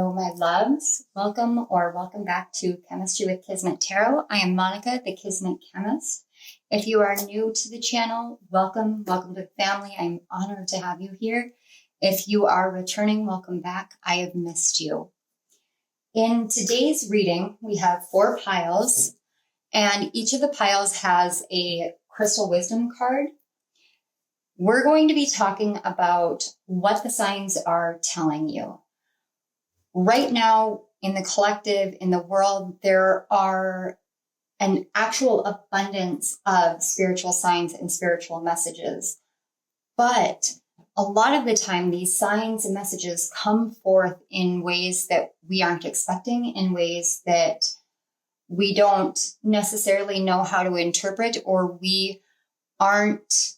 Hello, my loves. Welcome back to Chemistry with Kismet Tarot. I am Monica, the Kismet Chemist. If you are new to the channel, welcome to the family. I'm honored to have you here. If you are returning, welcome back. I have missed you. In today's reading, we have 4 piles, and each of the piles has a crystal wisdom card. We're going to be talking about what the signs are telling you. Right now, in the collective, in the world, there are an actual abundance of spiritual signs and spiritual messages. But a lot of the time, these signs and messages come forth in ways that we aren't expecting, in ways that we don't necessarily know how to interpret, or we aren't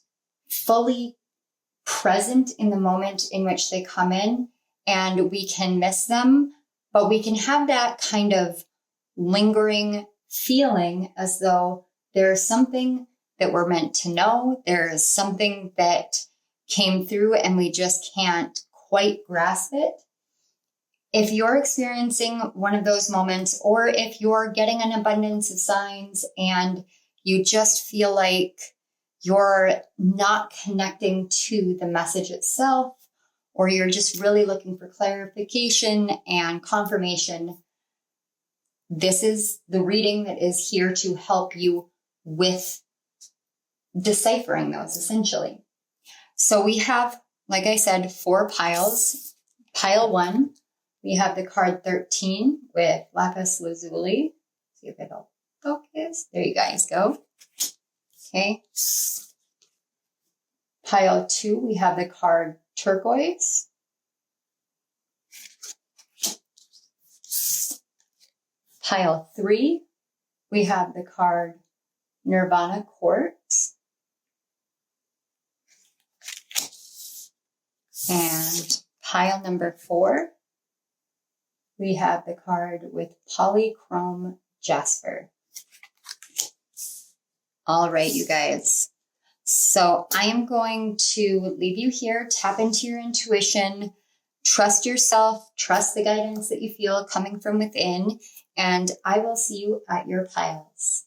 fully present in the moment in which they come in. And we can miss them, but we can have that kind of lingering feeling as though there's something that we're meant to know. There is something that came through and we just can't quite grasp it. If you're experiencing one of those moments, or if you're getting an abundance of signs and you just feel like you're not connecting to the message itself, or you're just really looking for clarification and confirmation, this is the reading that is here to help you with deciphering those, essentially. So we have, like I said, 4 piles. Pile 1, we have the card 13 with lapis lazuli. See if it'll focus. There you guys go. Okay. Pile 2, we have the card turquoise. Pile 3, we have the card Nirvana quartz. And pile number 4, we have the card with polychrome jasper. All right, you guys. So I am going to leave you here, tap into your intuition, trust yourself, trust the guidance that you feel coming from within, and I will see you at your piles.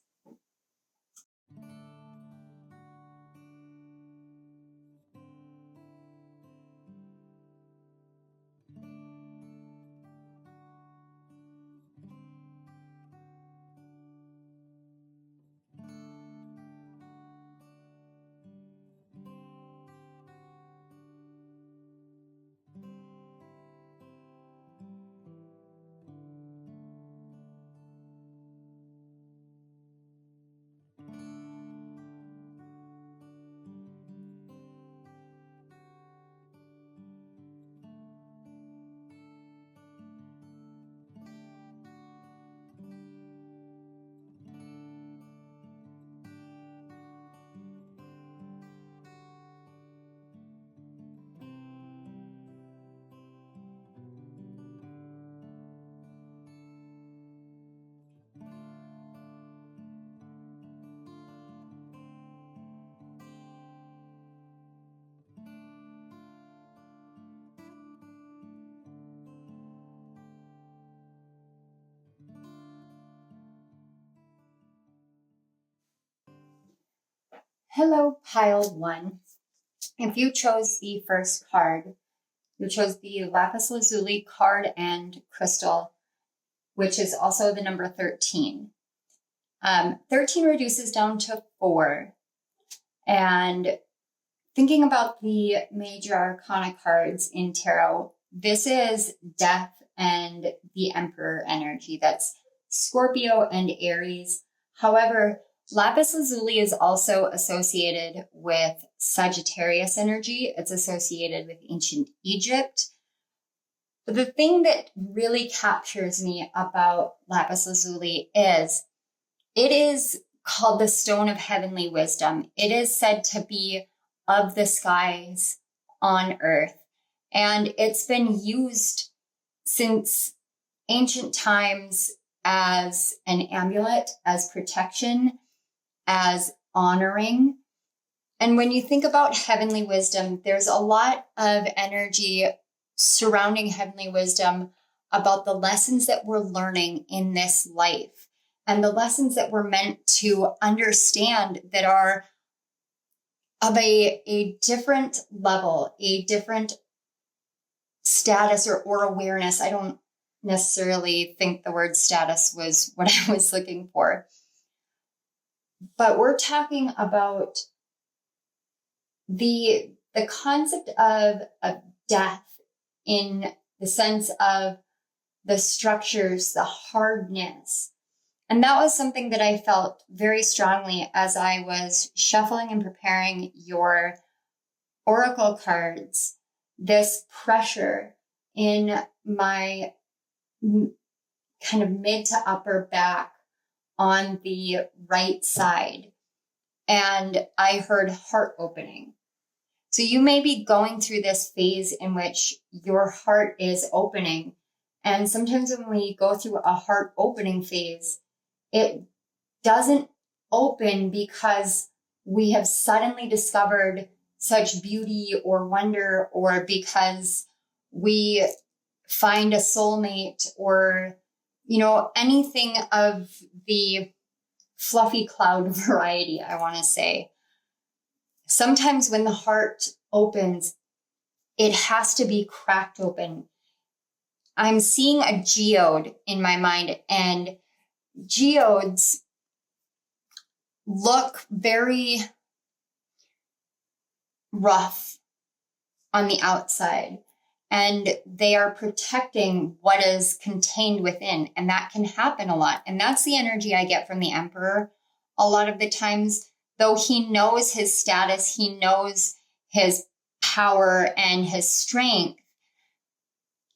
Hello, pile 1. If you chose the first card, you chose the lapis lazuli card and crystal, which is also the number 13. 13 reduces down to 4. And thinking about the major arcana cards in tarot, this is death and the emperor energy. That's Scorpio and Aries. However, lapis lazuli is also associated with Sagittarius energy. It's associated with ancient Egypt. But the thing that really captures me about lapis lazuli is it is called the stone of heavenly wisdom. It is said to be of the skies on earth. And it's been used since ancient times as an amulet, as protection, as honoring. And when you think about heavenly wisdom, there's a lot of energy surrounding heavenly wisdom about the lessons that we're learning in this life and the lessons that we're meant to understand that are of a different level, a different status or awareness. I don't necessarily think the word status was what I was looking for. But we're talking about the concept of death in the sense of the structures, the hardness. And that was something that I felt very strongly as I was shuffling and preparing your oracle cards, this pressure in my kind of mid to upper back on the right side. And I heard heart opening. So you may be going through this phase in which your heart is opening. And sometimes when we go through a heart opening phase, it doesn't open because we have suddenly discovered such beauty or wonder, or because we find a soulmate, or, anything of the fluffy cloud variety, I want to say. Sometimes when the heart opens, it has to be cracked open. I'm seeing a geode in my mind, and geodes look very rough on the outside, and they are protecting what is contained within. And that can happen a lot. And that's the energy I get from the Emperor a lot of the times. Though he knows his status, he knows his power and his strength,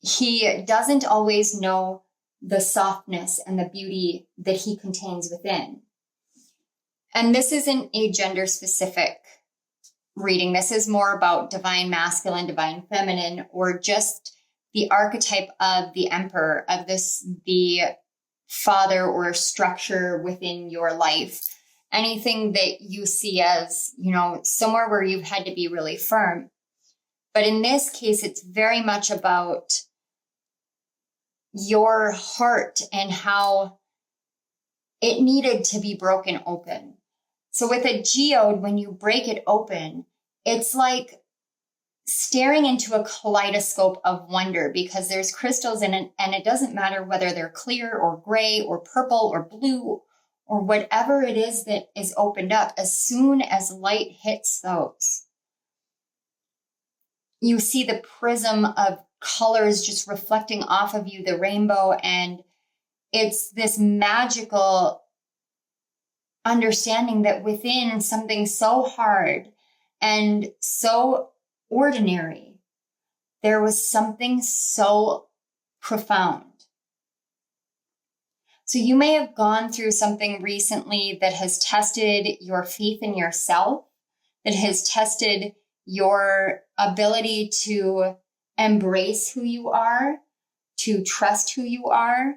he doesn't always know the softness and the beauty that he contains within. And this isn't a gender specific reading. This is more about divine masculine, divine feminine, or just the archetype of the Emperor, of the father or structure within your life. Anything that you see as, somewhere where you've had to be really firm. But in this case, it's very much about your heart and how it needed to be broken open. So with a geode, when you break it open, it's like staring into a kaleidoscope of wonder, because there's crystals in it, and it doesn't matter whether they're clear or gray or purple or blue or whatever it is that is opened up. As soon as light hits those, you see the prism of colors just reflecting off of you, the rainbow, and it's this magical understanding that within something so hard and so ordinary, there was something so profound. So you may have gone through something recently that has tested your faith in yourself, that has tested your ability to embrace who you are, to trust who you are.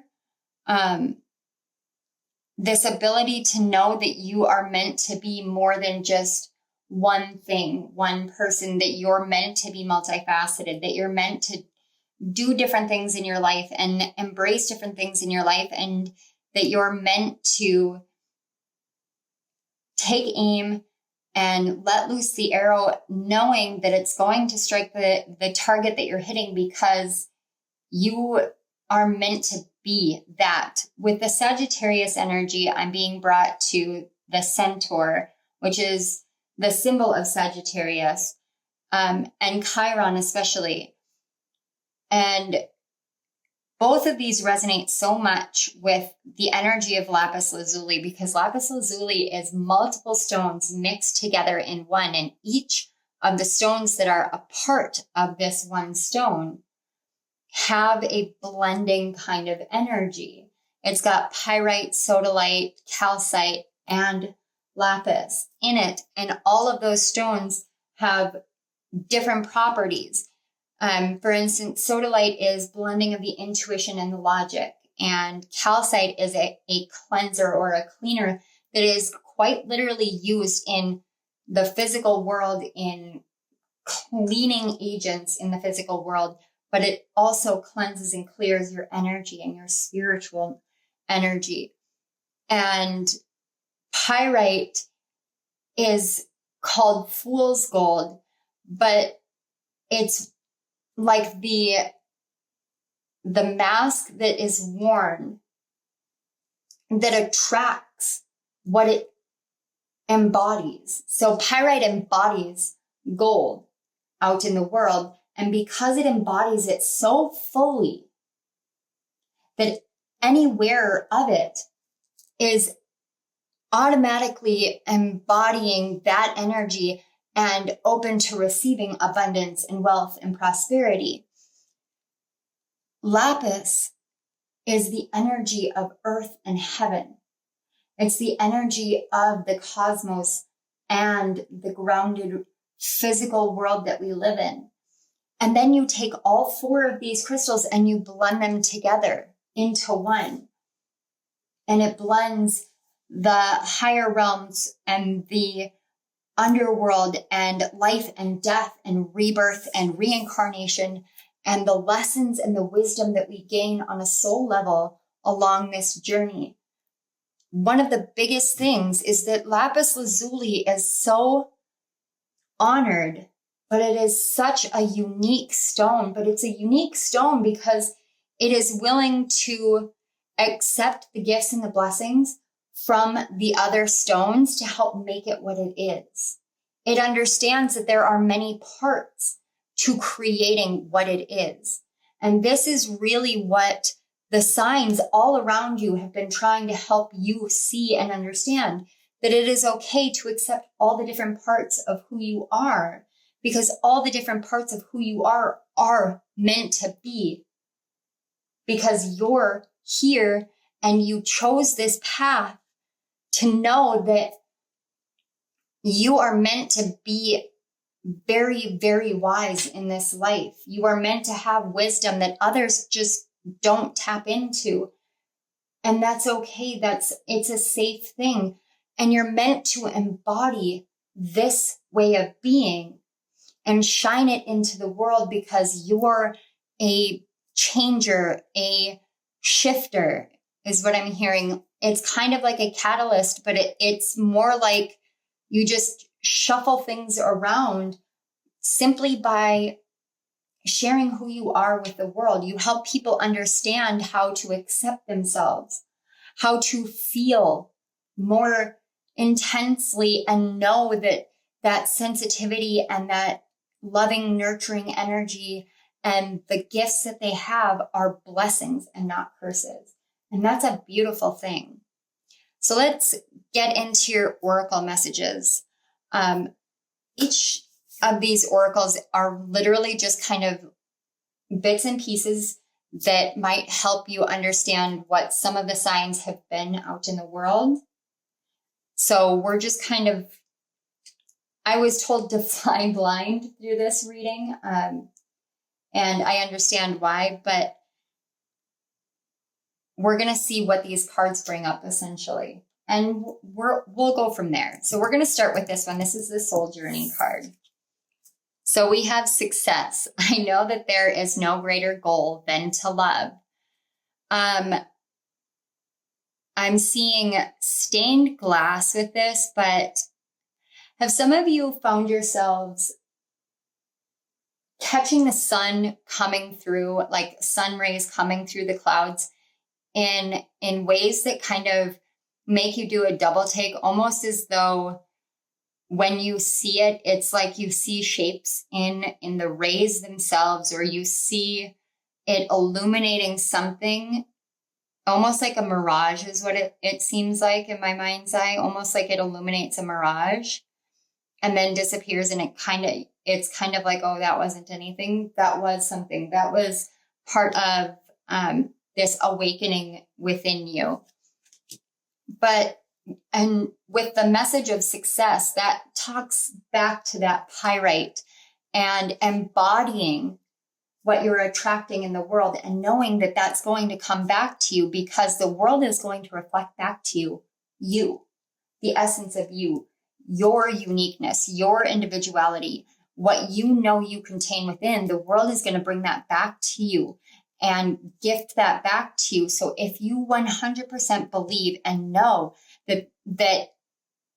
This ability to know that you are meant to be more than just one thing, one person, that you're meant to be multifaceted, that you're meant to do different things in your life and embrace different things in your life, and that you're meant to take aim and let loose the arrow, knowing that it's going to strike the target that you're hitting, because you are meant to be that. With the Sagittarius energy, I'm being brought to the centaur, which is the symbol of Sagittarius, and Chiron especially. And both of these resonate so much with the energy of lapis lazuli, because lapis lazuli is multiple stones mixed together in one, and each of the stones that are a part of this one stone have a blending kind of energy. It's got pyrite, sodalite, calcite, and lapis in it, and all of those stones have different properties. For instance, sodalite is blending of the intuition and the logic, and calcite is a cleanser or a cleaner that is quite literally used in the physical world, in cleaning agents in the physical world, but it also cleanses and clears your energy and your spiritual energy. And pyrite is called fool's gold, but it's like the mask that is worn that attracts what it embodies. So pyrite embodies gold out in the world. And because it embodies it so fully that any wearer of it is automatically embodying that energy and open to receiving abundance and wealth and prosperity. Lapis is the energy of earth and heaven. It's the energy of the cosmos and the grounded physical world that we live in. And then you take all four of these crystals and you blend them together into one. And it blends the higher realms and the underworld and life and death and rebirth and reincarnation and the lessons and the wisdom that we gain on a soul level along this journey. One of the biggest things is that lapis lazuli is so honored, but it is such a unique stone. But it's a unique stone because it is willing to accept the gifts and the blessings from the other stones to help make it what it is. It understands that there are many parts to creating what it is. And this is really what the signs all around you have been trying to help you see and understand, that it is okay to accept all the different parts of who you are, because all the different parts of who you are meant to be, because you're here and you chose this path to know that you are meant to be very, very wise in this life. You are meant to have wisdom that others just don't tap into. And that's okay. It's a safe thing. And you're meant to embody this way of being and shine it into the world, because you're a changer, a shifter is what I'm hearing. It's kind of like a catalyst, but it's more like you just shuffle things around simply by sharing who you are with the world. You help people understand how to accept themselves, how to feel more intensely and know that that sensitivity and that loving, nurturing energy and the gifts that they have are blessings and not curses. And that's a beautiful thing. So let's get into your oracle messages. Each of these oracles are literally just kind of bits and pieces that might help you understand what some of the signs have been out in the world. So we're just kind of, I was told to fly blind through this reading, and I understand why, but we're going to see what these cards bring up essentially. And we'll go from there. So we're going to start with this one. This is the Soul Journey card. So we have success. I know that there is no greater goal than to love. I'm seeing stained glass with this, but have some of you found yourselves catching the sun coming through, like sun rays coming through the clouds in ways that kind of make you do a double take, almost as though when you see it, it's like you see shapes in the rays themselves, or you see it illuminating something, almost like a mirage is what it seems like in my mind's eye, almost like it illuminates a mirage and then disappears. And it's kind of like, oh, that wasn't anything. That was something. That was part of this awakening within you. And with the message of success, that talks back to that pyrite and embodying what you're attracting in the world and knowing that that's going to come back to you, because the world is going to reflect back to you, the essence of you, your uniqueness, your individuality, what you know you contain within, the world is going to bring that back to you and gift that back to you. So if you 100% believe and know that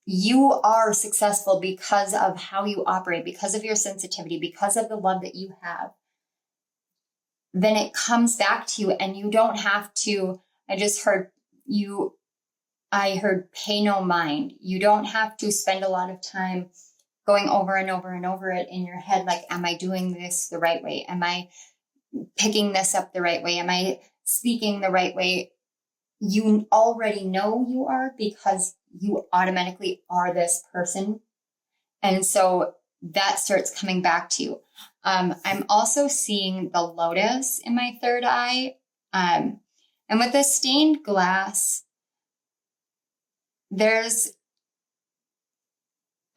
you are successful because of how you operate, because of your sensitivity, because of the love that you have, then it comes back to you, and you don't have to, I heard pay no mind. You don't have to spend a lot of time going over and over and over it in your head. Like, am I doing this the right way? Am I picking this up the right way? Am I speaking the right way? You already know you are, because you automatically are this person. And so that starts coming back to you. I'm also seeing the lotus in my third eye. And with the stained glass,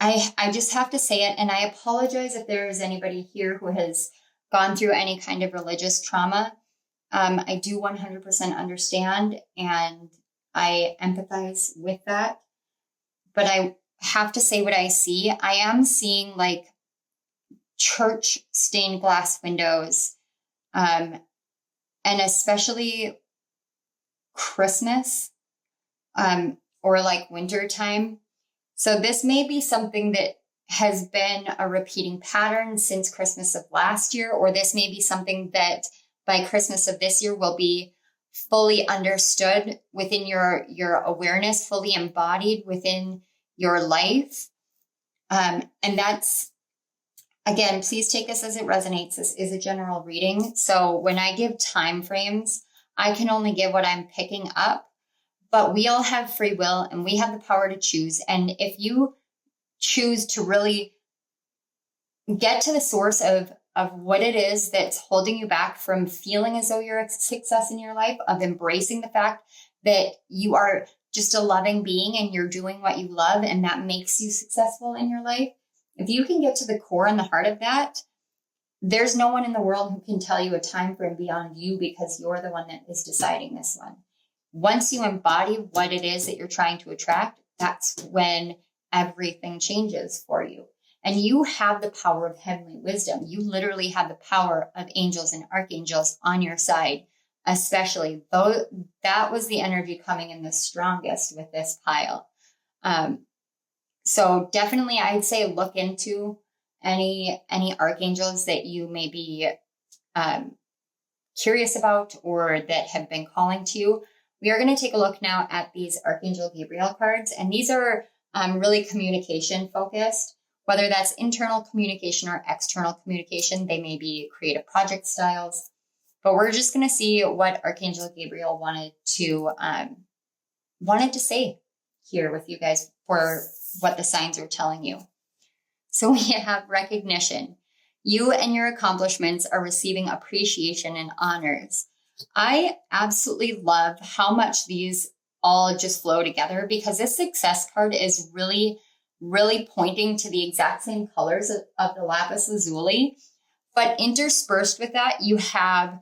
I just have to say it, and I apologize if there is anybody here who has gone through any kind of religious trauma. I do 100% understand, and I empathize with that. But I have to say what I see. I am seeing like church stained glass windows, and especially Christmas, or like winter time. So this may be something that has been a repeating pattern since Christmas of last year, or this may be something that by Christmas of this year will be fully understood within your awareness, fully embodied within your life. And that's, again, please take this as it resonates. This is a general reading. So when I give time frames, I can only give what I'm picking up. But we all have free will, and we have the power to choose. And if you choose to really get to the source of what it is that's holding you back from feeling as though you're a success in your life, of embracing the fact that you are just a loving being and you're doing what you love, and that makes you successful in your life, if you can get to the core and the heart of that, there's no one in the world who can tell you a time frame beyond you, because you're the one that is deciding this one. Once you embody what it is that you're trying to attract, that's when everything changes for you. And you have the power of heavenly wisdom. You literally have the power of angels and archangels on your side, especially though that was the energy coming in the strongest with this pile. So definitely I'd say look into any archangels that you may be curious about or that have been calling to you. We are going to take a look now at these Archangel Gabriel cards, and these are really communication focused, whether that's internal communication or external communication. They may be creative project styles, but we're just going to see what Archangel Gabriel wanted to say here with you guys for what the signs are telling you. So we have recognition. You and your accomplishments are receiving appreciation and honors. I absolutely love how much these all just flow together, because this success card is really, really pointing to the exact same colors of the lapis lazuli, but interspersed with that, you have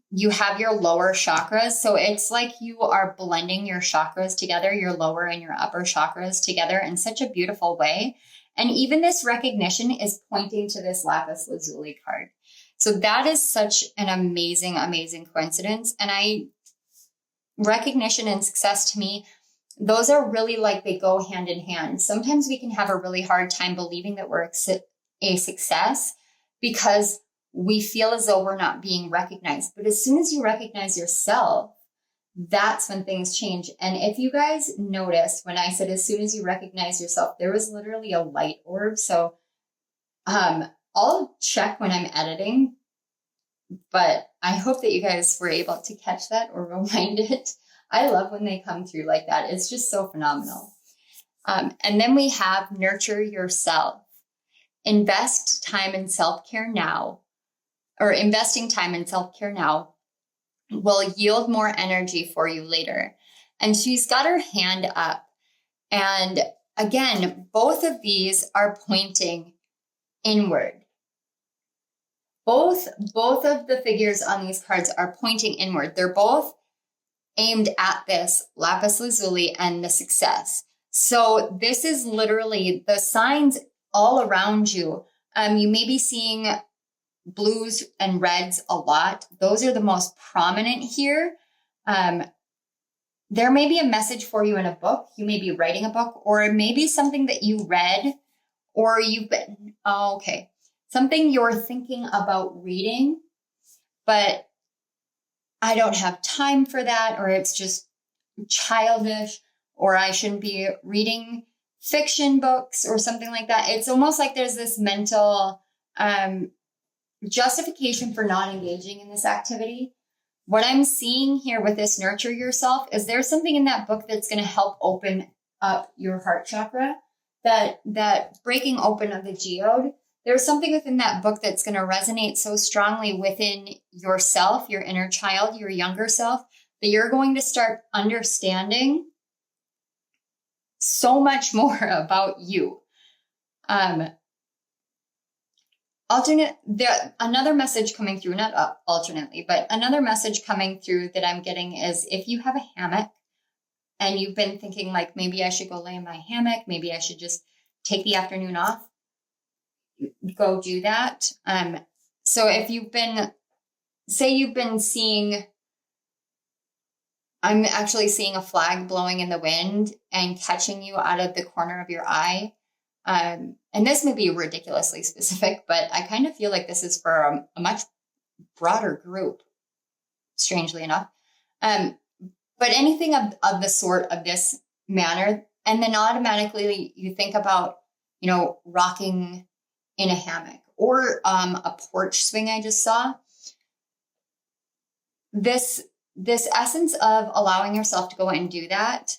your lower chakras. So it's like you are blending your chakras together, your lower and your upper chakras together in such a beautiful way. And even this recognition is pointing to this lapis lazuli card. So that is such an amazing, amazing coincidence. And recognition and success to me, those are really like they go hand in hand. Sometimes we can have a really hard time believing that we're a success because we feel as though we're not being recognized. But as soon as you recognize yourself, that's when things change. And if you guys noticed when I said as soon as you recognize yourself, there was literally a light orb. So I'll check when I'm editing, but I hope that you guys were able to catch that or rewind it. I love when they come through like that. It's just so phenomenal. And then we have nurture yourself. Invest time in self-care now, or investing time in self-care now will yield more energy for you later. And she's got her hand up. And again, both of these are pointing inward. Both of the figures on these cards are pointing inward. They're both aimed at this lapis lazuli and the success. So this is literally the signs all around you You may be seeing blues and reds a lot. Those are the most prominent here. There may be a message for you in a book. You may be writing a book, or it may be something that you read, or something you're thinking about reading, but I don't have time for that, or it's just childish, or I shouldn't be reading fiction books or something like that. It's almost like there's this mental justification for not engaging in this activity. What I'm seeing here with this nurture yourself is there's something in that book that's going to help open up your heart chakra, that breaking open of the geode. There's something within that book that's going to resonate so strongly within yourself, your inner child, your younger self, that you're going to start understanding so much more about you. Another message coming through, not alternately, but another message coming through that I'm getting is if you have a hammock and you've been thinking like, maybe I should go lay in my hammock, maybe I should just take the afternoon off, go do that. So if you've been seeing, I'm actually seeing a flag blowing in the wind and catching you out of the corner of your eye. And this may be ridiculously specific, but I kind of feel like this is for a much broader group, strangely enough. But anything of the sort of this manner, and then automatically you think about, rocking in a hammock or a porch swing I just saw. This essence of allowing yourself to go and do that,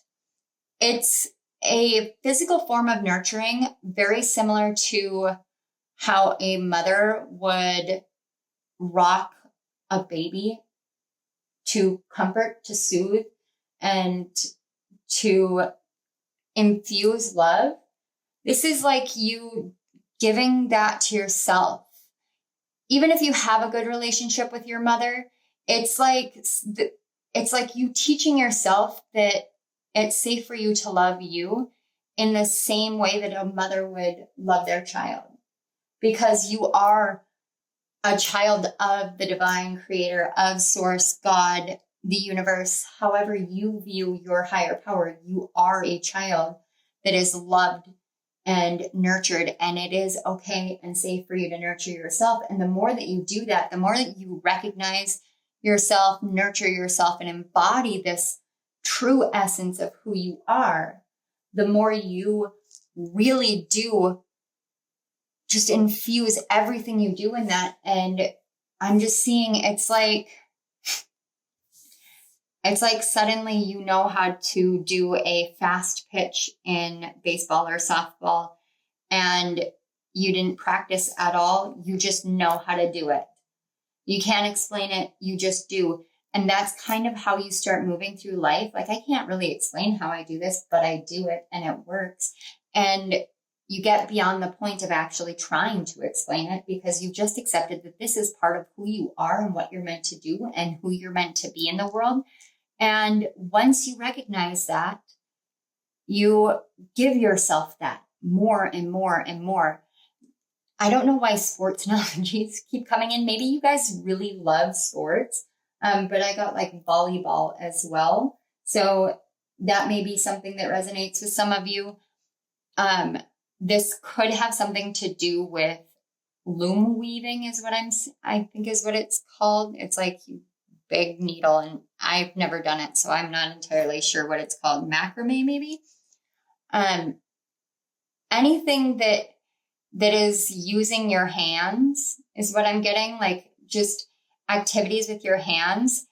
it's a physical form of nurturing, very similar to how a mother would rock a baby to comfort, to soothe, and to infuse love. This is like you giving that to yourself. Even if you have a good relationship with your mother, it's like you teaching yourself that it's safe for you to love you in the same way that a mother would love their child, because you are a child of the divine creator, of source, God, the universe. However you view your higher power, you are a child that is loved and nurtured, and it is okay and safe for you to nurture yourself. And the more that you do that, the more that you recognize yourself, nurture yourself, and embody this true essence of who you are, the more you really do just infuse everything you do in that. And I'm just seeing it's like suddenly you know how to do a fast pitch in baseball or softball, and you didn't practice at all. You just know how to do it. You can't explain it. You just do. And that's kind of how you start moving through life. Like, I can't really explain how I do this, but I do it and it works. And you get beyond the point of actually trying to explain it, because you just accepted that this is part of who you are and what you're meant to do and who you're meant to be in the world. And once you recognize that, you give yourself that more and more and more. I don't know why sports analogies keep coming in. Maybe you guys really love sports. But I got like volleyball as well. So that may be something that resonates with some of you. This could have something to do with loom weaving is what I think is what it's called. It's like big needle, and I've never done it, so I'm not entirely sure what it's called. Macrame, maybe. Anything that is using your hands is what I'm getting, like just activities with your hands.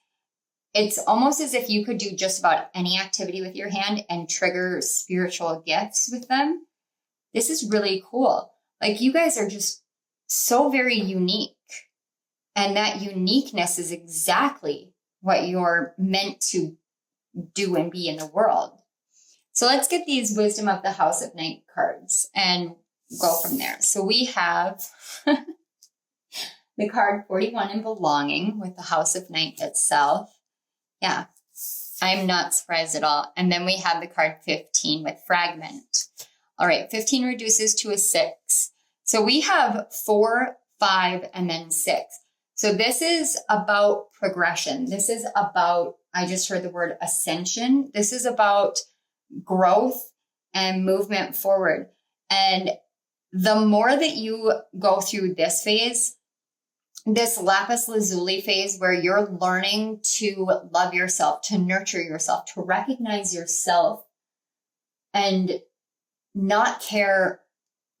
It's almost as if you could do just about any activity with your hand and trigger spiritual gifts with them. This is really cool. Like, you guys are just so very unique. And that uniqueness is exactly what you're meant to do and be in the world. So let's get these Wisdom of the House of Night cards and go from there. So we have the card 41 in belonging with the House of Night itself. Yeah, I'm not surprised at all. And then we have the card 15 with fragment. All right, 15 reduces to a 6. So we have 4, 5, and then 6. So this is about progression. This is about, I just heard the word ascension. This is about growth and movement forward. And the more that you go through this phase, this lapis lazuli phase where you're learning to love yourself, to nurture yourself, to recognize yourself and not care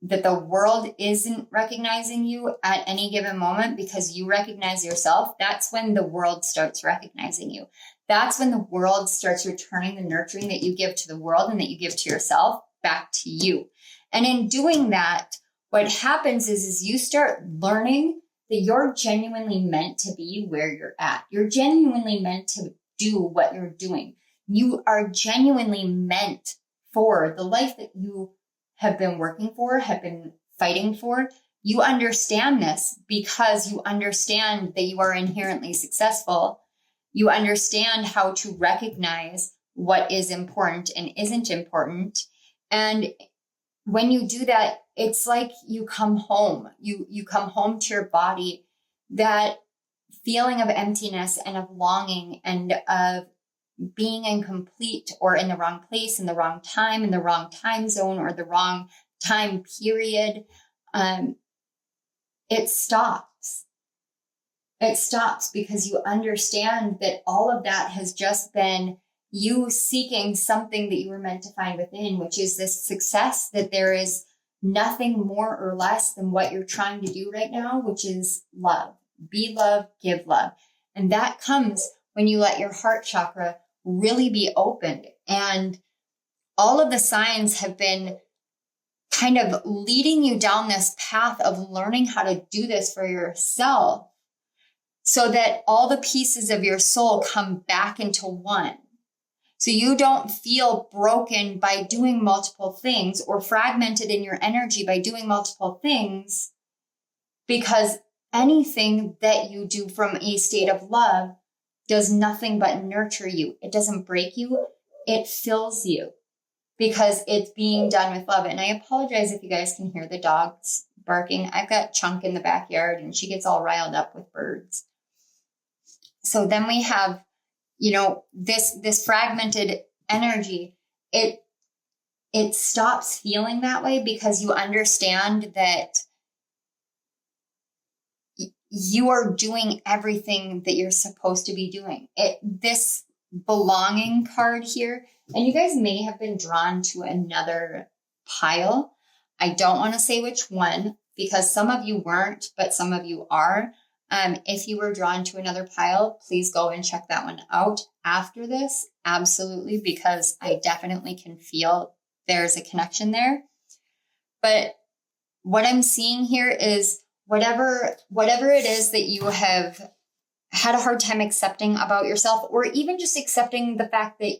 that the world isn't recognizing you at any given moment because you recognize yourself, that's when the world starts recognizing you. That's when the world starts returning the nurturing that you give to the world and that you give to yourself back to you. And in doing that, what happens is you start learning that you're genuinely meant to be where you're at. You're genuinely meant to do what you're doing. You are genuinely meant for the life that you have been working for, have been fighting for. You understand this because you understand that you are inherently successful. You understand how to recognize what is important and isn't important. And when you do that, it's like you come home. You come home to your body. That feeling of emptiness and of longing and of being incomplete or in the wrong place, in the wrong time zone, or the wrong time period, it stops. It stops because you understand that all of that has just been you seeking something that you were meant to find within, which is this success, that there is nothing more or less than what you're trying to do right now, which is love. Be love, give love. And that comes when you let your heart chakra really be opened. And all of the signs have been kind of leading you down this path of learning how to do this for yourself so that all the pieces of your soul come back into one. So you don't feel broken by doing multiple things or fragmented in your energy by doing multiple things, because anything that you do from a state of love does nothing but nurture you. It doesn't break you. It fills you because it's being done with love. And I apologize if you guys can hear the dogs barking. I've got Chunk in the backyard and she gets all riled up with birds. So then we have, this fragmented energy. It stops feeling that way because you understand that you are doing everything that you're supposed to be doing. This belonging card here, and you guys may have been drawn to another pile. I don't want to say which one because some of you weren't, but some of you are. If you were drawn to another pile, please go and check that one out after this. Absolutely, because I definitely can feel there's a connection there. But what I'm seeing here is whatever it is that you have had a hard time accepting about yourself, or even just accepting the fact that,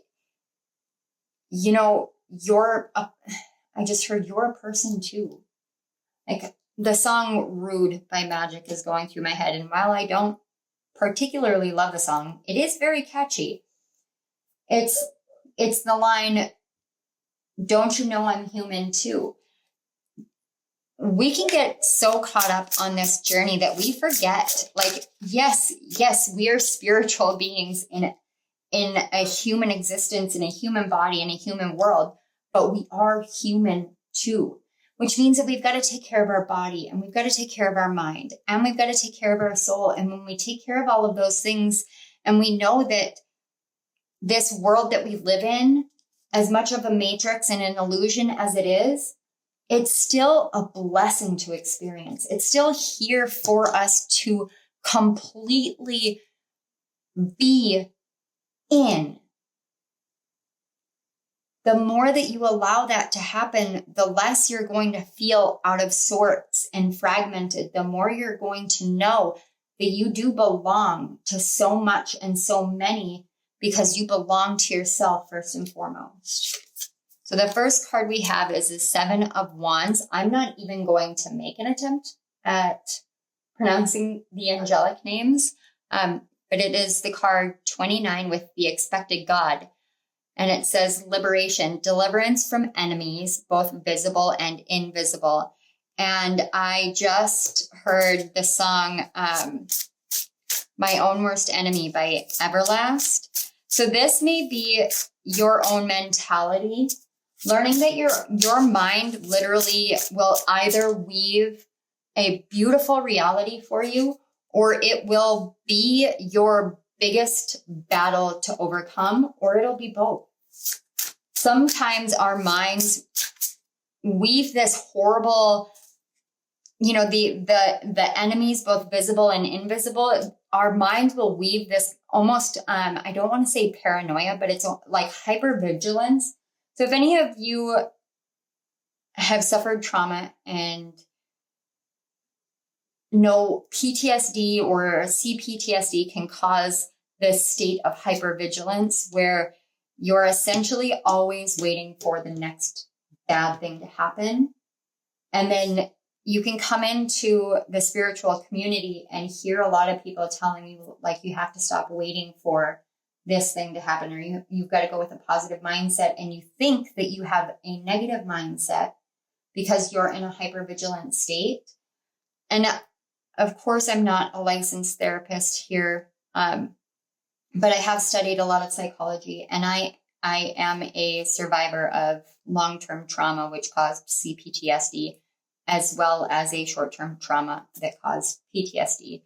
I just heard you're a person too. Like the song Rude by Magic is going through my head. And while I don't particularly love the song, it is very catchy. It's the line, "Don't you know I'm human too?" We can get so caught up on this journey that we forget, yes, we are spiritual beings in a human existence, in a human body, in a human world, but we are human too, which means that we've got to take care of our body, and we've got to take care of our mind, and we've got to take care of our soul. And when we take care of all of those things, and we know that this world that we live in, as much of a matrix and an illusion as it is, it's still a blessing to experience. It's still here for us to completely be in. The more that you allow that to happen, the less you're going to feel out of sorts and fragmented. The more you're going to know that you do belong to so much and so many, because you belong to yourself first and foremost. So the first card we have is the 7 of Wands. I'm not even going to make an attempt at pronouncing the angelic names, but it is the card 29 with the expected God. And it says liberation, deliverance from enemies, both visible and invisible. And I just heard the song, My Own Worst Enemy by Everlast. So this may be your own mentality, learning that your mind literally will either weave a beautiful reality for you, or it will be your biggest battle to overcome, or it'll be both. Sometimes our minds weave this horrible, the enemies, both visible and invisible. Our minds will weave this almost, I don't want to say paranoia, but it's like hypervigilance. So if any of you have suffered trauma and know PTSD or CPTSD can cause this state of hypervigilance where you're essentially always waiting for the next bad thing to happen. And then you can come into the spiritual community and hear a lot of people telling you, like, you have to stop waiting for this thing to happen, or you've got to go with a positive mindset. And you think that you have a negative mindset because you're in a hypervigilant state. And of course, I'm not a licensed therapist here, but I have studied a lot of psychology, and I am a survivor of long-term trauma, which caused CPTSD, as well as a short-term trauma that caused PTSD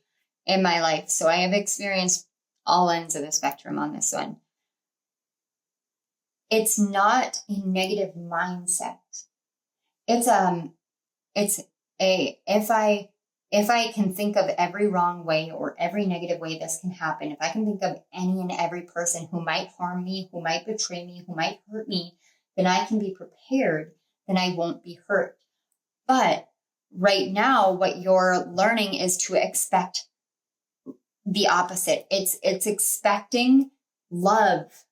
in my life. So I have experienced all ends of the spectrum on this one. It's not a negative mindset. If I can think of every wrong way or every negative way this can happen, if I can think of any and every person who might harm me, who might betray me, who might hurt me, then I can be prepared, then I won't be hurt. But right now, what you're learning is to expect the opposite. It's expecting love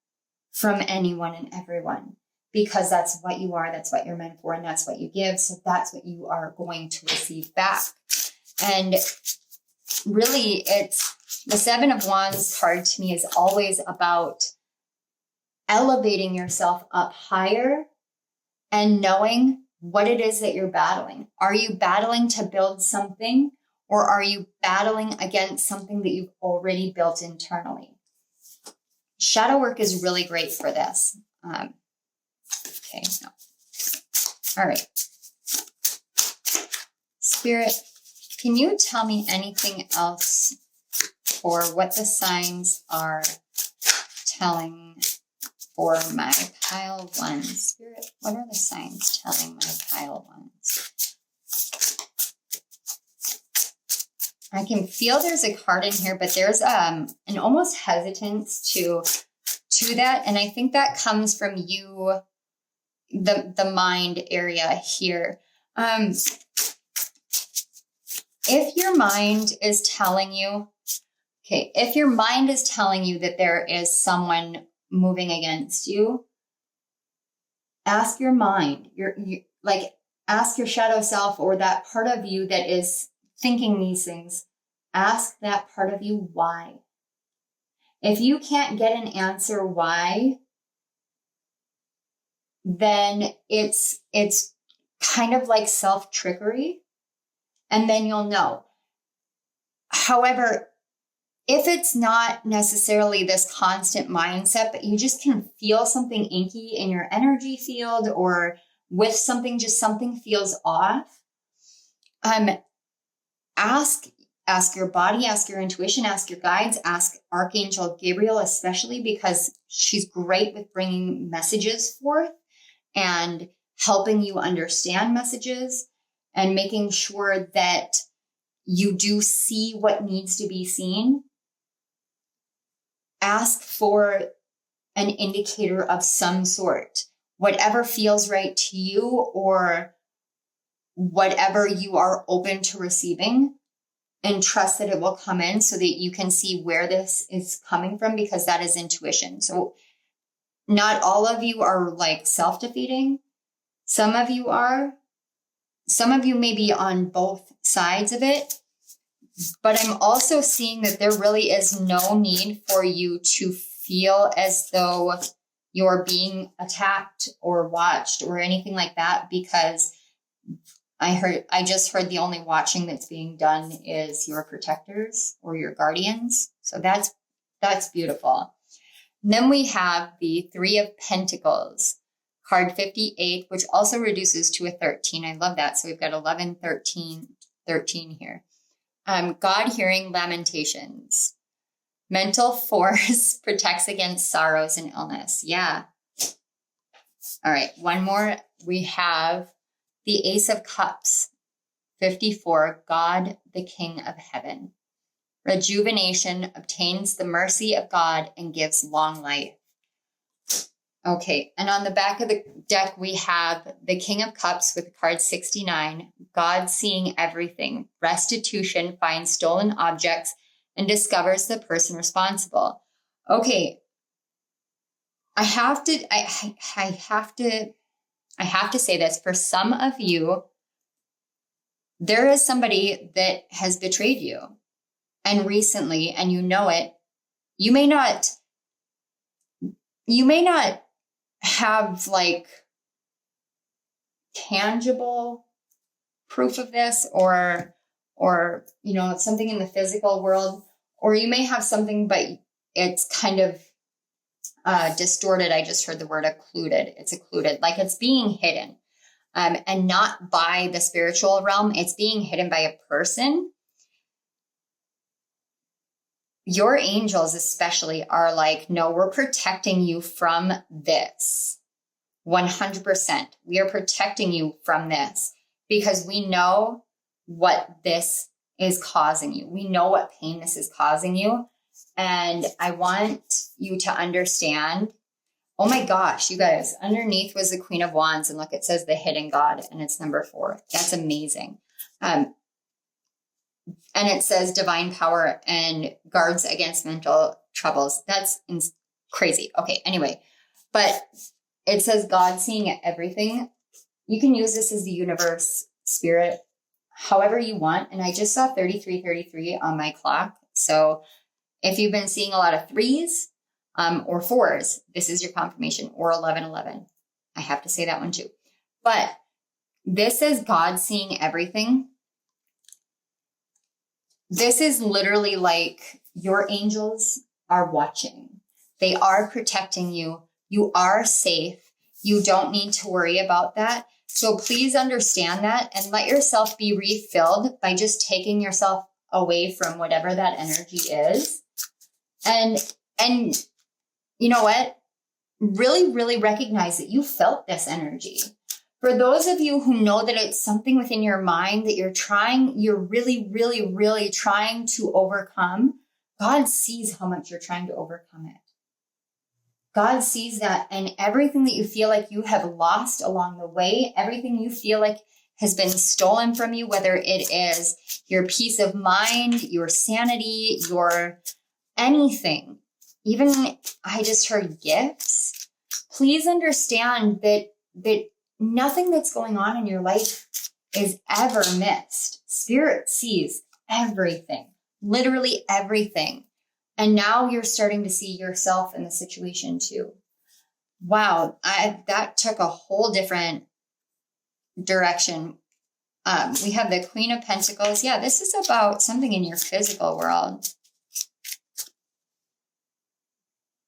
from anyone and everyone, because that's what you are, that's what you're meant for, and that's what you give. So that's what you are going to receive back. And really, it's the Seven of Wands card to me is always about elevating yourself up higher and knowing what it is that you're battling. Are you battling to build something, or are you battling against something that you've already built internally? Shadow work is really great for this. Okay, no. All right. Spirit, can you tell me anything else for what the signs are telling for my pile one? Spirit, what are the signs telling my pile ones? I can feel there's a card in here, but there's an almost hesitance to that. And I think that comes from you, the mind area here. If your mind is telling you, that there is someone moving against you, ask your mind, ask your shadow self, or that part of you that is thinking these things, ask that part of you why. If you can't get an answer why, then it's kind of like self-trickery, and then you'll know. However, if it's not necessarily this constant mindset, but you just can feel something inky in your energy field, or with something, just something feels off, ask your body, ask your intuition, ask your guides, ask Archangel Gabriel, especially because she's great with bringing messages forth and helping you understand messages and making sure that you do see what needs to be seen. Ask for an indicator of some sort, whatever feels right to you, or whatever you are open to receiving, and trust that it will come in so that you can see where this is coming from, because that is intuition. So not all of you are like self-defeating. Some of you are. Some of you may be on both sides of it. But I'm also seeing that there really is no need for you to feel as though you're being attacked or watched or anything like that, because I just heard the only watching that's being done is your protectors or your guardians. So that's beautiful. And then we have the Three of Pentacles, card 58, which also reduces to a 13. I love that. So we've got 11, 13, 13 here. God-hearing lamentations. Mental force protects against sorrows and illness. Yeah. All right. One more. We have the Ace of Cups, 54, God, the King of Heaven. Rejuvenation obtains the mercy of God and gives long life. Okay, and on the back of the deck, we have the King of Cups with card 69, God seeing everything. Restitution finds stolen objects and discovers the person responsible. Okay, I have to say this. For some of you, there is somebody that has betrayed you, and recently, and you know it. You may not have like tangible proof of this, or you know, something in the physical world, or you may have something, but it's kind of distorted. I just heard the word occluded. It's occluded, like it's being hidden, and not by the spiritual realm. It's being hidden by a person. Your angels especially are like, no, we're protecting you from this. 100%. We are protecting you from this because we know what this is causing you. We know what pain this is causing you. And I want you to understand, oh my gosh, you guys, underneath was the Queen of Wands. And look, it says the hidden God, and it's number 4. That's amazing. And it says divine power and guards against mental troubles. That's crazy. Okay, anyway, but it says God seeing everything. You can use this as the universe, spirit, however you want. And I just saw 3333 on my clock. So if you've been seeing a lot of 3s or 4s, this is your confirmation, or 1111. I have to say that one too. But this is God seeing everything. This is literally like your angels are watching. They are protecting you. You are safe. You don't need to worry about that. So please understand that and let yourself be refilled by just taking yourself away from whatever that energy is. And you know what? Really, really recognize that you felt this energy. For those of you who know that it's something within your mind that you're really, really, really trying to overcome, God sees how much you're trying to overcome it. God sees that, and everything that you feel like you have lost along the way, everything you feel like has been stolen from you, whether it is your peace of mind, your sanity, your anything, even I just heard gifts. Please understand that nothing that's going on in your life is ever missed. Spirit sees everything, literally everything. And now you're starting to see yourself in the situation too. Wow, that took a whole different direction. We have the Queen of Pentacles. Yeah, this is about something in your physical world.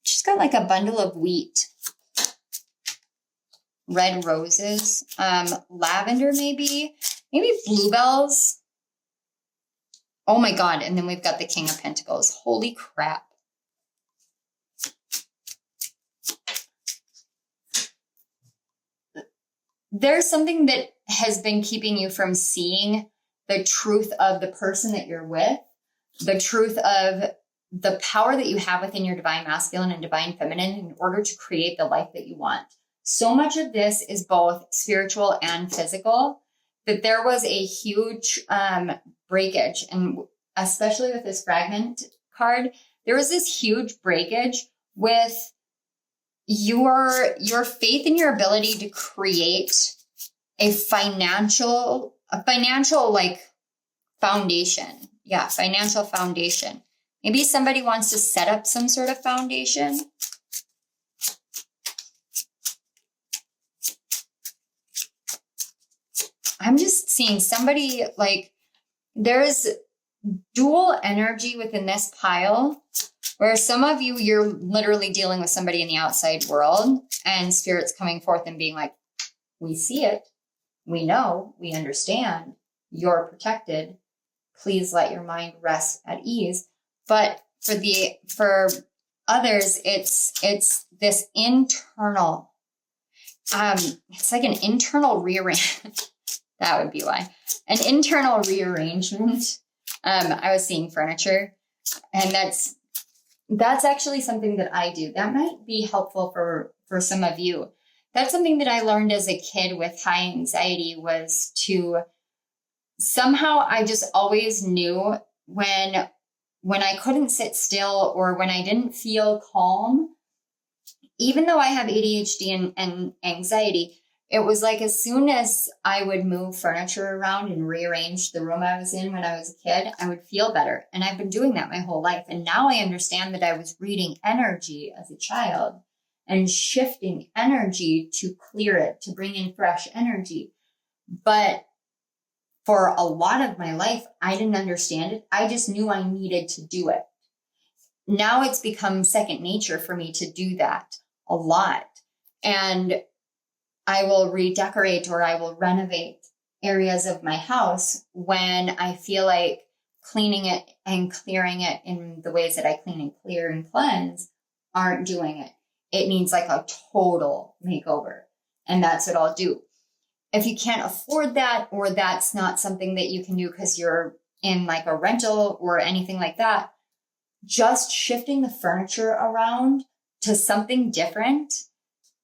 She's got like a bundle of wheat. Red roses, lavender maybe bluebells. Oh my God. And then we've got the King of Pentacles. Holy crap. There's something that has been keeping you from seeing the truth of the person that you're with, the truth of the power that you have within your divine masculine and divine feminine in order to create the life that you want. So much of this is both spiritual and physical, that there was a huge breakage. And especially with this fragment card, there was this huge breakage with your faith in your ability to create a financial like foundation. Yeah, financial foundation. Maybe somebody wants to set up some sort of foundation. I'm just seeing somebody like there's dual energy within this pile where some of you, you're literally dealing with somebody in the outside world and spirit's coming forth and being like, we see it. We know, we understand, you're protected. Please let your mind rest at ease. But for others, it's this internal, it's like an internal rearrangement. That would be why. An internal rearrangement. I was seeing furniture, and that's actually something that I do. That might be helpful for some of you. That's something that I learned as a kid with high anxiety, was to somehow, I just always knew when I couldn't sit still or when I didn't feel calm, even though I have ADHD and anxiety, it was like as soon as I would move furniture around and rearrange the room I was in when I was a kid, I would feel better. And I've been doing that my whole life. And now I understand that I was reading energy as a child and shifting energy to clear it, to bring in fresh energy. But for a lot of my life, I didn't understand it. I just knew I needed to do it. Now it's become second nature for me to do that a lot. And I will redecorate or I will renovate areas of my house when I feel like cleaning it and clearing it in the ways that I clean and clear and cleanse aren't doing it. It needs like a total makeover. And that's what I'll do. If you can't afford that, or that's not something that you can do because you're in like a rental or anything like that, just shifting the furniture around to something different,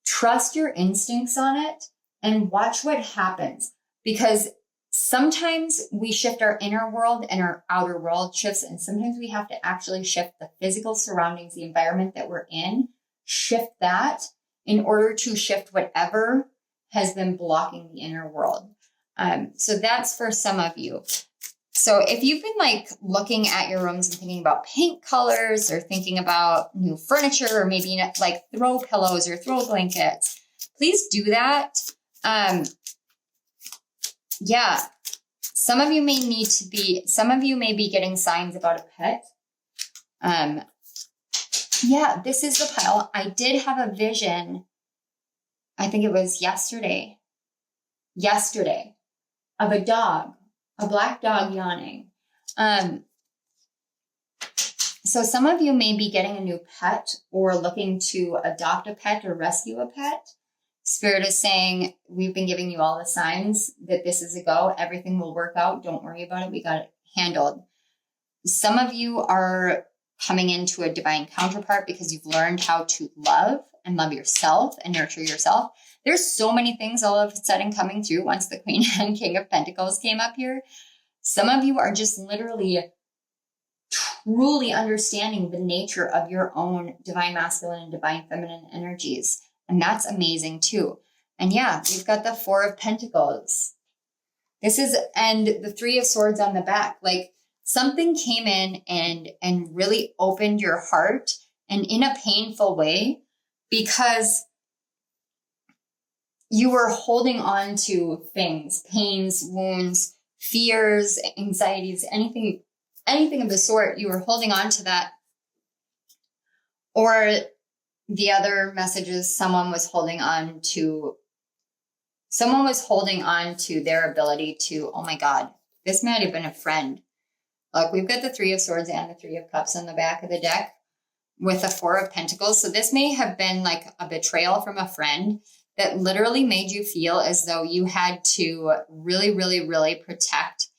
trust your instincts on it and watch what happens. Because sometimes we shift our inner world and our outer world shifts. And sometimes we have to actually shift the physical surroundings, the environment that we're in, shift that in order to shift whatever has been blocking the inner world. So that's for some of you. So if you've been like looking at your rooms and thinking about paint colors or thinking about new furniture or maybe like throw pillows or throw blankets, please do that. Yeah. Some of you may be getting signs about a pet. Yeah, this is the pile. I did have a vision. I think it was yesterday, of a dog, a black dog yawning. So some of you may be getting a new pet or looking to adopt a pet or rescue a pet. Spirit is saying, we've been giving you all the signs that this is a go. Everything will work out. Don't worry about it. We got it handled. Some of you are coming into a divine counterpart because you've learned how to love and love yourself and nurture yourself. There's so many things all of a sudden coming through once the Queen and King of Pentacles came up here. Some of you are just literally truly understanding the nature of your own divine masculine and divine feminine energies. And that's amazing too. And yeah, we've got the Four of Pentacles. And the Three of Swords on the back. Like something came in and really opened your heart, and in a painful way, because you were holding on to things, pains, wounds, fears, anxieties, anything of the sort. You were holding on to that. Or the other messages, someone was holding on to their ability to, oh my God, this might have been a friend. Like we've got the Three of Swords and the Three of Cups on the back of the deck with the Four of Pentacles. So this may have been like a betrayal from a friend that literally made you feel as though you had to really, really, really protect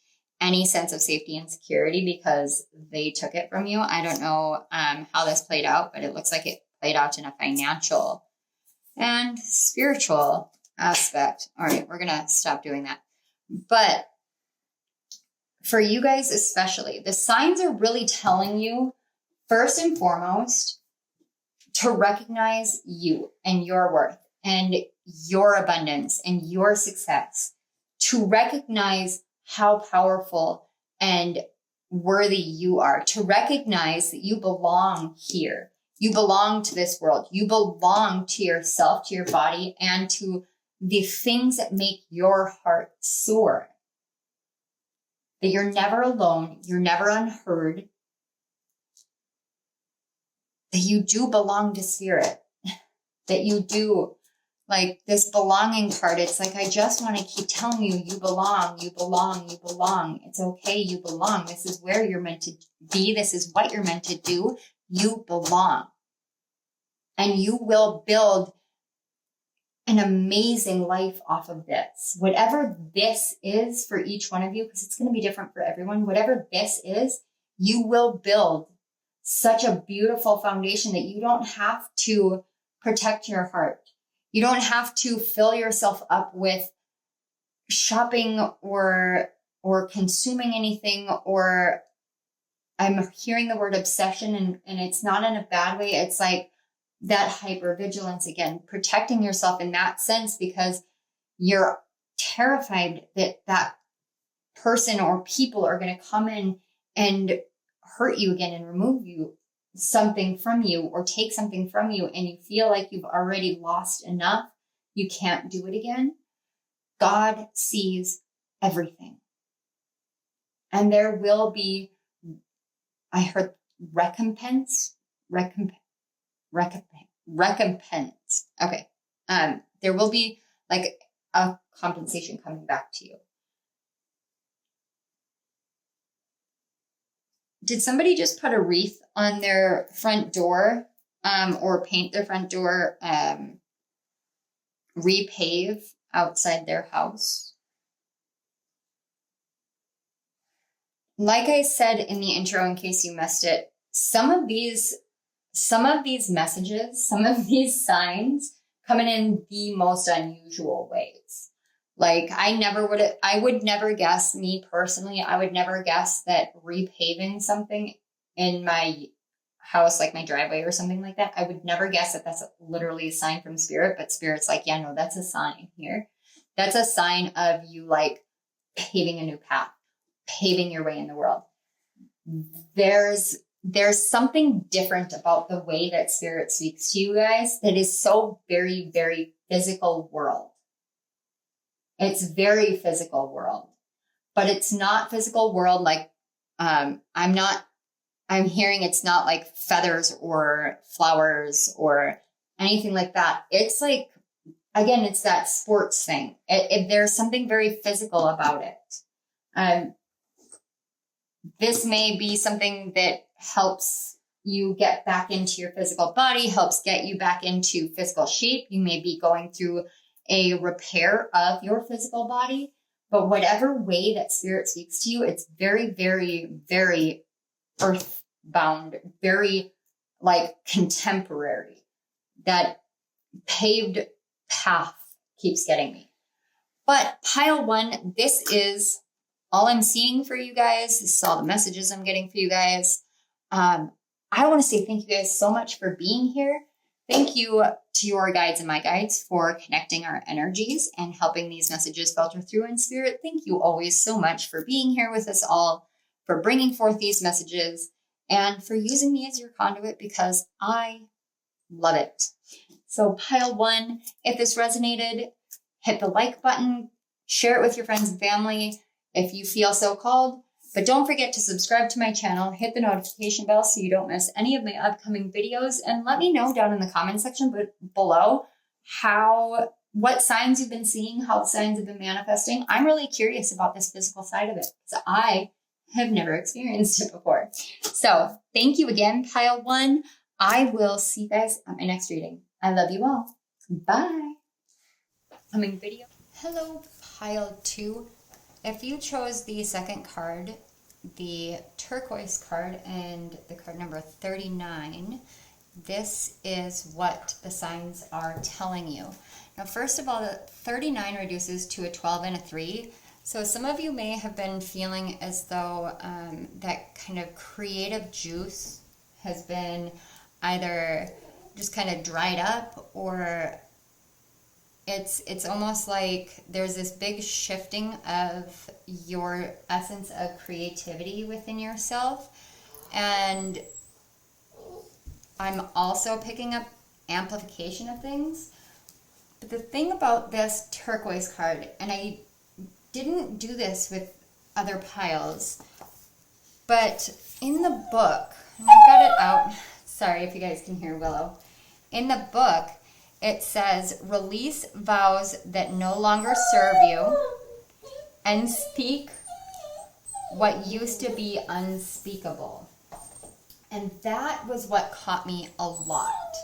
any sense of safety and security because they took it from you. I don't know how this played out, but it looks like it played out in a financial and spiritual aspect. All right, we're going to stop doing that. But for you guys especially, the signs are really telling you, first and foremost, to recognize you and your worth and your abundance and your success, to recognize how powerful and worthy you are, to recognize that you belong here. You belong to this world. You belong to yourself, to your body, and to the things that make your heart soar. That you're never alone, you're never unheard, that you do belong to spirit, that you do, like this belonging part. It's like, I just want to keep telling you, you belong, you belong, you belong. It's okay, you belong. This is where you're meant to be. This is what you're meant to do. You belong. And you will build an amazing life off of this. Whatever this is for each one of you, because it's going to be different for everyone, whatever this is, you will build such a beautiful foundation that you don't have to protect your heart. You don't have to fill yourself up with shopping or consuming anything, or I'm hearing the word obsession, and it's not in a bad way. It's like that hypervigilance again, protecting yourself in that sense, because you're terrified that that person or people are going to come in and hurt you again and remove you something from you or take something from you, and you feel like you've already lost enough, you can't do it again. God sees everything. And there will be, I heard recompense. Okay. There will be like a compensation coming back to you. Did somebody just put a wreath on their front door, or paint their front door, repave outside their house? Like I said in the intro, in case you missed it, some of these messages, some of these signs coming in the most unusual ways. Like I would never guess, me personally, I would never guess that repaving something in my house, like my driveway or something like that, I would never guess that that's literally a sign from spirit, but spirit's like, yeah, no, that's a sign here. That's a sign of you like paving a new path, paving your way in the world. There's something different about the way that spirit speaks to you guys that is so very, very physical world. It's very physical world, but it's not physical world like, I'm hearing it's not like feathers or flowers or anything like that. It's like, again, it's that sports thing. There's something very physical about it. This may be something that helps you get back into your physical body, helps get you back into physical shape. You may be going through a repair of your physical body, but whatever way that spirit speaks to you, it's very, very, very earthbound, very like contemporary. That paved path keeps getting me. But pile one, this is all I'm seeing for you guys. This is all the messages I'm getting for you guys. I want to say thank you guys so much for being here. Thank you to your guides and my guides for connecting our energies and helping these messages filter through in spirit. Thank you always so much for being here with us all, for bringing forth these messages, and for using me as your conduit, because I love it. So pile one, if this resonated, hit the like button, share it with your friends and family if you feel so called. But don't forget to subscribe to my channel, hit the notification bell so you don't miss any of my upcoming videos, and let me know down in the comment section below what signs you've been seeing, how the signs have been manifesting. I'm really curious about this physical side of it, because I have never experienced it before. So thank you again, pile one. I will see you guys at my next reading. I love you all. Bye. Coming video. Hello, pile two. If you chose the second card, the turquoise card, and the card number 39, this is what the signs are telling you. Now, first of all, the 39 reduces to a 12 and a 3. So some of you may have been feeling as though that kind of creative juice has been either just kind of dried up, or it's almost like there's this big shifting of your essence of creativity within yourself. And I'm also picking up amplification of things. But the thing about this turquoise card, and I didn't do this with other piles, but in the book, and I've got it out, sorry if you guys can hear Willow. In the book, it says, release vows that no longer serve you and speak what used to be unspeakable. And that was what caught me a lot.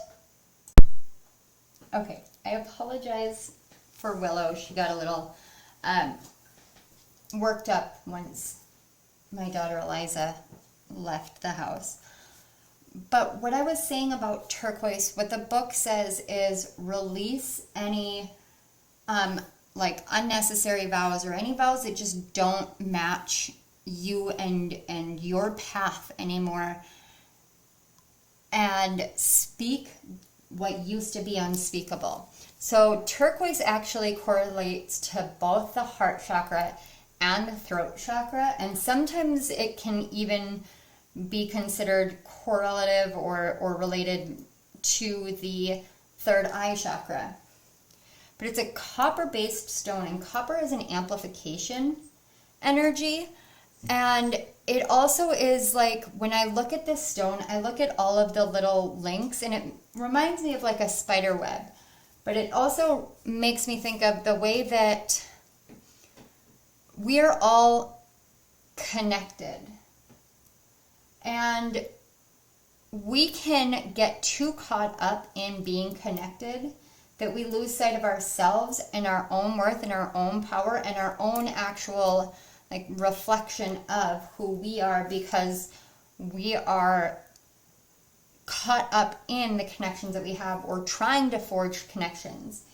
Okay, I apologize for Willow. She got a little worked up once my daughter Eliza left the house. But what I was saying about turquoise, what the book says is release any like unnecessary vows or any vows that just don't match you and your path anymore, and speak what used to be unspeakable. So turquoise actually correlates to both the heart chakra and the throat chakra, and sometimes it can even be considered correlative or related to the third eye chakra. But it's a copper-based stone, and copper is an amplification energy. And it also is like, when I look at this stone, I look at all of the little links, and it reminds me of like a spider web. But it also makes me think of the way that we're all connected. And we can get too caught up in being connected that we lose sight of ourselves and our own worth and our own power and our own actual like reflection of who we are, because we are caught up in the connections that we have or trying to forge connections.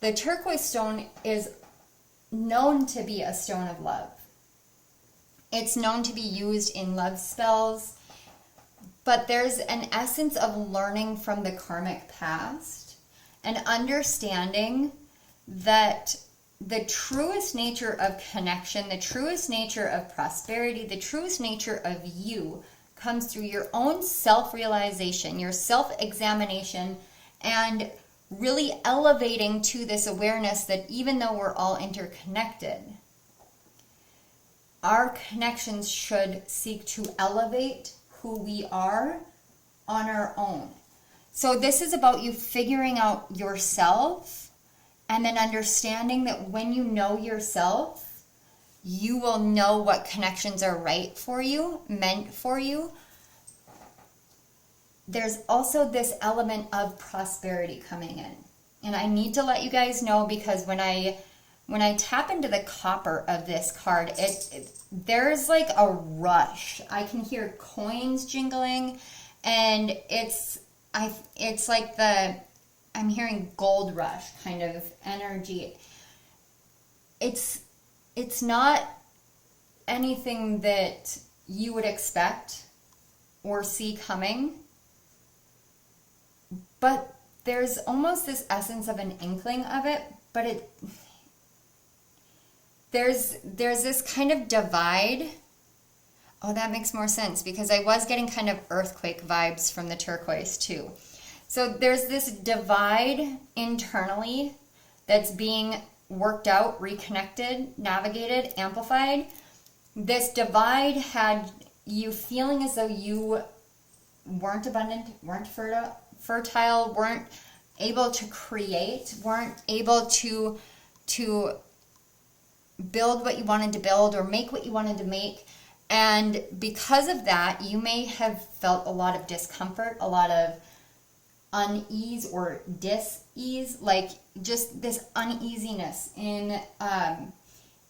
The turquoise stone is known to be a stone of love. It's known to be used in love spells, but there's an essence of learning from the karmic past and understanding that the truest nature of connection, the truest nature of prosperity, the truest nature of you comes through your own self-realization, your self-examination, and really elevating to this awareness that even though we're all interconnected, our connections should seek to elevate who we are on our own. So this is about you figuring out yourself, and then understanding that when you know yourself, you will know what connections are right for you, meant for you. There's also this element of prosperity coming in. And I need to let you guys know, because when I tap into the copper of this card, there's like a rush. I can hear coins jingling, and it's like I'm hearing gold rush kind of energy. It's not anything that you would expect or see coming, but there's almost this essence of an inkling of it, but there's this kind of divide. Oh, that makes more sense, because I was getting kind of earthquake vibes from the turquoise too. So there's this divide internally that's being worked out, reconnected, navigated, amplified. This divide had you feeling as though you weren't abundant, weren't fertile, weren't able to create, weren't able to build what you wanted to build or make what you wanted to make. And because of that, you may have felt a lot of discomfort, a lot of unease or dis-ease, like just this uneasiness in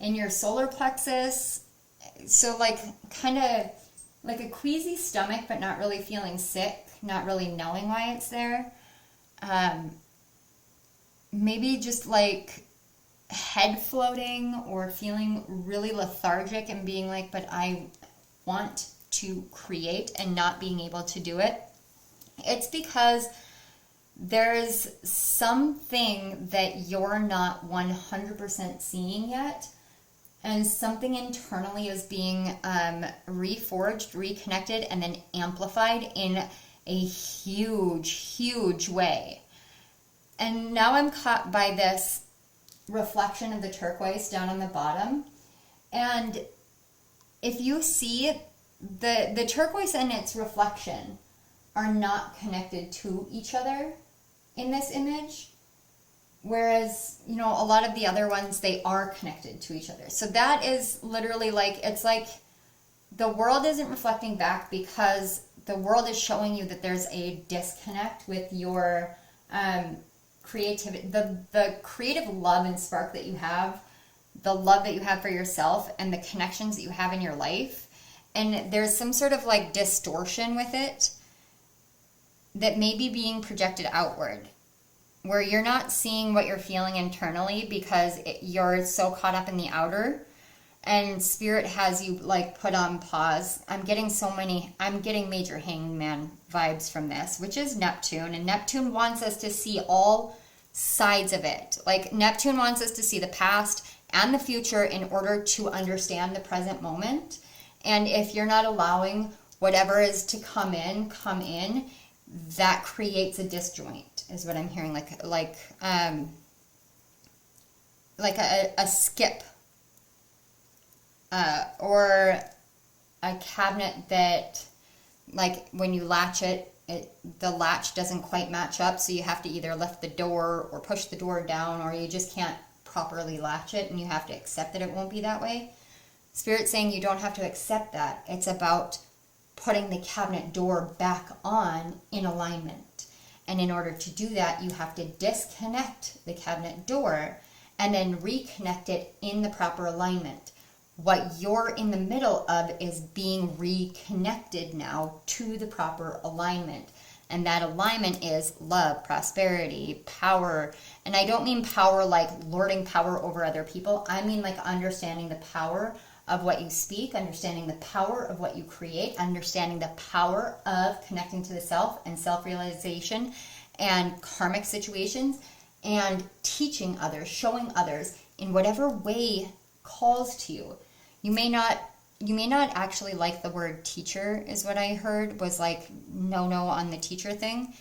your solar plexus. So like kind of like a queasy stomach, but not really feeling sick, not really knowing why it's there. Maybe just like head floating or feeling really lethargic and being like, but I want to create and not being able to do it. It's because there's something that you're not 100% seeing yet, and something internally is being reforged, reconnected, and then amplified in a huge, huge way. And now I'm caught by this reflection of the turquoise down on the bottom. And if you see, the turquoise and its reflection are not connected to each other in this image. Whereas, you know, a lot of the other ones, they are connected to each other. So that is literally like, it's like the world isn't reflecting back because the world is showing you that there's a disconnect with your creativity, the creative love and spark that you have, the love that you have for yourself, and the connections that you have in your life. And there's some sort of like distortion with it that may be being projected outward, where you're not seeing what you're feeling internally because you're so caught up in the outer, and spirit has you like put on pause. I'm getting major hangman vibes from this, which is Neptune, and Neptune wants us to see all sides of it. Like Neptune wants us to see the past and the future in order to understand the present moment. And if you're not allowing whatever is to come in, that creates a disjoint, is what I'm hearing, like a skip, or a cabinet that, like, when you latch it, the latch doesn't quite match up, so you have to either lift the door or push the door down, or you just can't properly latch it, and you have to accept that it won't be that way. Spirit's saying you don't have to accept that. It's about putting the cabinet door back on in alignment. And in order to do that, you have to disconnect the cabinet door and then reconnect it in the proper alignment. What you're in the middle of is being reconnected now to the proper alignment. And that alignment is love, prosperity, power. And I don't mean power like lording power over other people. I mean like understanding the power of what you speak, understanding the power of what you create, understanding the power of connecting to the self and self-realization and karmic situations, and teaching others, showing others in whatever way calls to you. You may not actually like the word teacher, is what I heard, was like no on the teacher thing.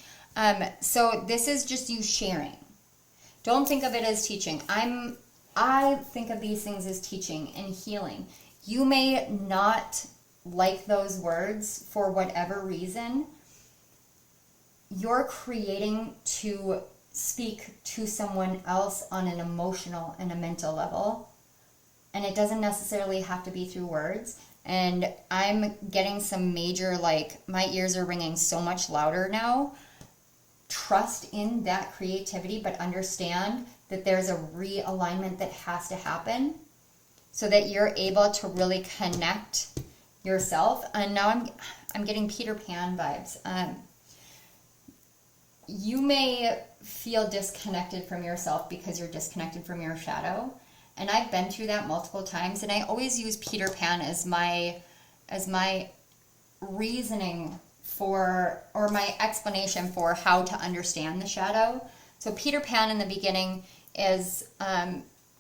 So this is just you sharing. Don't think of it as teaching. I think of these things as teaching and healing. You may not like those words for whatever reason. You're creating to speak to someone else on an emotional and a mental level. And it doesn't necessarily have to be through words. And I'm getting some major, like, my ears are ringing so much louder now. Trust in that creativity, but understand that there's a realignment that has to happen so that you're able to really connect yourself. And now I'm getting Peter Pan vibes. You may feel disconnected from yourself because you're disconnected from your shadow. And I've been through that multiple times, and I always use Peter Pan as my reasoning for, or my explanation for how to understand the shadow. So Peter Pan in the beginning is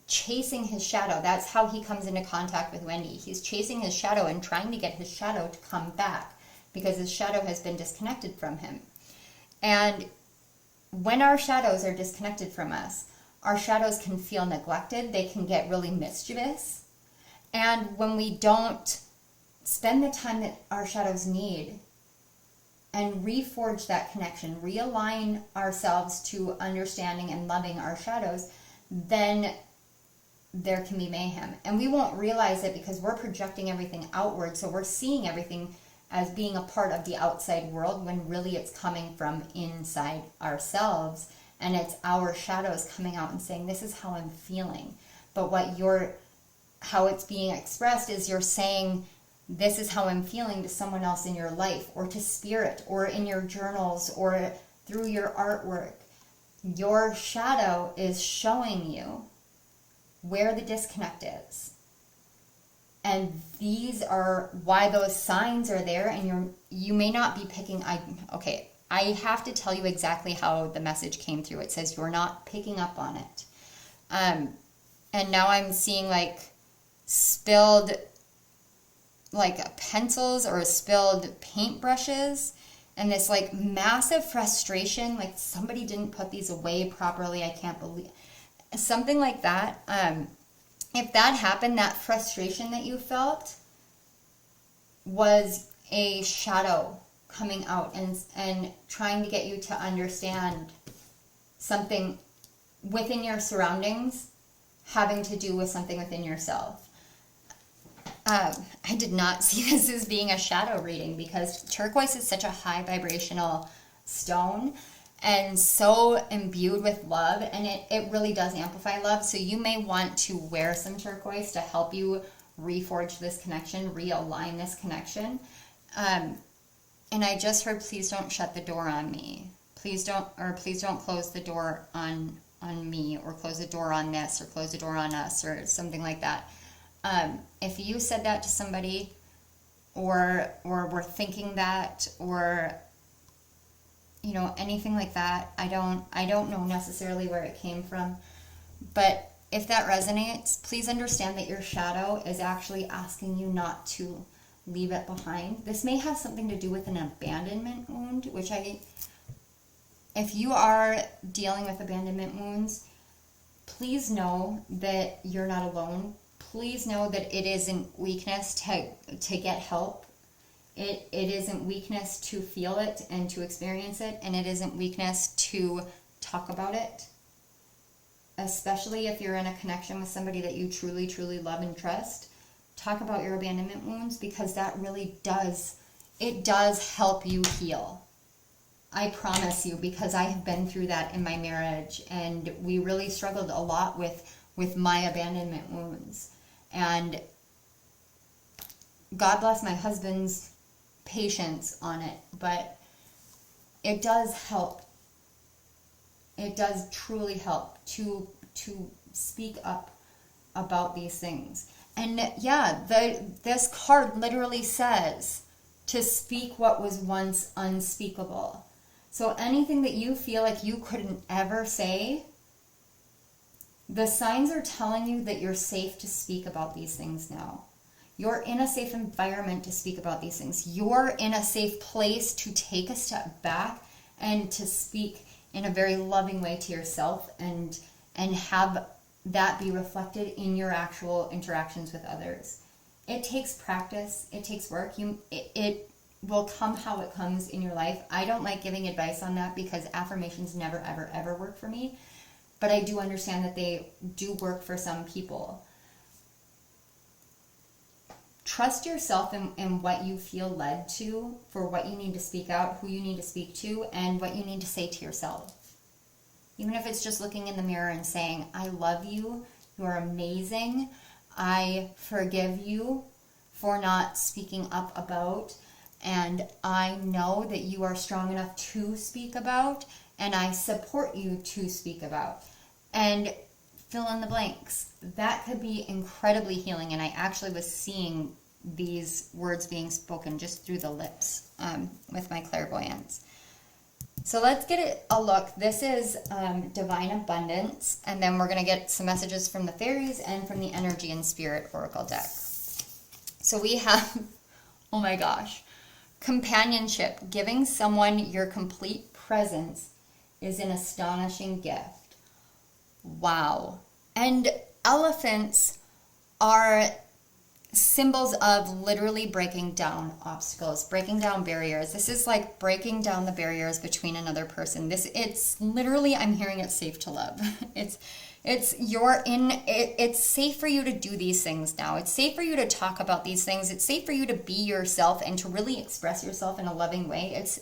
chasing his shadow. That's how he comes into contact with Wendy. He's chasing his shadow and trying to get his shadow to come back because his shadow has been disconnected from him. And when our shadows are disconnected from us, our shadows can feel neglected. They can get really mischievous. And when we don't spend the time that our shadows need and reforge that connection, realign ourselves to understanding and loving our shadows, then there can be mayhem. And we won't realize it because we're projecting everything outward. So we're seeing everything as being a part of the outside world when really it's coming from inside ourselves. And it's our shadows coming out and saying, this is how I'm feeling. But how it's being expressed is you're saying, this is how I'm feeling to someone else in your life, or to spirit, or in your journals, or through your artwork. Your shadow is showing you where the disconnect is. And these are why those signs are there, and you may not be picking, I have to tell you exactly how the message came through. It says you're not picking up on it. And now I'm seeing like spilled like pencils or spilled paintbrushes and this like massive frustration, like somebody didn't put these away properly, I can't believe, something like that. If that happened, that frustration that you felt was a shadow coming out and trying to get you to understand something within your surroundings having to do with something within yourself. I did not see this as being a shadow reading, because turquoise is such a high vibrational stone and so imbued with love, and it really does amplify love. So you may want to wear some turquoise to help you reforge this connection, realign this connection. And I just heard, please don't shut the door on me. Please don't close the door on me, or close the door on this, or close the door on us, or something like that. If you said that to somebody, or were thinking that, or anything like that, I don't know necessarily where it came from, but if that resonates, please understand that your shadow is actually asking you not to leave it behind. This may have something to do with an abandonment wound, if you are dealing with abandonment wounds, please know that you're not alone. Please know that it isn't weakness to get help. It isn't weakness to feel it and to experience it, and it isn't weakness to talk about it. Especially if you're in a connection with somebody that you truly, truly love and trust. Talk about your abandonment wounds, because that really does help you heal. I promise you, because I have been through that in my marriage, and we really struggled a lot with my abandonment wounds. And God bless my husband's patience on it, but it does help. It does truly help to speak up about these things. And yeah, this card literally says to speak what was once unspeakable. So anything that you feel like you couldn't ever say, the signs are telling you that you're safe to speak about these things now. You're in a safe environment to speak about these things. You're in a safe place to take a step back and to speak in a very loving way to yourself, and have that be reflected in your actual interactions with others. It takes practice. It takes work. It will come how it comes in your life. I don't like giving advice on that, because affirmations never, ever, ever work for me. But I do understand that they do work for some people. Trust yourself in what you feel led to, for what you need to speak out, who you need to speak to, and what you need to say to yourself. Even if it's just looking in the mirror and saying, I love you, you're amazing, I forgive you for not speaking up about, and I know that you are strong enough to speak about, and I support you to speak about. And fill in the blanks. That could be incredibly healing, and I actually was seeing these words being spoken just through the lips with my clairvoyance. So let's get a look. This is Divine Abundance, and then we're going to get some messages from the fairies and from the Energy and Spirit Oracle deck. So we have, oh my gosh, companionship. Giving someone your complete presence is an astonishing gift. Wow. And elephants are symbols of literally breaking down obstacles, breaking down barriers. This is like breaking down the barriers between another person. It's literally, I'm hearing it's safe to love. It's safe for you to do these things now. It's safe for you to talk about these things. It's safe for you to be yourself and to really express yourself in a loving way. It's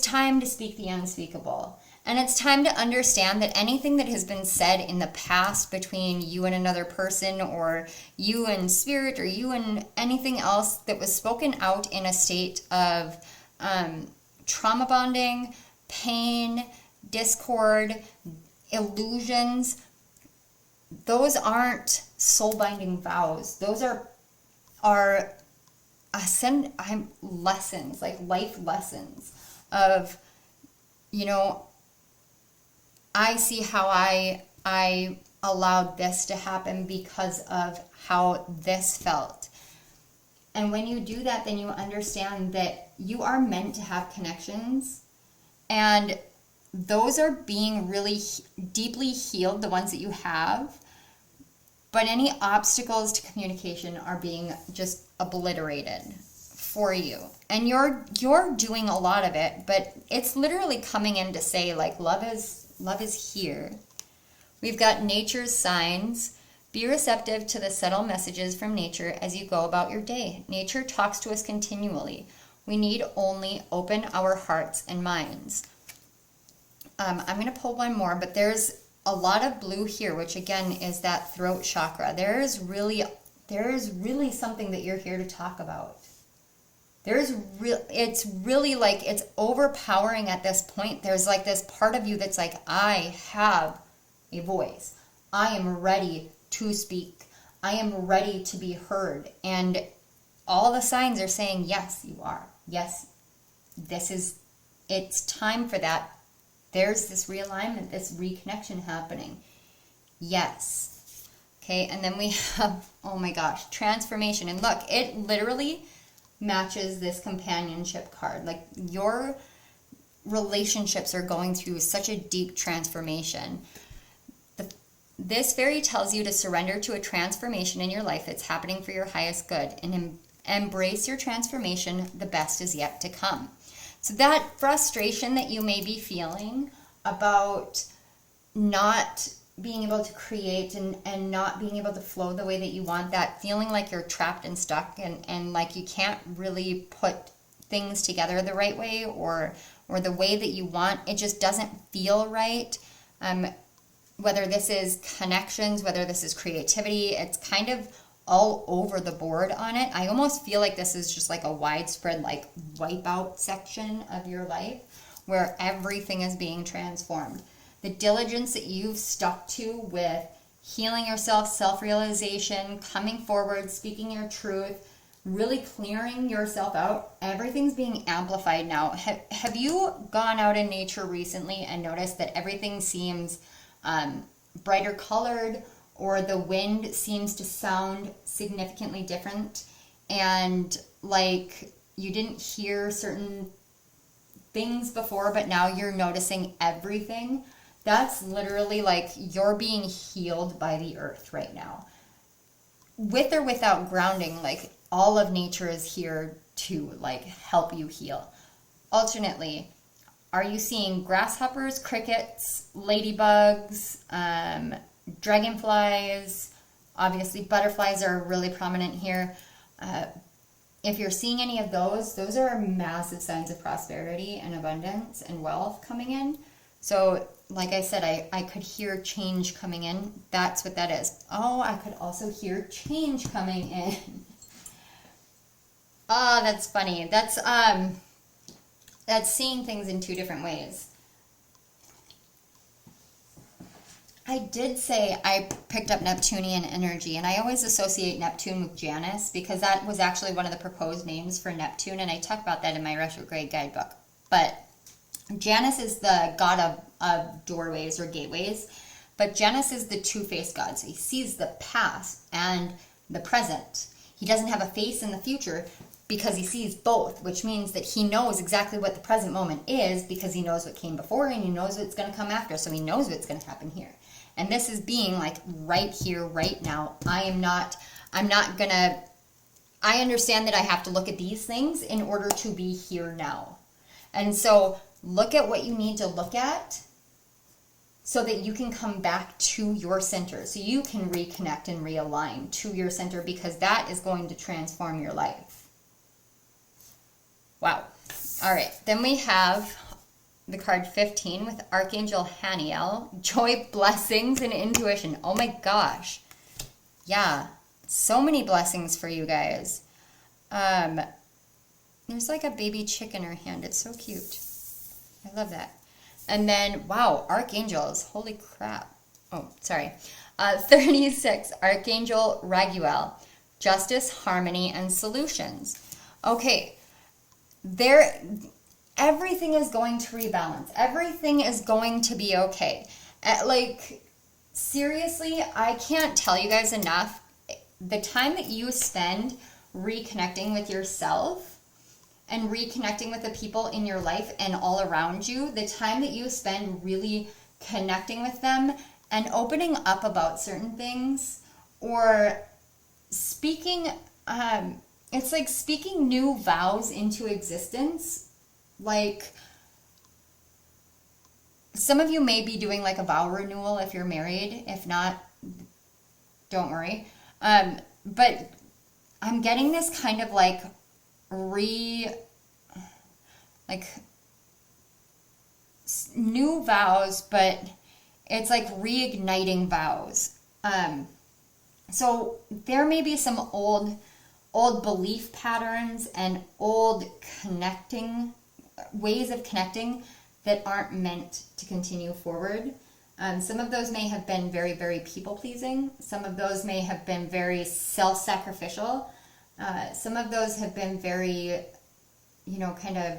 time to speak the unspeakable. And it's time to understand that anything that has been said in the past between you and another person, or you and spirit, or you and anything else that was spoken out in a state of trauma bonding, pain, discord, illusions, those aren't soul-binding vows. Those are lessons, like life lessons of, I see how I allowed this to happen because of how this felt. And when you do that, then you understand that you are meant to have connections, and those are being really deeply healed, the ones that you have. But any obstacles to communication are being just obliterated for you. And you're doing a lot of it, but it's literally coming in to say, like, love is here. We've got nature's signs. Be receptive to the subtle messages from nature as you go about your day. Nature talks to us continually. We need only open our hearts and minds. I'm going to pull one more, but there's a lot of blue here, which again is that throat chakra. There is really something that you're here to talk about. It's really like, it's overpowering at this point. There's like this part of you that's like, I have a voice. I am ready to speak. I am ready to be heard. And all the signs are saying, yes, you are. Yes, it's time for that. There's this realignment, this reconnection happening. Yes. Okay, and then we have, oh my gosh, transformation. And look, it literally matches this companionship card. Like, your relationships are going through such a deep transformation. This fairy tells you to surrender to a transformation in your life that's happening for your highest good, and embrace your transformation. The best is yet to come. So that frustration that you may be feeling about not being able to create and not being able to flow the way that you want, that feeling like you're trapped and stuck and like you can't really put things together the right way or the way that you want, it just doesn't feel right. Whether this is connections, whether this is creativity, it's kind of all over the board on it. I almost feel like this is just like a widespread like wipeout section of your life where everything is being transformed. The diligence that you've stuck to with healing yourself, self-realization, coming forward, speaking your truth, really clearing yourself out, everything's being amplified now. Have you gone out in nature recently and noticed that everything seems brighter colored, or the wind seems to sound significantly different, and like you didn't hear certain things before, but now you're noticing everything? That's literally like you're being healed by the earth right now. With or without grounding, like all of nature is here to like help you heal. Alternately, are you seeing grasshoppers, crickets, ladybugs, dragonflies? Obviously, butterflies are really prominent here. If you're seeing any of those are massive signs of prosperity and abundance and wealth coming in. So, like I said, I could hear change coming in. That's what that is. Oh, I could also hear change coming in. Oh, that's funny. That's seeing things in two different ways. I did say I picked up Neptunian energy, and I always associate Neptune with Janus because that was actually one of the proposed names for Neptune, and I talk about that in my retrograde guidebook. But Janus is the god of doorways or gateways, but Janus is the two-faced god, so he sees the past and the present. He doesn't have a face in the future because he sees both, which means that he knows exactly what the present moment is because he knows what came before and he knows what's going to come after, so he knows what's going to happen here. And this is being like right here, right now. I understand that I have to look at these things in order to be here now. And so look at what you need to look at so that you can come back to your center, so you can reconnect and realign to your center, because that is going to transform your life. Wow. All right. Then we have the card 15 with Archangel Haniel, joy, blessings, and intuition. Oh my gosh. Yeah. So many blessings for you guys. There's like a baby chick in her hand. It's so cute. I love that. And then, wow, archangels. Holy crap. Oh, sorry. 36, Archangel Raguel, justice, harmony, and solutions. Okay. Everything is going to rebalance. Everything is going to be okay. Like, seriously, I can't tell you guys enough. The time that you spend reconnecting with yourself and reconnecting with the people in your life and all around you, the time that you spend really connecting with them and opening up about certain things, or speaking, it's like speaking new vows into existence. Like, some of you may be doing like a vow renewal if you're married. If not, don't worry. But I'm getting this kind of like new vows, but it's like reigniting vows. So there may be some old belief patterns and old ways of connecting that aren't meant to continue forward. Some of those may have been very, very people-pleasing. Some of those may have been very self-sacrificial. Some of those have been very, kind of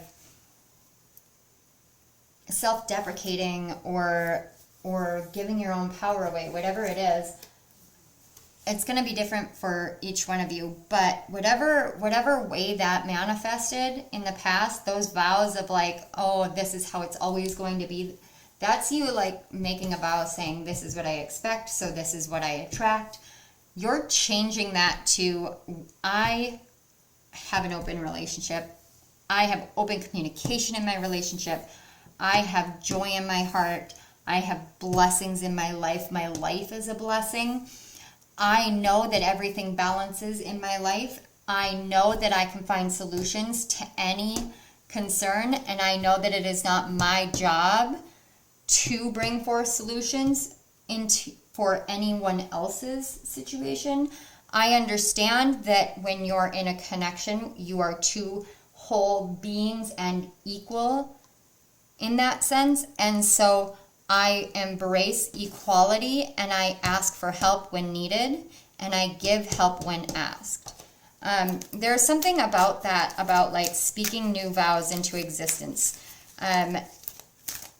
self-deprecating or giving your own power away, whatever it is. It's going to be different for each one of you, but whatever way that manifested in the past, those vows of like, oh, this is how it's always going to be, that's you like making a vow saying, this is what I expect, so this is what I attract. You're changing that to, I have an open relationship. I have open communication in my relationship. I have joy in my heart. I have blessings in my life. My life is a blessing. I know that everything balances in my life. I know that I can find solutions to any concern, and I know that it is not my job to bring forth solutions for anyone else's situation. I understand that when you're in a connection, you are two whole beings and equal in that sense, and so I embrace equality, and I ask for help when needed, and I give help when asked. There's something about that, about like speaking new vows into existence,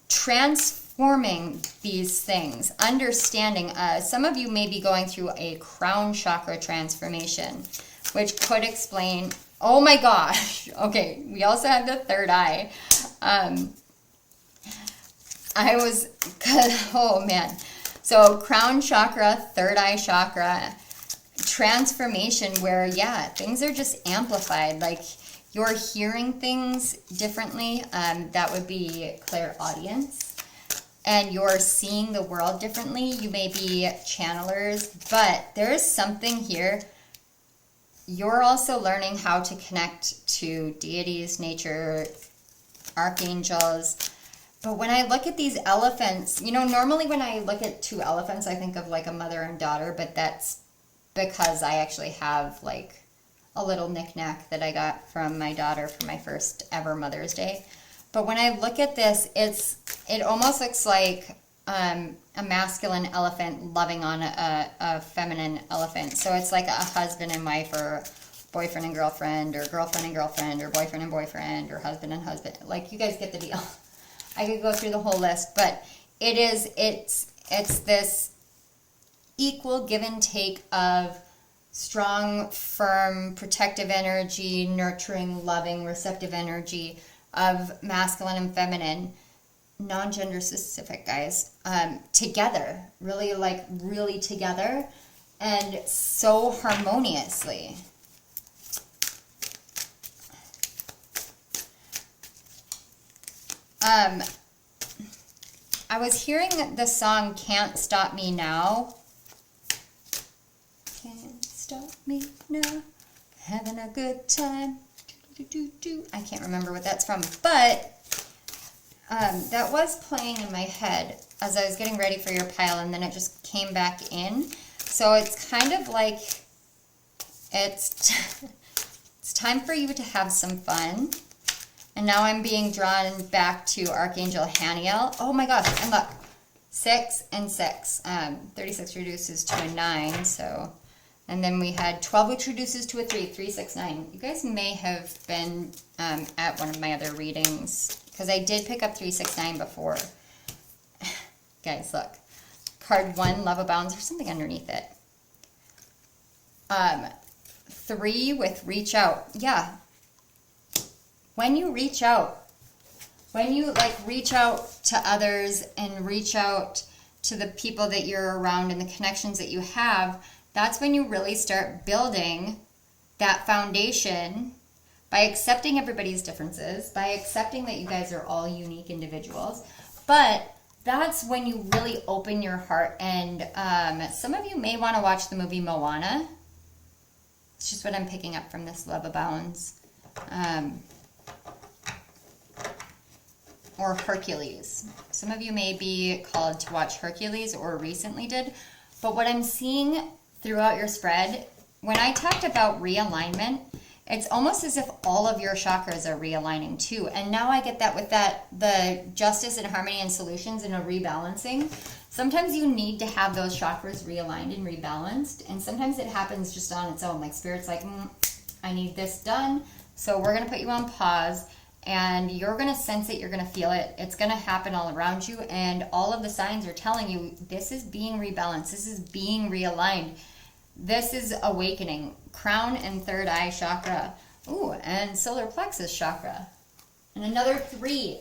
transforming these things, understanding. Some of you may be going through a crown chakra transformation, which could explain, oh my gosh, okay, we also have the third eye. Oh man. So crown chakra, third eye chakra, transformation where, yeah, things are just amplified. Like you're hearing things differently. That would be clairaudience. And you're seeing the world differently. You may be channelers, but there's something here. You're also learning how to connect to deities, nature, archangels. But when I look at these elephants, normally when I look at two elephants, I think of like a mother and daughter, but that's because I actually have like a little knickknack that I got from my daughter for my first ever Mother's Day. But when I look at this, it almost looks like a masculine elephant loving on a feminine elephant. So it's like a husband and wife, or boyfriend and girlfriend, or girlfriend and girlfriend, or boyfriend and boyfriend, or husband and husband. Like, you guys get the deal. I could go through the whole list, but it's this equal give and take of strong, firm, protective energy, nurturing, loving, receptive energy of masculine and feminine, non-gender specific, guys, together, really together, and so harmoniously. I was hearing the song Can't Stop Me Now. Can't stop me now, having a good time. I can't remember what that's from, but that was playing in my head as I was getting ready for your pile, and then it just came back in. So it's kind of like it's time for you to have some fun. And now I'm being drawn back to Archangel Haniel. Oh my gosh, and look, 6 and 6. 36 reduces to a 9, so. And then we had 12, which reduces to a 3, 3, 6, 9. You guys may have been at one of my other readings, because I did pick up 3, 6, 9 before. Guys, look. Card 1, Love Abounds. There's something underneath it. 3 with Reach Out. Yeah. when you reach out, when you like reach out to others and reach out to the people that you're around and the connections that you have, that's when you really start building that foundation by accepting everybody's differences, by accepting that you guys are all unique individuals. But that's when you really open your heart. And some of you may want to watch the movie Moana. It's just what I'm picking up from this Love Abounds. Or Hercules. Some of you may be called to watch Hercules or recently did. But what I'm seeing throughout your spread, when I talked about realignment, it's almost as if all of your chakras are realigning too. And now I get that with the justice and harmony and solutions and a rebalancing. Sometimes you need to have those chakras realigned and rebalanced. And sometimes it happens just on its own. Like Spirit's like, I need this done. So we're going to put you on pause. And you're going to sense it. You're going to feel it. It's going to happen all around you. And all of the signs are telling you this is being rebalanced. This is being realigned. This is awakening. Crown and third eye chakra. Ooh, and solar plexus chakra. And another 3.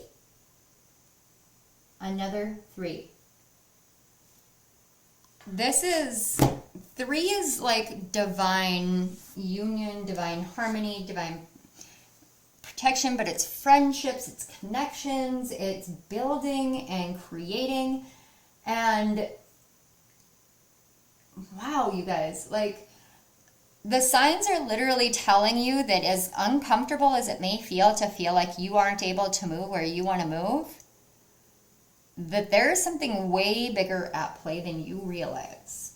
Another 3. This is, 3 is like divine union, divine harmony, divine protection, but it's friendships, it's connections, it's building and creating. And wow, you guys, like the signs are literally telling you that as uncomfortable as it may feel to feel like you aren't able to move where you want to move, that there's something way bigger at play than you realize.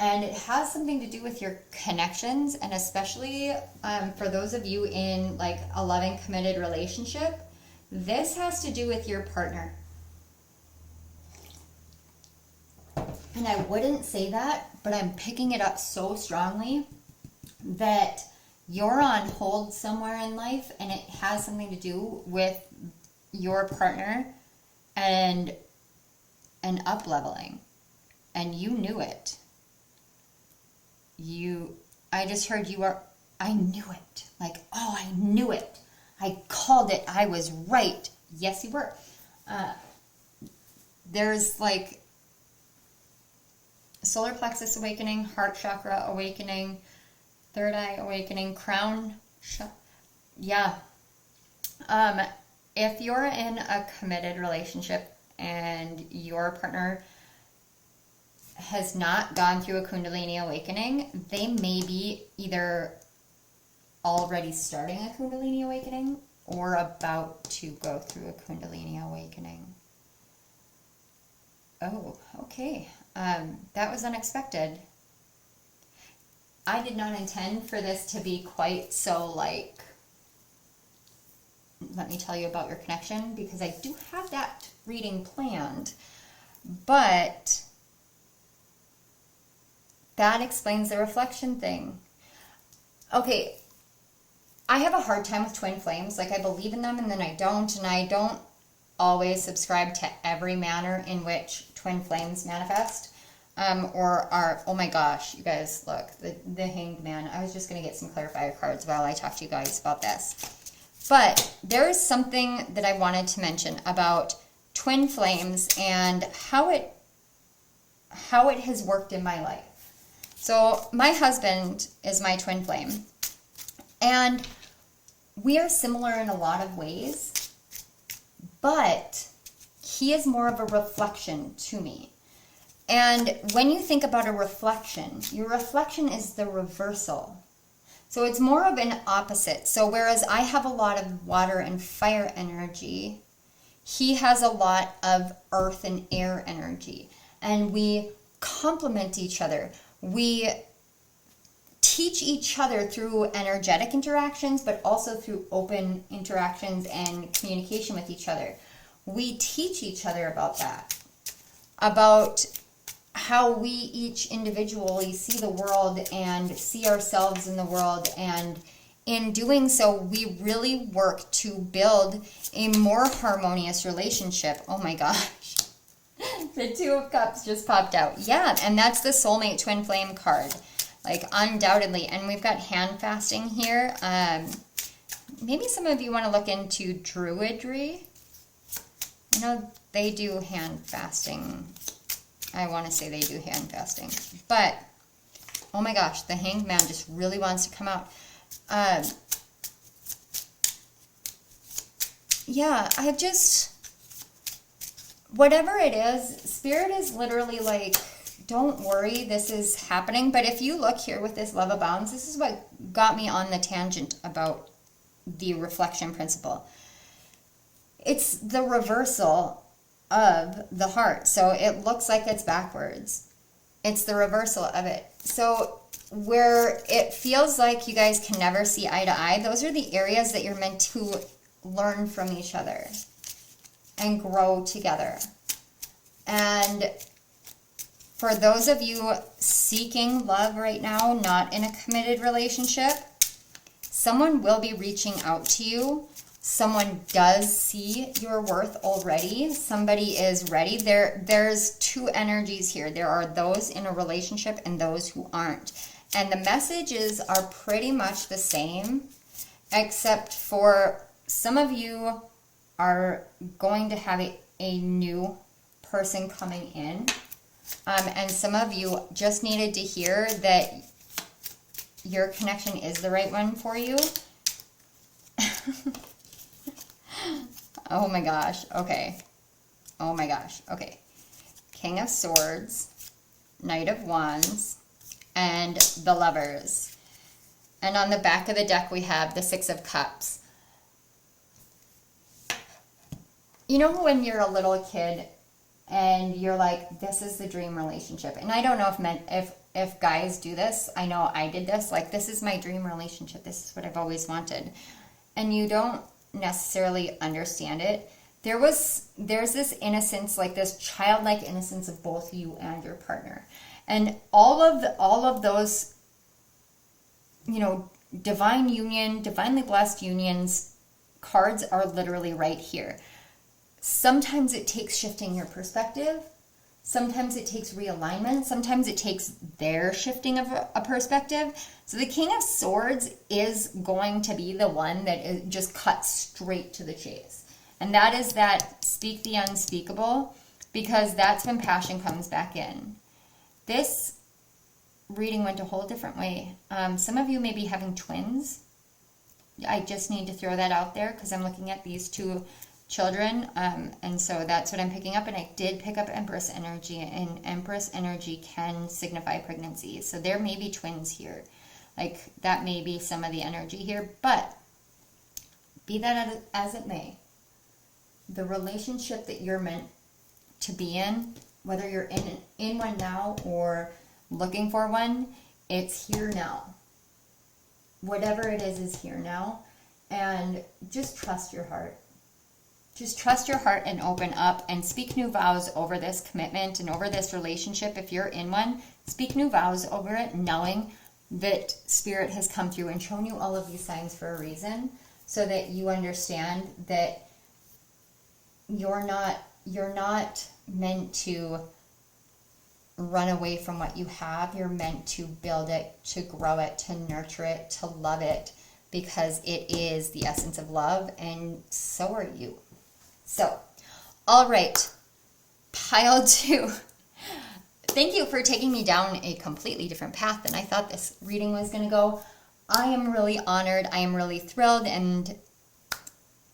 And it has something to do with your connections, and especially for those of you in like a loving, committed relationship, this has to do with your partner. And I wouldn't say that, but I'm picking it up so strongly that you're on hold somewhere in life, and it has something to do with your partner and an up-leveling. And you knew it. I just heard I knew it. Like, oh, I knew it. I called it. I was right. Yes, you were. There's like solar plexus awakening, heart chakra awakening, third eye awakening, crown. Yeah. If you're in a committed relationship and your partner has not gone through a Kundalini awakening, they may be either already starting a Kundalini awakening or about to go through a Kundalini awakening. Oh, okay. That was unexpected. I did not intend for this to be quite so like, let me tell you about your connection, because I do have that reading planned. But that explains the reflection thing. Okay, I have a hard time with twin flames. Like, I believe in them and then I don't. And I don't always subscribe to every manner in which twin flames manifest. Or are, oh my gosh, you guys, look, the Hanged Man. I was just going to get some clarifier cards while I talk to you guys about this. But there is something that I wanted to mention about twin flames and how it has worked in my life. So my husband is my twin flame, and we are similar in a lot of ways, but he is more of a reflection to me. And when you think about a reflection, your reflection is the reversal. So it's more of an opposite. So whereas I have a lot of water and fire energy, he has a lot of earth and air energy. And we complement each other. We teach each other through energetic interactions, but also through open interactions and communication with each other. We teach each other about that, about how we each individually see the world and see ourselves in the world. And in doing so, we really work to build a more harmonious relationship. Oh my gosh. The Two of Cups just popped out. Yeah, and that's the soulmate twin flame card. Like, undoubtedly. And we've got hand fasting here. Maybe some of you want to look into druidry. You know, they do hand fasting. I want to say they do hand fasting. But, oh my gosh, the Hanged Man just really wants to come out. Yeah, I just, whatever it is, Spirit is literally like, don't worry, this is happening. But if you look here with this Love Abounds, this is what got me on the tangent about the reflection principle. It's the reversal of the heart. So it looks like it's backwards. It's the reversal of it. So where it feels like you guys can never see eye to eye, those are the areas that you're meant to learn from each other and grow together. And for those of you seeking love right now, not in a committed relationship, someone will be reaching out to you. Someone does see your worth already. Somebody is ready. There's two energies here. There are those in a relationship and those who aren't. And the messages are pretty much the same, except for some of you are going to have a new person coming in. And some of you just needed to hear that your connection is the right one for you. Oh my gosh. Okay. Oh my gosh. Okay. King of Swords, Knight of Wands, and the Lovers. And on the back of the deck, we have the Six of Cups. You know when you're a little kid and you're like, this is the dream relationship. And I don't know if guys do this. I know I did this. Like, this is my dream relationship. This is what I've always wanted. And you don't necessarily understand it. There's this innocence, like this childlike innocence of both you and your partner. And all of those, you know, divine union, divinely blessed unions cards are literally right here. Sometimes it takes shifting your perspective. Sometimes it takes realignment. Sometimes it takes their shifting of a perspective. So the King of Swords is going to be the one that just cuts straight to the chase. And that is that speak the unspeakable, because that's when passion comes back in. This reading went a whole different way. Some of you may be having twins. I just need to throw that out there because I'm looking at these two children, and so that's what I'm picking up. And I did pick up Empress energy, and Empress energy can signify pregnancy. So there may be twins here. Like, that may be some of the energy here. But be that as it may, the relationship that you're meant to be in, whether you're in one now or looking for one, it's here now. Whatever it is here now. And just trust your heart. Just trust your heart and open up and speak new vows over this commitment and over this relationship. If you're in one, speak new vows over it, knowing that Spirit has come through and shown you all of these signs for a reason, so that you understand that you're not meant to run away from what you have. You're meant to build it, to grow it, to nurture it, to love it, because it is the essence of love, and so are you. So, all right, pile 2. Thank you for taking me down a completely different path than I thought this reading was going to go. I am really honored. I am really thrilled. And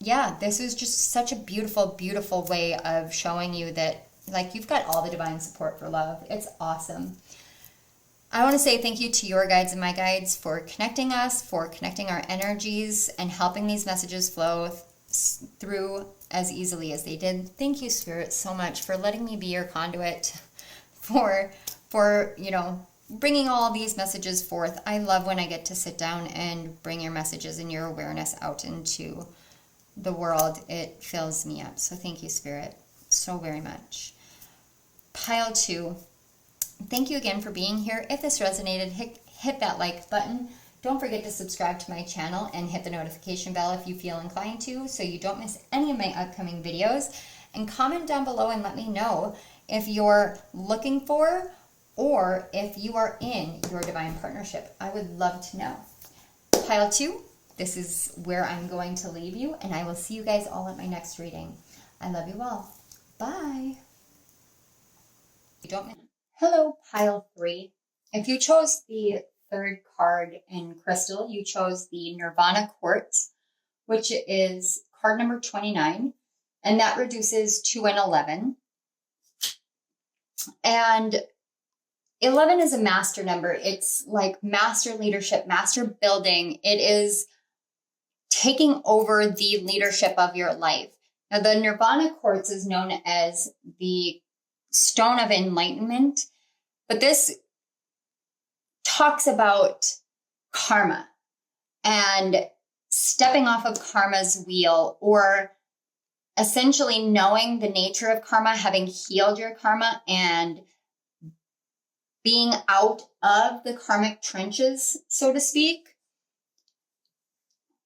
yeah, this is just such a beautiful, beautiful way of showing you that, like, you've got all the divine support for love. It's awesome. I want to say thank you to your guides and my guides for connecting us, for connecting our energies, and helping these messages flow through as easily as they did. Thank you, Spirit, so much for letting me be your conduit, for you know, bringing all these messages forth. I love when I get to sit down and bring your messages and your awareness out into the world. It fills me up. So thank you, Spirit, so very much. Pile 2. Thank you again for being here. If this resonated, hit that like button. Don't forget to subscribe to my channel and hit the notification bell if you feel inclined to, so you don't miss any of my upcoming videos. And comment down below and let me know if you're looking for or if you are in your divine partnership. I would love to know. Pile 2, this is where I'm going to leave you, and I will see you guys all at my next reading. I love you all. Bye. Hello, pile 3. If you chose the third card in crystal, you chose the Nirvana Quartz, which is card number 29, and that reduces 2 and 11. And 11 is a master number. It's like master leadership, master building. It is taking over the leadership of your life. Now, the Nirvana Quartz is known as the Stone of Enlightenment, but this talks about karma and stepping off of karma's wheel, or essentially knowing the nature of karma, having healed your karma, and being out of the karmic trenches, so to speak.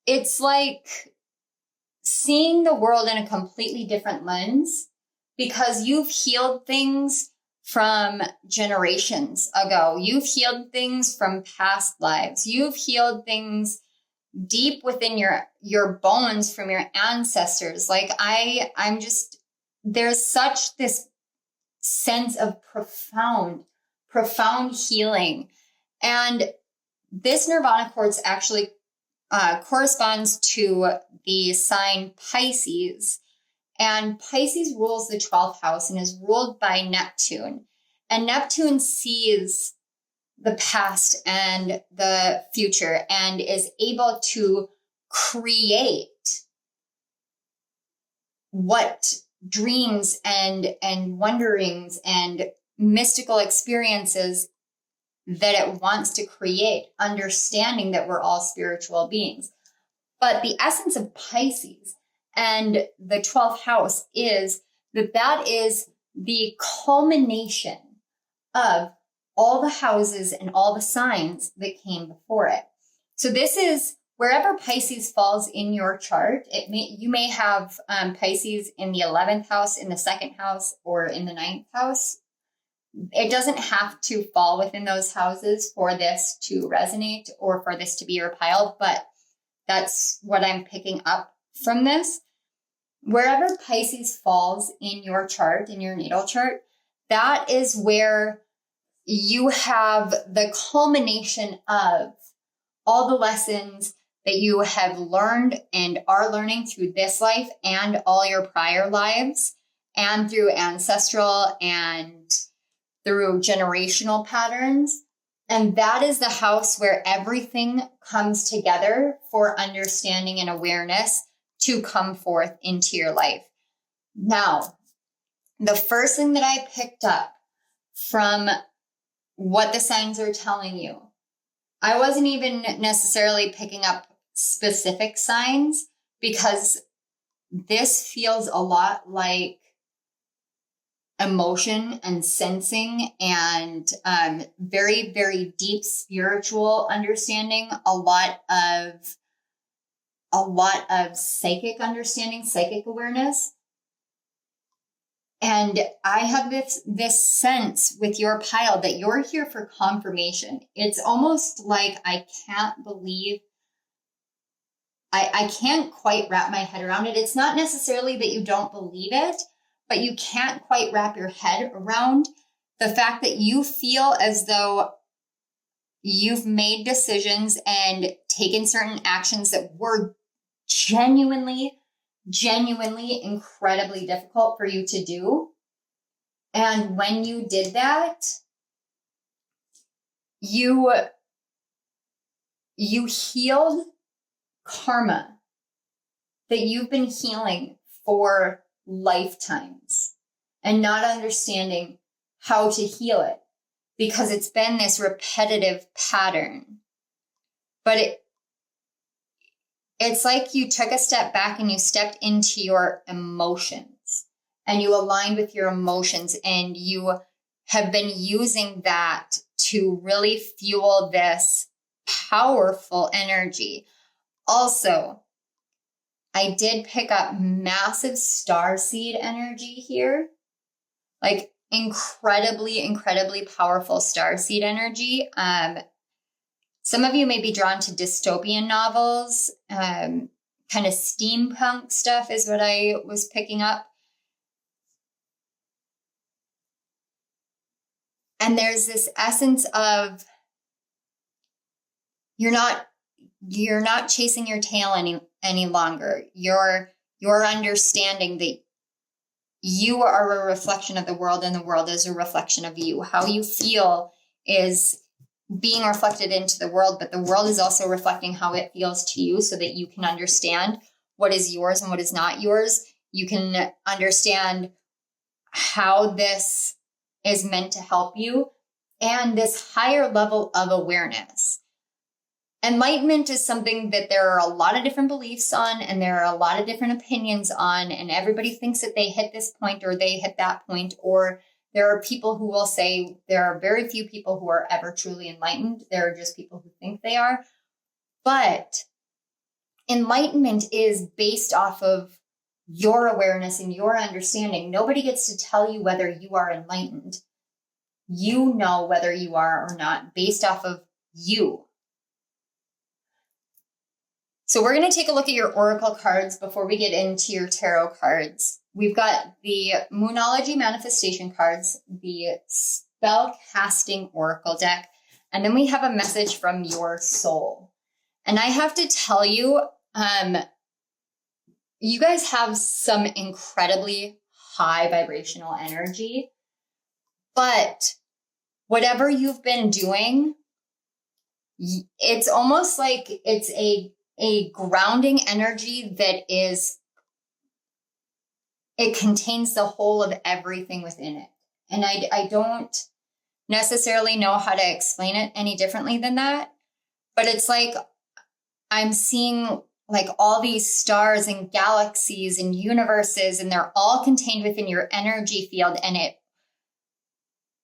It's like seeing the world in a completely different lens, because you've healed things from generations ago. You've healed things from past lives. You've healed things deep within your bones from your ancestors. Like I'm just, there's such this sense of profound healing. And this Nirvana Quartz actually corresponds to the sign Pisces. And Pisces rules the 12th house and is ruled by Neptune. And Neptune sees the past and the future and is able to create what dreams and wonderings and mystical experiences that it wants to create, understanding that we're all spiritual beings. But the essence of Pisces and the 12th house is that is the culmination of all the houses and all the signs that came before it. So this is wherever Pisces falls in your chart. You may have Pisces in the 11th house, in the 2nd house, or in the 9th house. It doesn't have to fall within those houses for this to resonate or for this to be your pile, but that's what I'm picking up from this. Wherever Pisces falls in your chart, in your natal chart, that is where you have the culmination of all the lessons that you have learned and are learning through this life and all your prior lives, and through ancestral and through generational patterns. And that is the house where everything comes together for understanding and awareness to come forth into your life. Now, the first thing that I picked up from what the signs are telling you, I wasn't even necessarily picking up specific signs, because this feels a lot like emotion and sensing and very, very deep spiritual understanding, a lot of psychic understanding, psychic awareness. And I have this sense with your pile that you're here for confirmation. It's almost like I can't believe, I can't quite wrap my head around it. It's not necessarily that you don't believe it, but you can't quite wrap your head around the fact that you feel as though you've made decisions and taken certain actions that were genuinely incredibly difficult for you to do. And when you did that, you healed karma that you've been healing for lifetimes and not understanding how to heal it, because it's been this repetitive pattern. But it's like you took a step back and you stepped into your emotions and you aligned with your emotions, and you have been using that to really fuel this powerful energy. Also, I did pick up massive starseed energy here, like incredibly powerful starseed energy. Some of you may be drawn to dystopian novels, kind of steampunk stuff is what I was picking up. And there's this essence of you're not chasing your tail any longer. You're understanding that you are a reflection of the world and the world is a reflection of you. How you feel is being reflected into the world, but the world is also reflecting how it feels to you so that you can understand what is yours and what is not yours. You can understand how this is meant to help you and this higher level of awareness. Enlightenment is something that there are a lot of different beliefs on, and there are a lot of different opinions on, and everybody thinks that they hit this point or they hit that point, or there are people who will say there are very few people who are ever truly enlightened. There are just people who think they are. But enlightenment is based off of your awareness and your understanding. Nobody gets to tell you whether you are enlightened. You know whether you are or not based off of you. So we're going to take a look at your oracle cards before we get into your tarot cards. We've got the Moonology manifestation cards, the spell casting oracle deck, and then we have a message from your soul. And I have to tell you, you guys have some incredibly high vibrational energy, but whatever you've been doing, it's almost like it's a grounding energy that it contains the whole of everything within it. And I don't necessarily know how to explain it any differently than that, but it's like I'm seeing like all these stars and galaxies and universes, and they're all contained within your energy field. And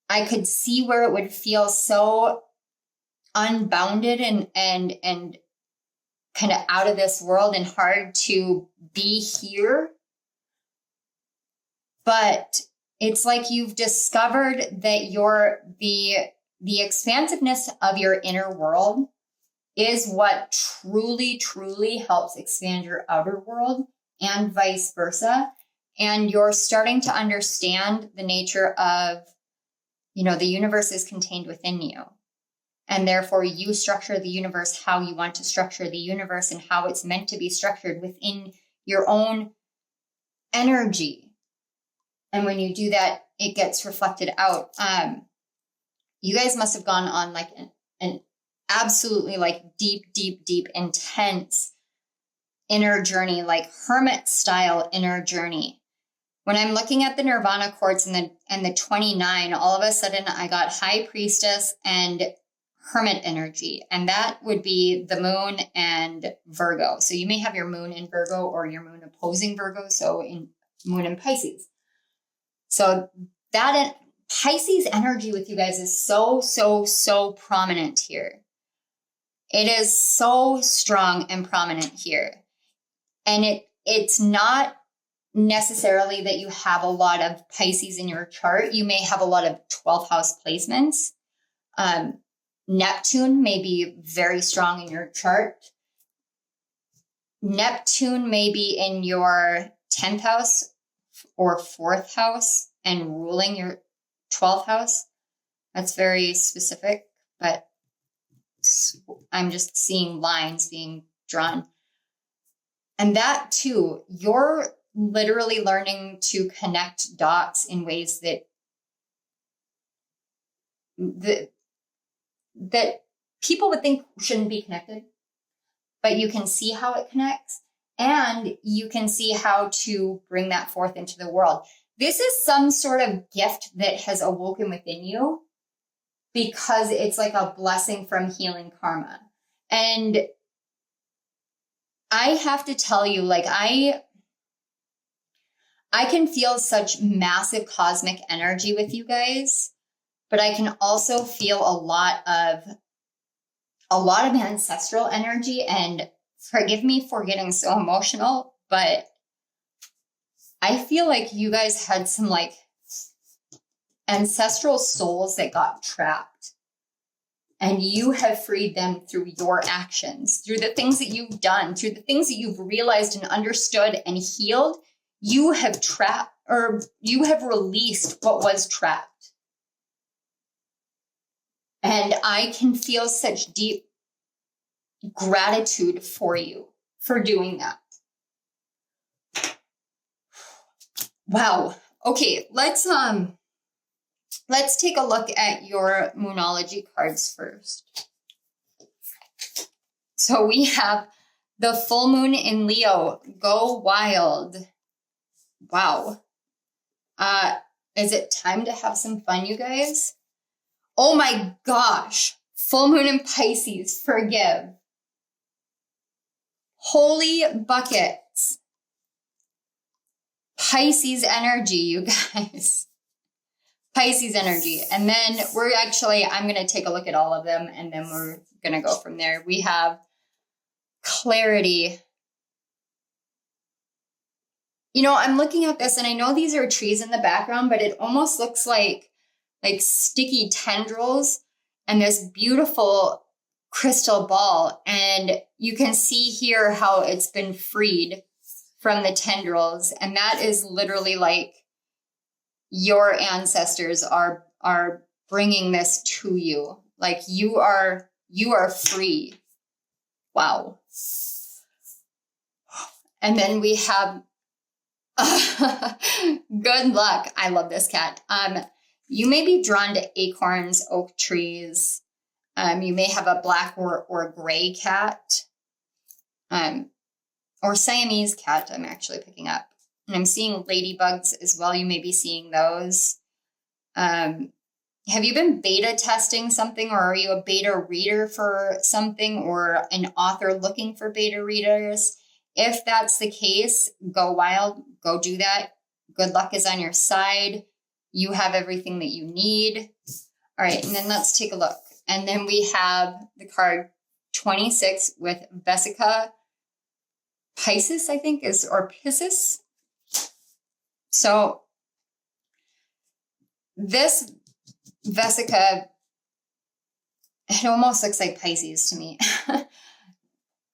I could see where it would feel so unbounded and kind of out of this world and hard to be here. But it's like you've discovered that the expansiveness of your inner world is what truly, truly helps expand your outer world and vice versa. And you're starting to understand the nature of, the universe is contained within you. And therefore you structure the universe how you want to structure the universe and how it's meant to be structured within your own energy. And when you do that, it gets reflected out. You guys must have gone on like an absolutely like deep, intense inner journey, like hermit style inner journey. When I'm looking at the Nirvana quartz and the 29, all of a sudden I got High Priestess and Hermit energy, and that would be the moon and Virgo. So you may have your moon in Virgo or your moon opposing Virgo, so in moon in Pisces. So that Pisces energy with you guys is so prominent here. It is so strong and prominent here. And it's not necessarily that you have a lot of Pisces in your chart. You may have a lot of 12th house placements. Neptune may be very strong in your chart. Neptune may be in your 10th house or 4th house and ruling your 12th house. That's very specific, but I'm just seeing lines being drawn. And that too, you're literally learning to connect dots in ways that people would think shouldn't be connected, but you can see how it connects and you can see how to bring that forth into the world. This is some sort of gift that has awoken within you because it's like a blessing from healing karma. And I have to tell you, like, I can feel such massive cosmic energy with you guys, but I can also feel a lot of ancestral energy. And forgive me for getting so emotional, but I feel like you guys had some like ancestral souls that got trapped. And you have freed them through your actions, through the things that you've done, through the things that you've realized and understood and healed. You have trapped, or you have released what was trapped. And I can feel such deep gratitude for you for doing that. Wow. Okay, let's take a look at your Moonology cards first. So we have the full moon in Leo. Go wild. Wow. Is it time to have some fun, you guys? Oh my gosh. Full moon in Pisces. Forgive. Holy buckets. Pisces energy, you guys. Pisces energy. And then I'm going to take a look at all of them and then we're going to go from there. We have clarity. You know, I'm looking at this and I know these are trees in the background, but it almost looks like sticky tendrils and this beautiful crystal ball. And you can see here how it's been freed from the tendrils. And that is literally like your ancestors are bringing this to you. Like you are free. Wow. And then we have good luck. I love this cat. You may be drawn to acorns, oak trees. You may have a black or gray cat. Or Siamese cat, I'm actually picking up. And I'm seeing ladybugs as well. You may be seeing those. Have you been beta testing something, or are you a beta reader for something, or an author looking for beta readers? If that's the case, go wild, go do that. Good luck is on your side. You have everything that you need. All right, and then let's take a look. And then we have the card 26 with Vesica Pisces, I think or Pisces. So this Vesica, it almost looks like Pisces to me.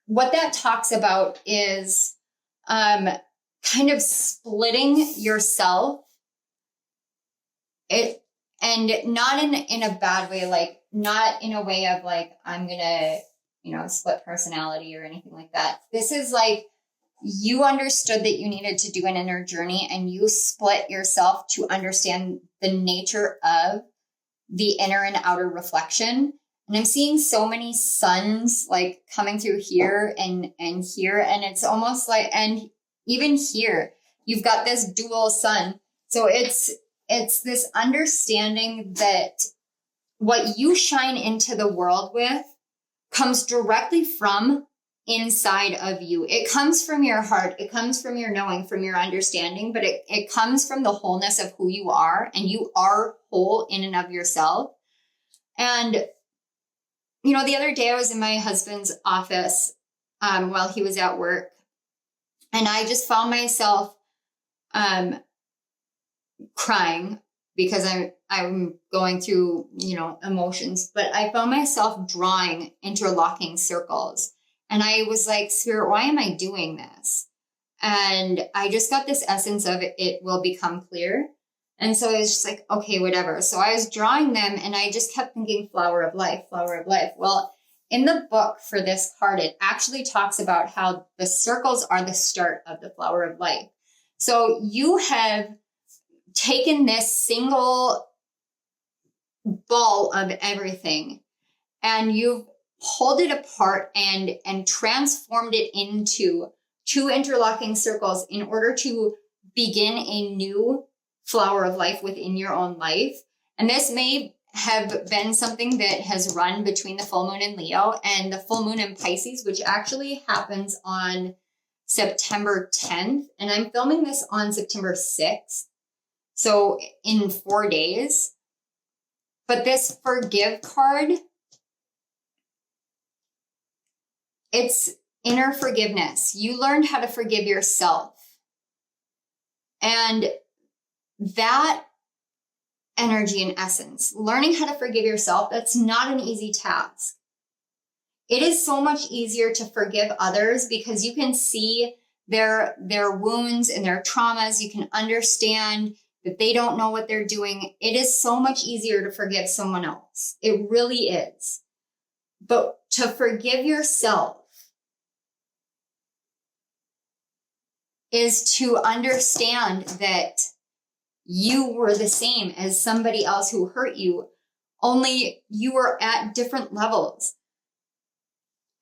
What that talks about is kind of splitting yourself. And not in a bad way, like not in a way of like, I'm going to, split personality or anything like that. This is like, you understood that you needed to do an inner journey and you split yourself to understand the nature of the inner and outer reflection. And I'm seeing so many suns like coming through here and here. And it's almost like, and even here, you've got this dual sun. So it's this understanding that what you shine into the world with comes directly from inside of you. It comes from your heart. It comes from your knowing, from your understanding, but it comes from the wholeness of who you are, and you are whole in and of yourself. And, the other day I was in my husband's office while he was at work, and I just found myself crying because I'm going through, emotions, but I found myself drawing interlocking circles. And I was like, Spirit, why am I doing this? And I just got this essence of it will become clear. And so I was just like, okay, whatever. So I was drawing them and I just kept thinking flower of life, flower of life. Well, in the book for this card, it actually talks about how the circles are the start of the flower of life. So you have taken this single ball of everything and you've pulled it apart and transformed it into two interlocking circles in order to begin a new flower of life within your own life. And this may have been something that has run between the full moon in Leo and the full moon in Pisces, which actually happens on September 10th. And I'm filming this on September 6th. So in 4 days. But this forgive card, it's inner forgiveness. You learned how to forgive yourself. And that energy in essence. Learning how to forgive yourself, that's not an easy task. It is so much easier to forgive others because you can see their wounds and their traumas. You can understand that they don't know what they're doing. It is so much easier to forgive someone else. It really is. But to forgive yourself is to understand that you were the same as somebody else who hurt you, only you were at different levels.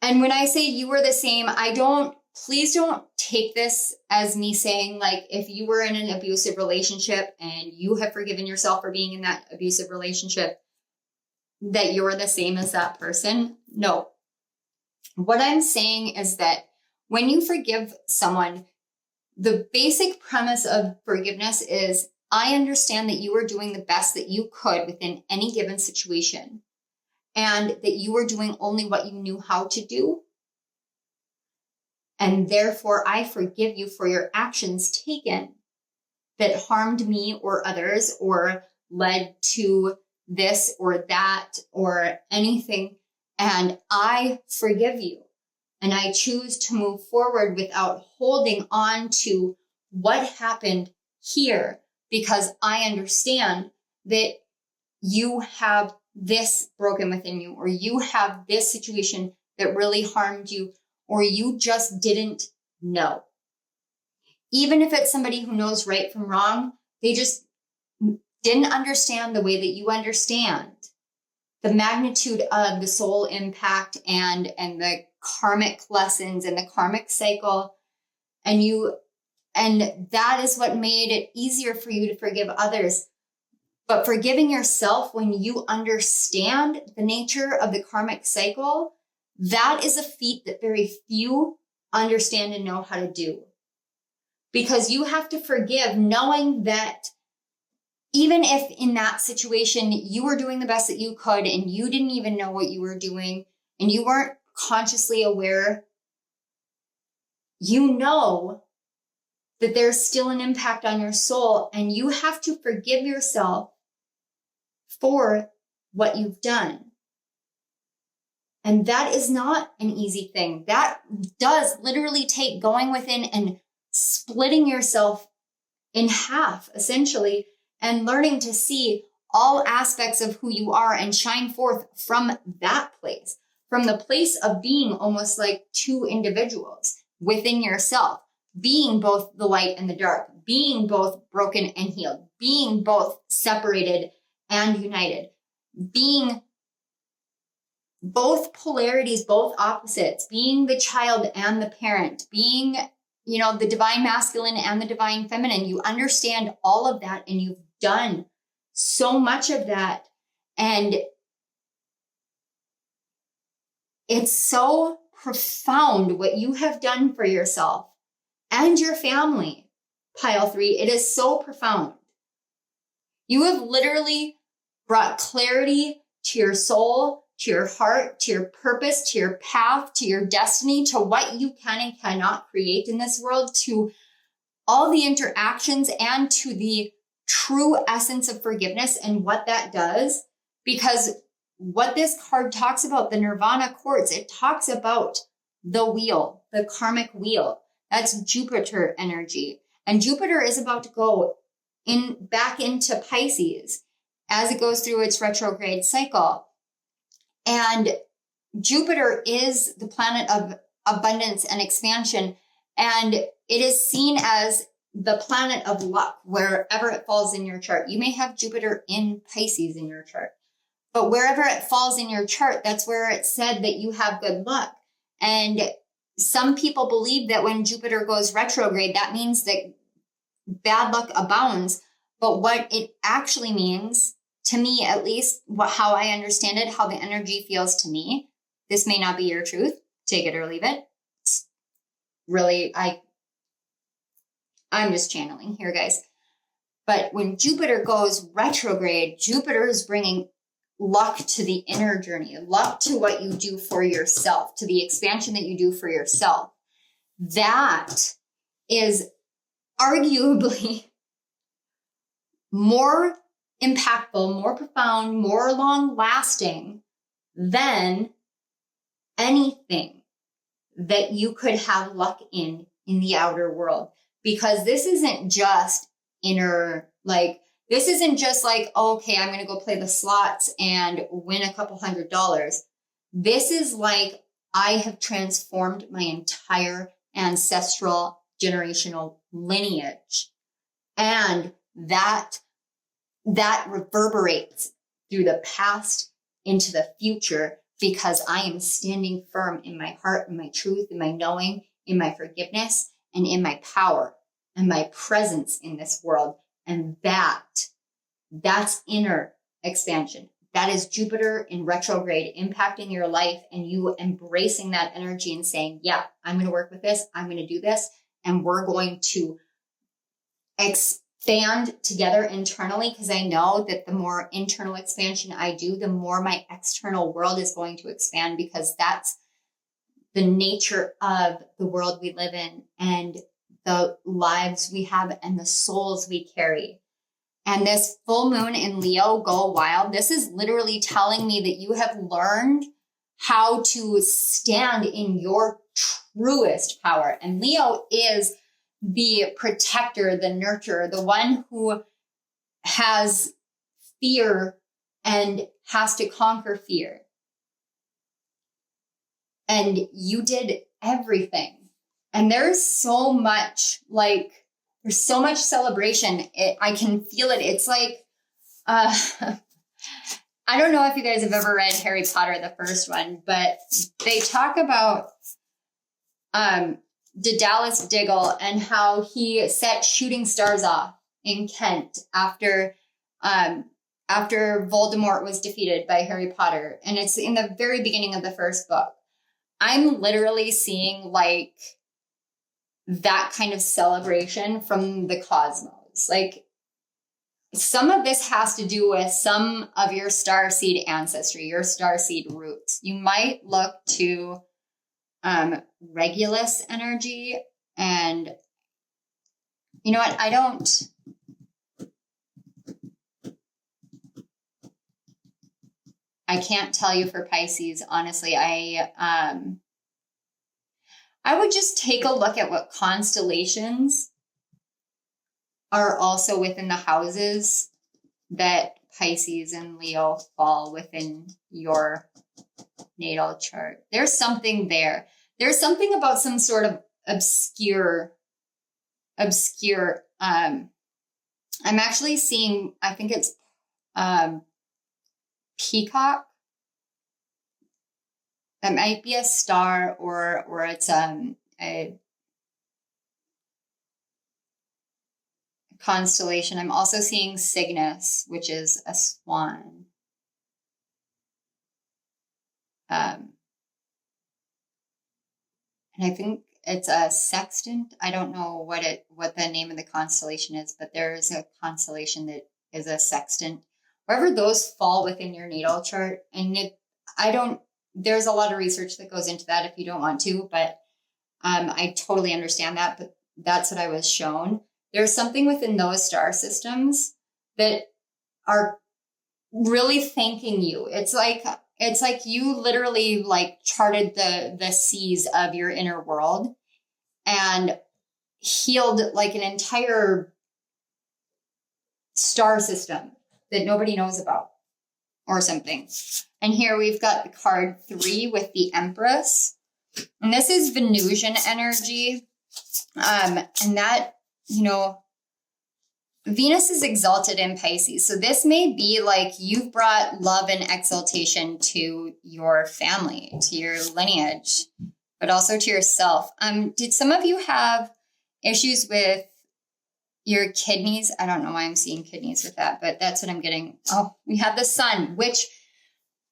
And when I say you were the same, please don't take this as me saying, like, if you were in an abusive relationship and you have forgiven yourself for being in that abusive relationship, that you're the same as that person. No. What I'm saying is that when you forgive someone, the basic premise of forgiveness is, I understand that you were doing the best that you could within any given situation, and that you were doing only what you knew how to do. And therefore, I forgive you for your actions taken that harmed me or others or led to this or that or anything. And I forgive you. And I choose to move forward without holding on to what happened here, because I understand that you have this broken within you, or you have this situation that really harmed you, or you just didn't know. Even if it's somebody who knows right from wrong, they just didn't understand the way that you understand the magnitude of the soul impact and the karmic lessons and the karmic cycle. And that is what made it easier for you to forgive others. But forgiving yourself, when you understand the nature of the karmic cycle, that is a feat that very few understand and know how to do. Because you have to forgive knowing that even if in that situation you were doing the best that you could and you didn't even know what you were doing and you weren't consciously aware, you know that there's still an impact on your soul, and you have to forgive yourself for what you've done. And that is not an easy thing. That does literally take going within and splitting yourself in half, essentially, and learning to see all aspects of who you are and shine forth from that place, from the place of being almost like two individuals within yourself, being both the light and the dark, being both broken and healed, being both separated and united, being both polarities, both opposites, being the child and the parent, being, the divine masculine and the divine feminine. You understand all of that, and you've done so much of that. And it's so profound what you have done for yourself and your family, pile 3. It is so profound. You have literally brought clarity to your soul, to your heart, to your purpose, to your path, to your destiny, to what you can and cannot create in this world, to all the interactions, and to the true essence of forgiveness and what that does. Because what this card talks about, the Nirvana quartz, it talks about the wheel, the karmic wheel. That's Jupiter energy. And Jupiter is about to go back into Pisces as it goes through its retrograde cycle. And Jupiter is the planet of abundance and expansion. And it is seen as the planet of luck wherever it falls in your chart. You may have Jupiter in Pisces in your chart, but wherever it falls in your chart, that's where it's said that you have good luck. And some people believe that when Jupiter goes retrograde, that means that bad luck abounds. But what it actually means, to me at least, how I understand it, how the energy feels to me, this may not be your truth, take it or leave it. It's really, I'm just channeling here, guys. But when Jupiter goes retrograde, Jupiter is bringing luck to the inner journey, luck to what you do for yourself, to the expansion that you do for yourself. That is arguably more impactful, more profound, more long lasting than anything that you could have luck in the outer world. Because this isn't just inner, like, this isn't just like, oh, okay, I'm going to go play the slots and win a couple $100. This is like, I have transformed my entire ancestral generational lineage. And that reverberates through the past into the future, because I am standing firm in my heart, in my truth, in my knowing, in my forgiveness, and in my power and my presence in this world. And that's inner expansion. That is Jupiter in retrograde impacting your life, and you embracing that energy and saying, yeah, I'm going to work with this. I'm going to do this. And we're going to expand together internally, because I know that the more internal expansion I do, the more my external world is going to expand, because that's the nature of the world we live in and the lives we have and the souls we carry. And this full moon in Leo, go wild. This is literally telling me that you have learned how to stand in your truest power. And Leo is the protector, the nurturer, the one who has fear and has to conquer fear. And you did everything. And there's so much, there's so much celebration. I can feel it. It's like, I don't know if you guys have ever read Harry Potter, the first one, but they talk about Daedalus Diggle and how he set shooting stars off in Kent after Voldemort was defeated by Harry Potter. And it's in the very beginning of the first book. I'm literally seeing like that kind of celebration from the cosmos. Like, some of this has to do with some of your starseed ancestry, your starseed roots. You might look to Regulus energy, and you know what? I can't tell you for Pisces, honestly. I would just take a look at what constellations are also within the houses that Pisces and Leo fall within your natal chart. There's something there. There's something about some sort of obscure, I'm actually seeing, I think it's peacock. That might be a star, or it's a constellation. I'm also seeing Cygnus, which is a swan. And I think it's a sextant. I don't know what the name of the constellation is, but there is a constellation that is a sextant. Wherever those fall within your natal chart, and there's a lot of research that goes into that if you don't want to, but I totally understand that, but that's what I was shown. There's something within those star systems that are really thanking you. It's like you literally like charted the seas of your inner world and healed like an entire star system that nobody knows about or something. And here we've got the card 3 with the Empress. And this is Venusian energy. And that, Venus is exalted in Pisces. So this may be like you've brought love and exaltation to your family, to your lineage, but also to yourself. Did some of you have issues with your kidneys? I don't know why I'm seeing kidneys with that, but that's what I'm getting. Oh, we have the Sun, which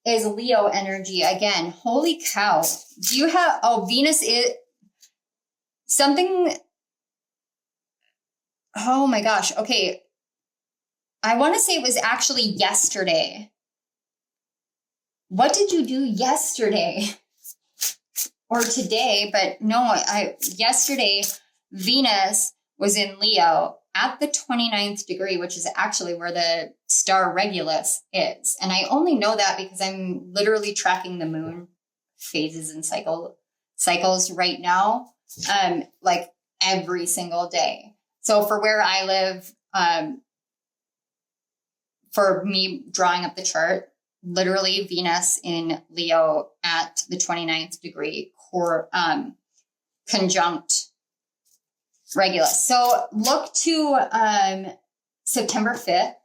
is Leo energy again. Holy cow. Do you have, Venus is something. Oh my gosh. Okay. I want to say it was actually yesterday. What did you do yesterday or today? But no, yesterday Venus was in Leo at the 29th degree, which is actually where the star Regulus is. And I only know that because I'm literally tracking the moon phases and cycles right now, like every single day. So for where I live, for me drawing up the chart, literally Venus in Leo at the 29th degree conjunct Regulus. So look to September 5th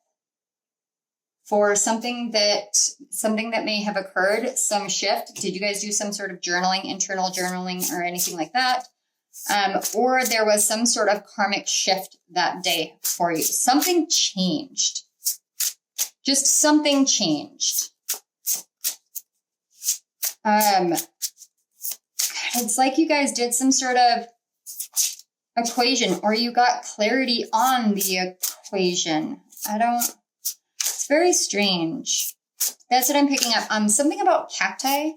for something that may have occurred, some shift. Did you guys do some sort of journaling, internal journaling, or anything like that? Or there was some sort of karmic shift that day for you. Something changed. Just something changed. It's like you guys did some sort of equation, or you got clarity on the equation. It's very strange. That's what I'm picking up. Something about cacti,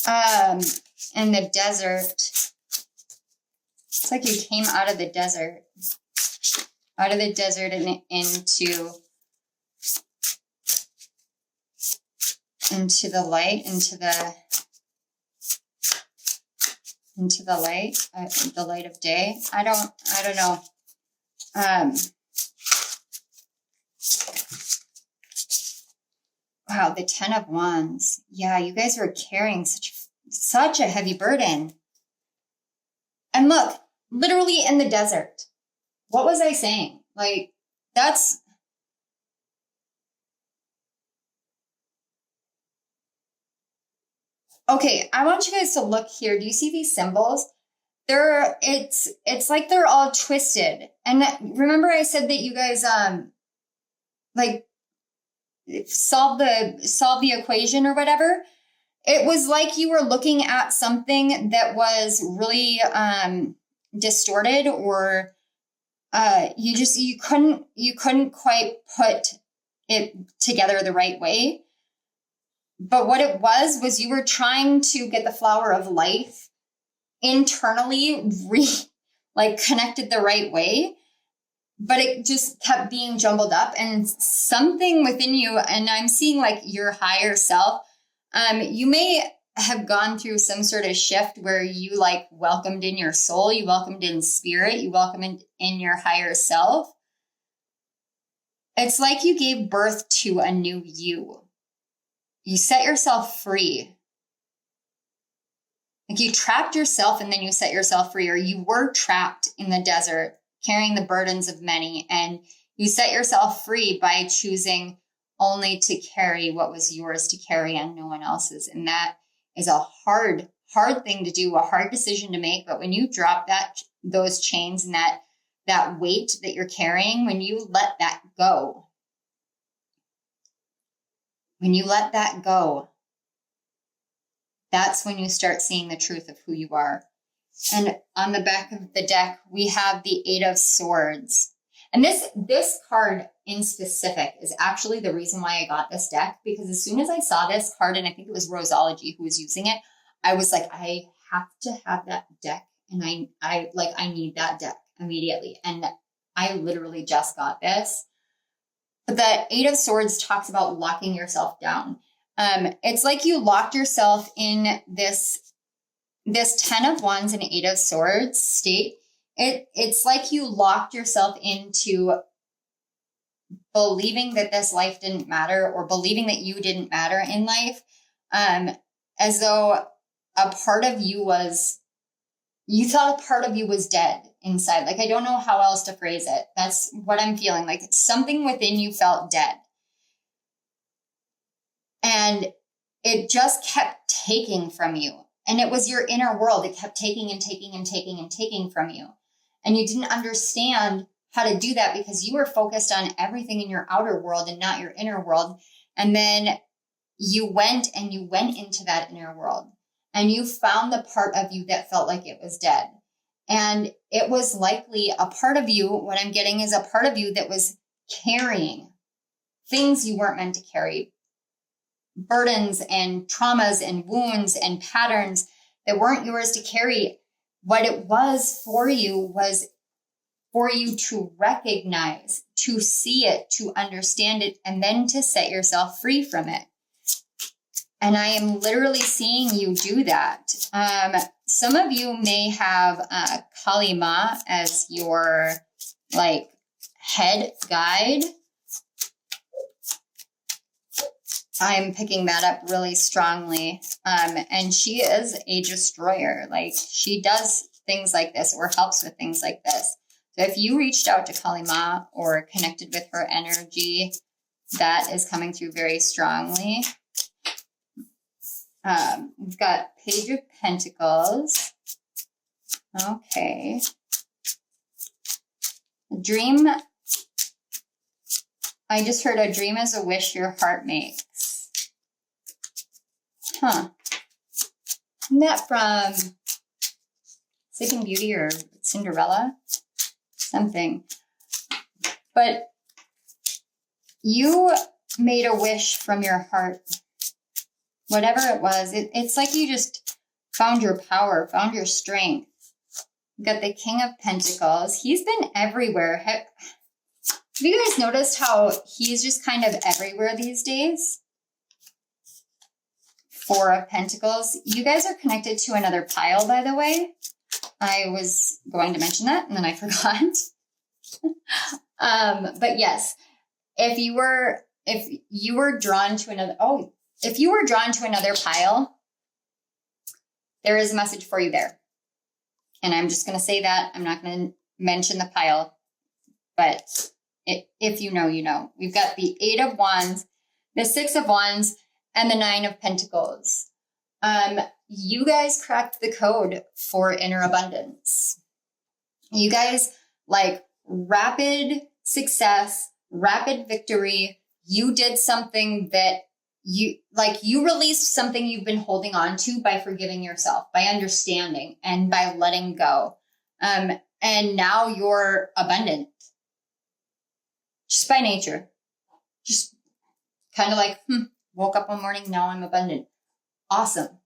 and the desert. It's like you came out of the desert and into the light, the light of day. I don't know. Wow, the 10 of Wands. Yeah, you guys were carrying such a heavy burden. And look, literally in the desert. What was I saying? Like, that's... Okay, I want you guys to look here. Do you see these symbols? It's like they're all twisted. And remember I said that you guys like solve the equation or whatever? It was like you were looking at something that was really distorted, or you couldn't quite put it together the right way. But what it was you were trying to get the flower of life internally connected the right way, but it just kept being jumbled up, and something within you, and I'm seeing like your higher self, you may have gone through some sort of shift where you like welcomed in your soul, you welcomed in spirit, you welcomed in your higher self. It's like you gave birth to a new you. You set yourself free. Like you trapped yourself and then you set yourself free, or you were trapped in the desert carrying the burdens of many, and you set yourself free by choosing only to carry what was yours to carry and no one else's. And that is a hard thing to do, a hard decision to make. But when you drop those chains and that weight that you're carrying, when you let that go, that's when you start seeing the truth of who you are. And on the back of the deck, we have the 8 of Swords. And this card in specific is actually the reason why I got this deck, because as soon as I saw this card, and I think it was Roseology who was using it, I was like, I have to have that deck. And I need that deck immediately. And I literally just got this. But the 8 of Swords talks about locking yourself down. It's like you locked yourself in this 10 of Wands and 8 of Swords state. It's like you locked yourself into believing that this life didn't matter, or believing that you didn't matter in life, as though a part of you you thought a part of you was dead inside. Like, I don't know how else to phrase it. That's what I'm feeling. Like something within you felt dead. And it just kept taking from you. And it was your inner world. It kept taking and taking and taking and taking from you. And you didn't understand how to do that because you were focused on everything in your outer world and not your inner world. And then you went into that inner world. And you found the part of you that felt like it was dead. And it was likely a part of you, what I'm getting is a part of you that was carrying things you weren't meant to carry. Burdens and traumas and wounds and patterns that weren't yours to carry. What it was for you was for you to recognize, to see it, to understand it, and then to set yourself free from it. And I am literally seeing you do that. Some of you may have Kali Ma as your like head guide. I'm picking that up really strongly. And she is a destroyer. Like, she does things like this or helps with things like this. So if you reached out to Kali Ma or connected with her energy, that is coming through very strongly. We've got Page of Pentacles. Okay. Dream. I just heard a dream is a wish your heart makes. Huh. Isn't that from Sleeping Beauty or Cinderella? Something. But you made a wish from your heart. Whatever it was, it's like you just found your power, found your strength. You got the King of Pentacles. He's been everywhere. Have you guys noticed how he's just kind of everywhere these days? Four of Pentacles. You guys are connected to another pile, by the way. I was going to mention that and then I forgot. But yes, if you were drawn to another, if you were drawn to another pile, there is a message for you there. And I'm just going to say that. I'm not going to mention the pile, but if you know, you know. We've got the 8 of Wands, the 6 of Wands, and the 9 of Pentacles. You guys cracked the code for inner abundance. You guys like rapid success, rapid victory. You did something that you released something you've been holding on to by forgiving yourself, by understanding, and by letting go. And now you're abundant. Just by nature. Just kind of like, woke up one morning, now I'm abundant. Awesome.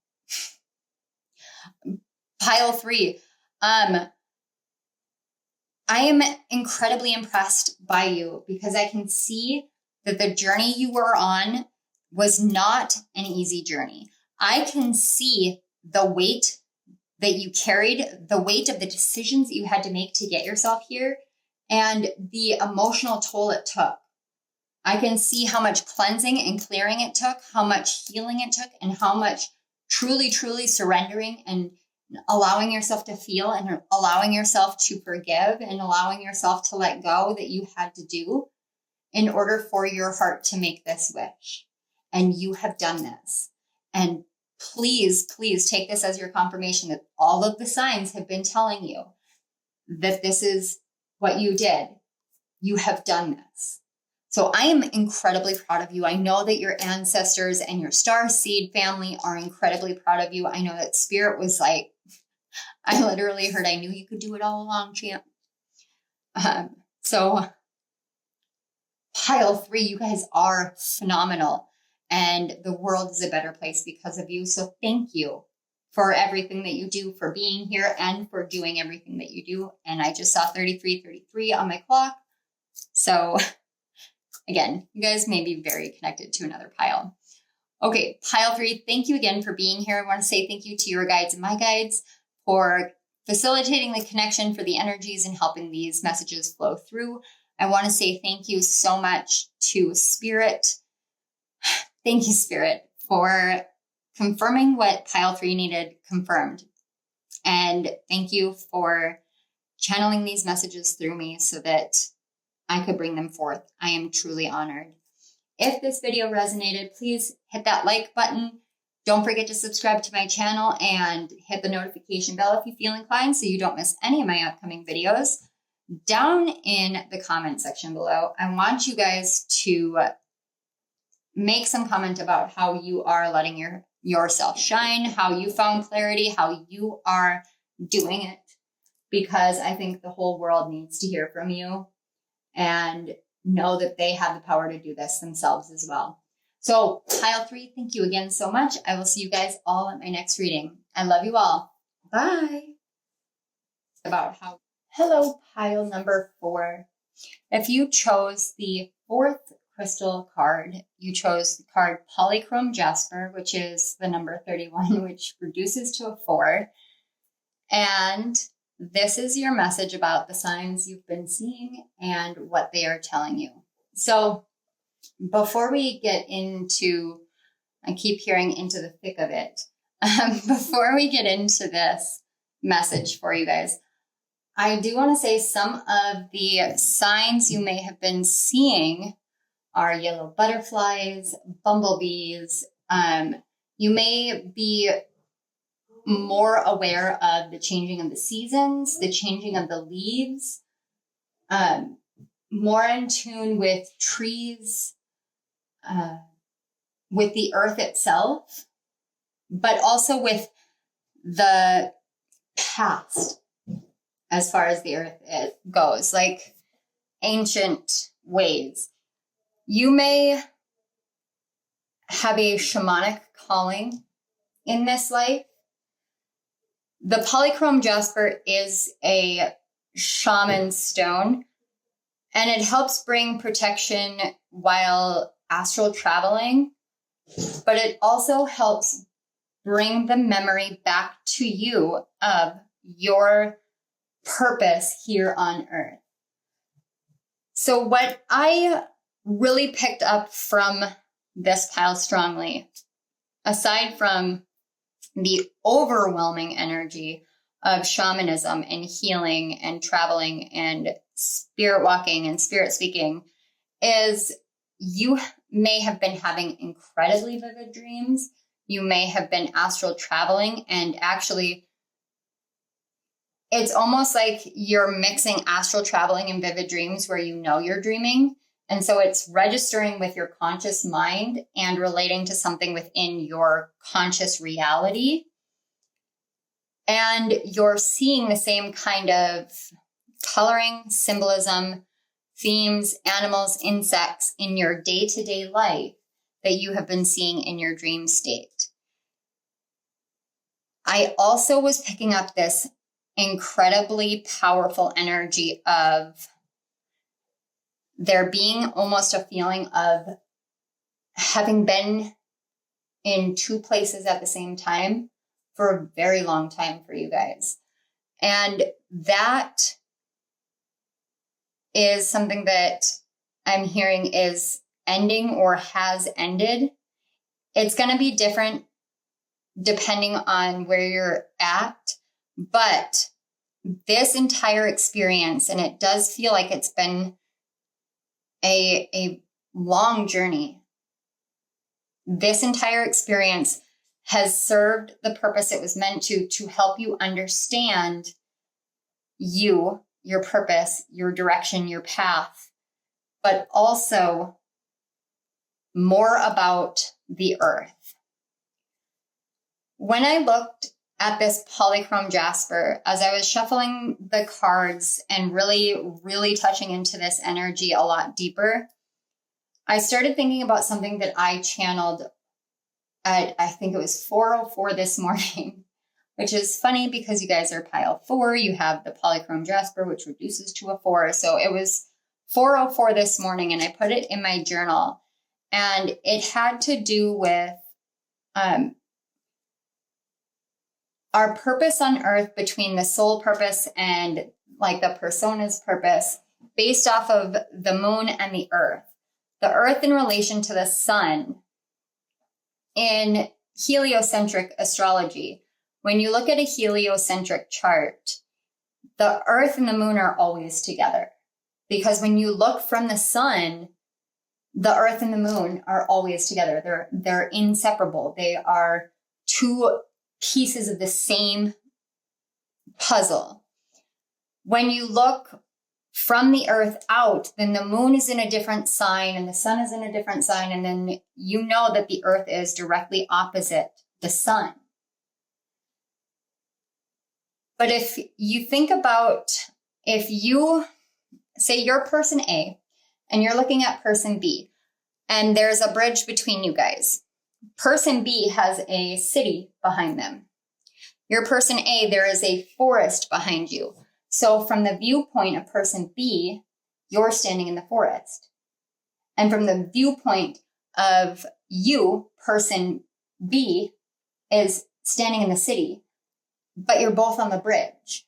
Pile 3. I am incredibly impressed by you because I can see that the journey you were on was not an easy journey. I can see the weight that you carried, the weight of the decisions that you had to make to get yourself here, and the emotional toll it took. I can see how much cleansing and clearing it took, how much healing it took, and how much truly, truly surrendering and allowing yourself to feel and allowing yourself to forgive and allowing yourself to let go that you had to do in order for your heart to make this wish. And you have done this. And please, please take this as your confirmation that all of the signs have been telling you that this is what you did. You have done this. So I am incredibly proud of you. I know that your ancestors and your star seed family are incredibly proud of you. I know that Spirit was like, I literally heard, I knew you could do it all along, champ. So pile 3, you guys are phenomenal. And the world is a better place because of you. So thank you for everything that you do, for being here, and for doing everything that you do. And I just saw 3333 on my clock. So again, you guys may be very connected to another pile. Okay, pile 3, thank you again for being here. I want to say thank you to your guides and my guides for facilitating the connection for the energies and helping these messages flow through. I want to say thank you so much to Spirit. Thank you, Spirit, for confirming what pile 3 needed confirmed. And thank you for channeling these messages through me so that I could bring them forth. I am truly honored. If this video resonated, please hit that like button. Don't forget to subscribe to my channel and hit the notification bell if you feel inclined so you don't miss any of my upcoming videos. Down in the comment section below, I want you guys to make some comment about how you are letting yourself shine, how you found clarity, how you are doing it, because I think the whole world needs to hear from you and know that they have the power to do this themselves as well. So pile 3, thank you again so much. I will see you guys all at my next reading. I love you all. Bye. Hello, pile number 4. If you chose the 4th crystal card, you chose the card Polychrome Jasper, which is the number 31, which reduces to a 4. And this is your message about the signs you've been seeing and what they are telling you. So before we get into, I keep hearing into the thick of it, before we get into this message for you guys, I do want to say some of the signs you may have been seeing are yellow butterflies, bumblebees. You may be more aware of the changing of the seasons, the changing of the leaves, more in tune with trees, with the earth itself, but also with the past as far as the earth goes, like ancient ways. You may have a shamanic calling in this life. The polychrome jasper is a shaman stone, and it helps bring protection while astral traveling, but it also helps bring the memory back to you of your purpose here on earth. So what I really picked up from this pile strongly, aside from the overwhelming energy of shamanism and healing and traveling and spirit walking and spirit speaking, is you may have been having incredibly vivid dreams. You may have been astral traveling, and actually it's almost like you're mixing astral traveling and vivid dreams where you know you're dreaming. And so it's registering with your conscious mind and relating to something within your conscious reality. And you're seeing the same kind of coloring, symbolism, themes, animals, insects in your day-to-day life that you have been seeing in your dream state. I also was picking up this incredibly powerful energy of there being almost a feeling of having been in two places at the same time for a very long time for you guys. And that is something that I'm hearing is ending or has ended. It's going to be different depending on where you're at, but this entire experience, and it does feel like it's been a long journey. This entire experience has served the purpose it was meant to help you understand you, your purpose, your direction, your path, but also more about the earth. When I looked at this polychrome jasper, as I was shuffling the cards and really touching into this energy a lot deeper, I started thinking about something that I channeled at, I think it was 4:04 this morning, which is funny because you guys are pile 4. You have the polychrome jasper, which reduces to a 4. So it was 4:04 this morning, and I put it in my journal, and it had to do with our purpose on earth, between the soul purpose and like the persona's purpose, based off of the moon and the earth. The earth in relation to the sun. In heliocentric astrology, when you look at a heliocentric chart, the earth and the moon are always together. Because when you look from the sun, the earth and the moon are always together. They're inseparable. They are two pieces of the same puzzle. When you look from the earth out, then the moon is in a different sign and the sun is in a different sign. And then you know that the earth is directly opposite the sun. But if you think about, if you say you're person A and you're looking at person B, and there's a bridge between you guys. Person B has a city behind them. Your person A, there is a forest behind you. So from the viewpoint of person B, you're standing in the forest. And from the viewpoint of you, person B is standing in the city, but you're both on the bridge.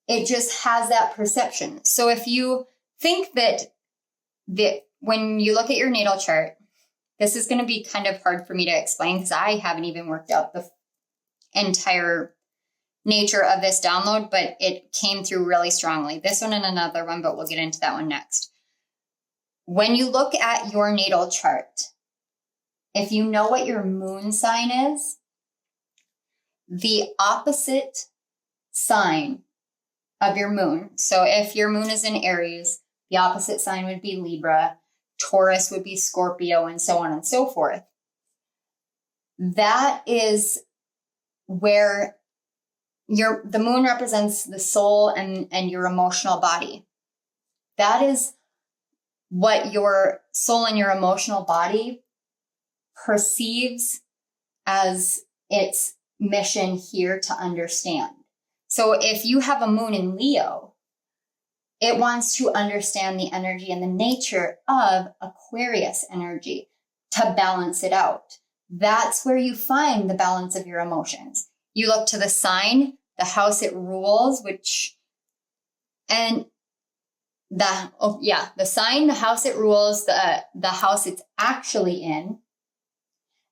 It just has that perception. So if you think that when you look at your natal chart, this is going to be kind of hard for me to explain because I haven't even worked out the entire nature of this download, but it came through really strongly. This one and another one, but we'll get into that one next. When you look at your natal chart, if you know what your moon sign is, the opposite sign of your moon. So if your moon is in Aries, the opposite sign would be Libra, Taurus would be Scorpio, and so on and so forth. That is where the moon represents the soul and your emotional body. That is what your soul and your emotional body perceives as its mission here to understand. So if you have a moon in Leo, it wants to understand the energy and the nature of Aquarius energy to balance it out. That's where you find the balance of your emotions. You look to the sign, the house it rules, the sign, the house it rules, the house it's actually in,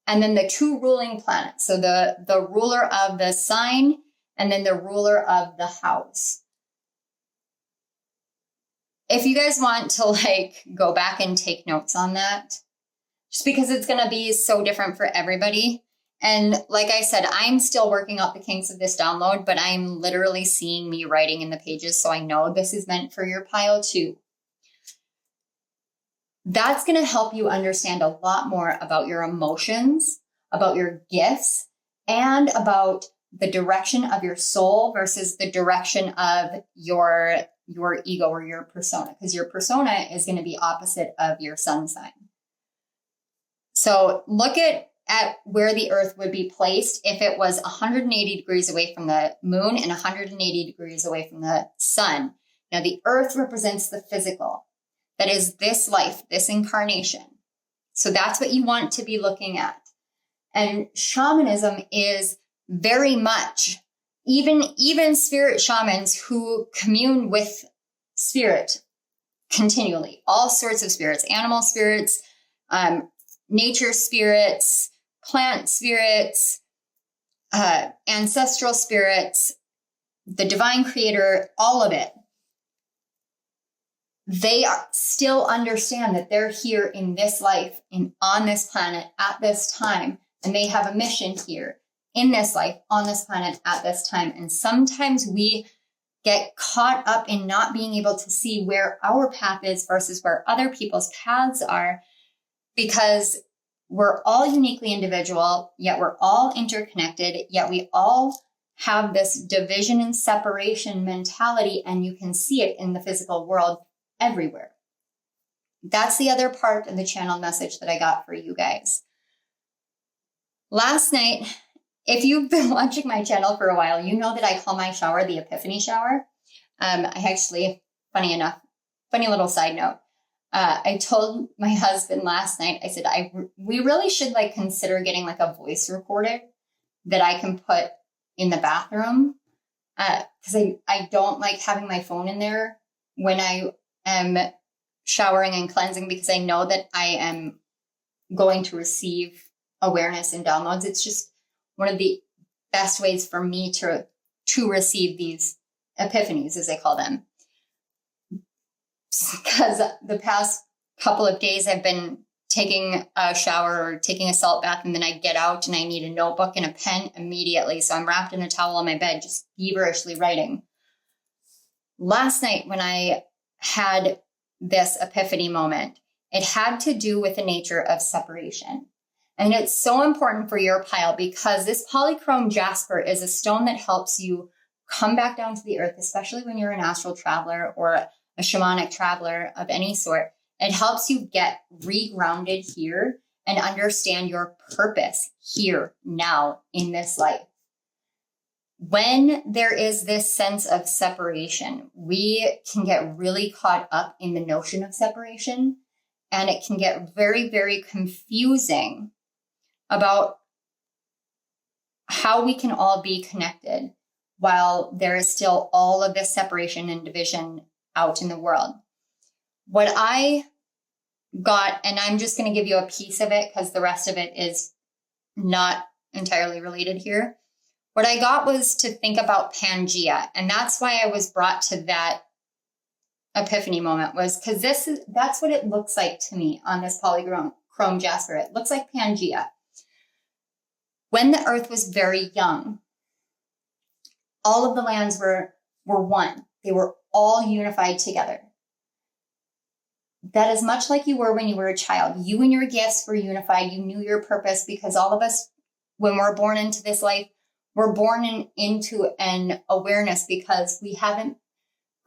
and then the two ruling planets. So the ruler of the sign and then the ruler of the house. If you guys want to go back and take notes on that, just because it's going to be so different for everybody. And like I said, I'm still working out the kinks of this download, but I'm literally seeing me writing in the pages. So I know this is meant for your pile too. That's going to help you understand a lot more about your emotions, about your gifts, and about the direction of your soul versus the direction of your ego or your persona, because your persona is going to be opposite of your sun sign. So look at where the earth would be placed if it was 180 degrees away from the moon and 180 degrees away from the sun. Now the earth represents the physical. That is this life, this incarnation. So that's what you want to be looking at. And shamanism is very much, even spirit shamans who commune with spirit continually, all sorts of spirits, animal spirits, nature spirits, plant spirits, ancestral spirits, the divine creator, all of it. They still understand that they're here in this life, on this planet at this time, and they have a mission here in this life, on this planet at this time. And sometimes we get caught up in not being able to see where our path is versus where other people's paths are, because we're all uniquely individual, yet we're all interconnected, yet we all have this division and separation mentality, and you can see it in the physical world everywhere. That's the other part of the channel message that I got for you guys. Last night, if you've been watching my channel for a while, you know that I call my shower the Epiphany shower. I actually, funny enough, funny little side note, I told my husband last night, I said, we really should consider getting a voice recorder that I can put in the bathroom. Because I don't like having my phone in there when I am showering and cleansing, because I know that I am going to receive awareness and downloads. It's just one of the best ways for me to receive these epiphanies, as I call them. Because the past couple of days I've been taking a shower or taking a salt bath, and then I get out and I need a notebook and a pen immediately. So I'm wrapped in a towel on my bed, just feverishly writing. Last night when I had this epiphany moment, it had to do with the nature of separation. And it's so important for your pile because this polychrome jasper is a stone that helps you come back down to the earth, especially when you're an astral traveler or a shamanic traveler of any sort. It helps you get re-grounded here and understand your purpose here, now, in this life. When there is this sense of separation, we can get really caught up in the notion of separation, and it can get very, very confusing about how we can all be connected while there is still all of this separation and division out in the world. What I got, and I'm just going to give you a piece of it because the rest of it is not entirely related here. What I got was to think about Pangea, and that's why I was brought to that epiphany moment, was because that's what it looks like to me on this polychrome jasper. It looks like Pangea. When the earth was very young, all of the lands were one. They were all unified together. That is much like you were when you were a child. You and your gifts were unified. You knew your purpose, because all of us, when we're born into this life, we're born into an awareness because we haven't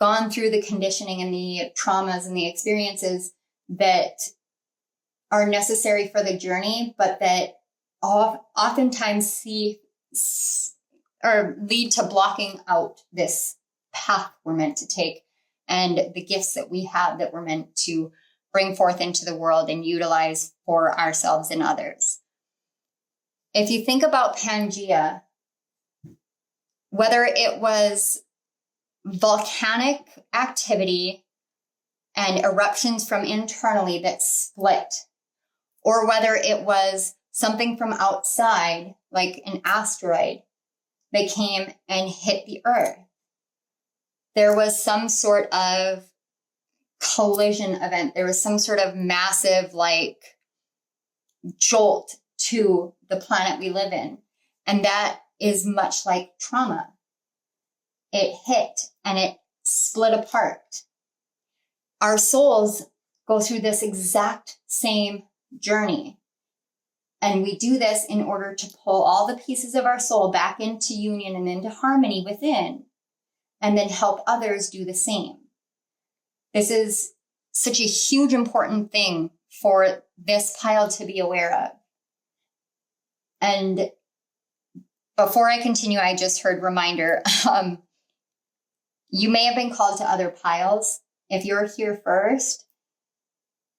gone through the conditioning and the traumas and the experiences that are necessary for the journey, but that oftentimes lead to blocking out this path we're meant to take and the gifts that we have that we're meant to bring forth into the world and utilize for ourselves and others. If you think about Pangea, whether it was volcanic activity and eruptions from internally that split, or whether it was something from outside, like an asteroid that came and hit the earth, there was some sort of collision event. There was some sort of massive jolt to the planet we live in. And that is much like trauma. It hit and it split apart. Our souls go through this exact same journey. And we do this in order to pull all the pieces of our soul back into union and into harmony within, and then help others do the same. This is such a huge, important thing for this pile to be aware of. And before I continue, I just heard reminder. You may have been called to other piles. If you're here first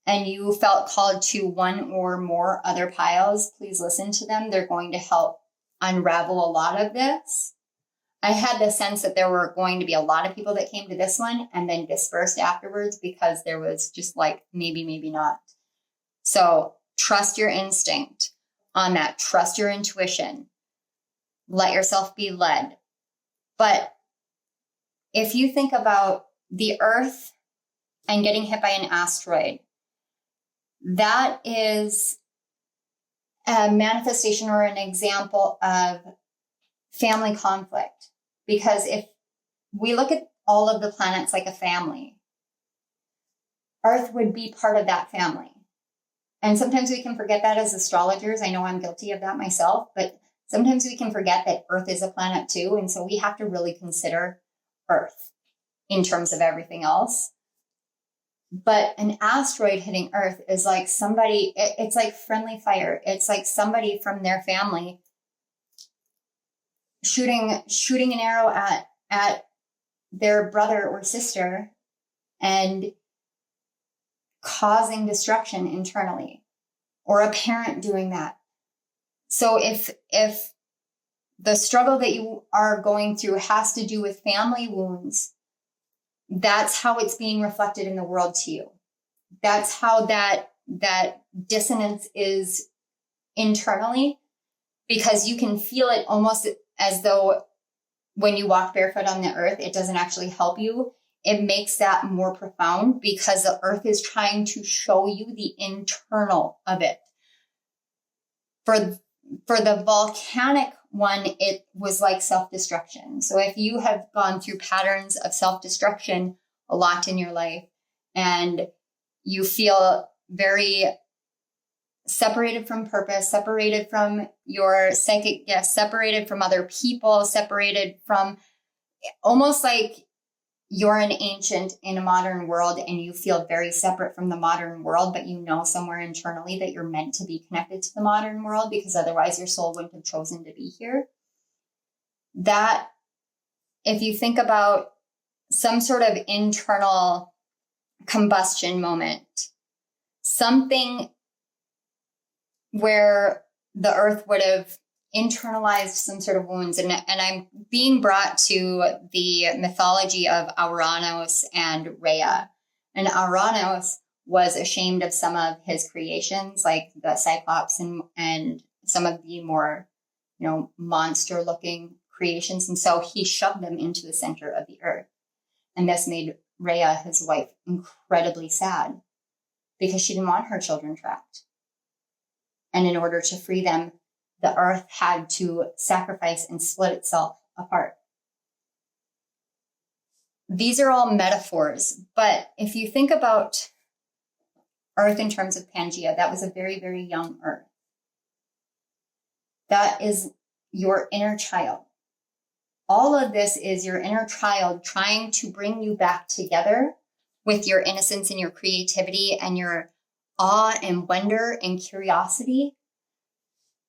and you felt called to one or more other piles, please listen to them. They're going to help unravel a lot of this. I had the sense that there were going to be a lot of people that came to this one and then dispersed afterwards, because there was just maybe not. So trust your instinct on that. Trust your intuition. Let yourself be led. But if you think about the earth and getting hit by an asteroid, that is a manifestation or an example of family conflict. Because if we look at all of the planets like a family, Earth would be part of that family. And sometimes we can forget that as astrologers. I know I'm guilty of that myself, but sometimes we can forget that Earth is a planet too. And so we have to really consider Earth in terms of everything else. But an asteroid hitting Earth is like somebody, it's like friendly fire. It's like somebody from their family shooting an arrow at their brother or sister and causing destruction internally, or a parent doing that. So if the struggle that you are going through has to do with family wounds, that's how it's being reflected in the world to you. That's how that dissonance is internally, because you can feel it almost as though when you walk barefoot on the earth, it doesn't actually help you. It makes that more profound because the earth is trying to show you the internal of it. For the volcanic one, it was like self-destruction. So if you have gone through patterns of self-destruction a lot in your life, and you feel very separated from purpose, separated from your psychic gifts, separated from other people, separated from, almost like you're an ancient in a modern world and you feel very separate from the modern world, but you know somewhere internally that you're meant to be connected to the modern world, because otherwise your soul wouldn't have chosen to be here. that if you think about some sort of internal combustion moment, something where the earth would have internalized some sort of wounds. And I'm being brought to the mythology of Ouranos and Rhea. And Ouranos was ashamed of some of his creations, like the Cyclops and some of the more, monster looking creations. And so he shoved them into the center of the earth. And this made Rhea, his wife, incredibly sad because she didn't want her children trapped. And in order to free them, the earth had to sacrifice and split itself apart. These are all metaphors, but if you think about earth in terms of Pangea, that was a very, very young earth. That is your inner child. All of this is your inner child trying to bring you back together with your innocence and your creativity and your awe and wonder and curiosity,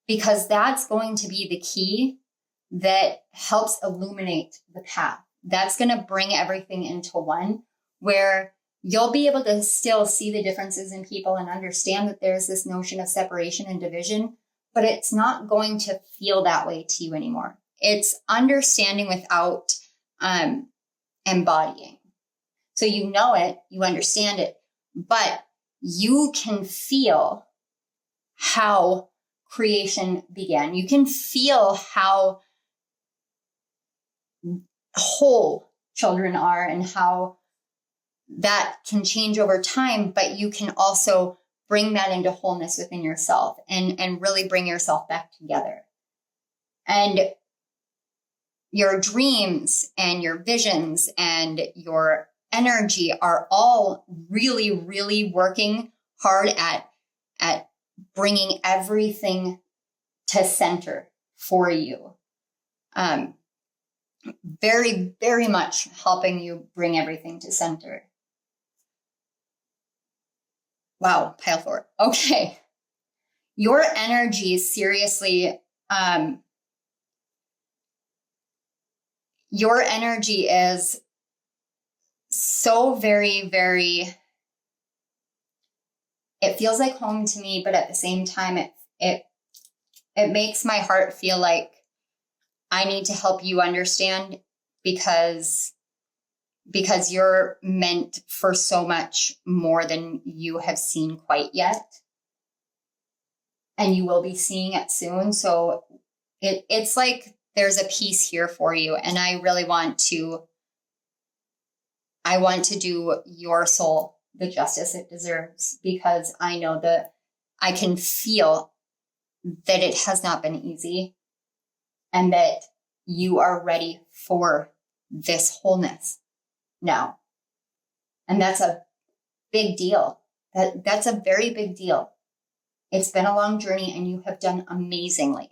because that's going to be the key that helps illuminate the path. That's going to bring everything into one, where you'll be able to still see the differences in people and understand that there's this notion of separation and division, but it's not going to feel that way to you anymore. It's understanding without embodying. So you know it, you understand it, but you can feel how creation began. You can feel how whole children are and how that can change over time, but you can also bring that into wholeness within yourself and really bring yourself back together. And your dreams and your visions and your energy are all really, really working hard at bringing everything to center for you. Very, very much helping you bring everything to center. Wow, pile 4. Okay. Your energy, seriously, your energy is so very, very, it feels like home to me, but at the same time, it makes my heart feel like I need to help you understand because you're meant for so much more than you have seen quite yet. And you will be seeing it soon. So it's like there's a piece here for you. And I really want to do your soul the justice it deserves, because I know that I can feel that it has not been easy and that you are ready for this wholeness now. And that's a big deal. That's a very big deal. It's been a long journey and you have done amazingly.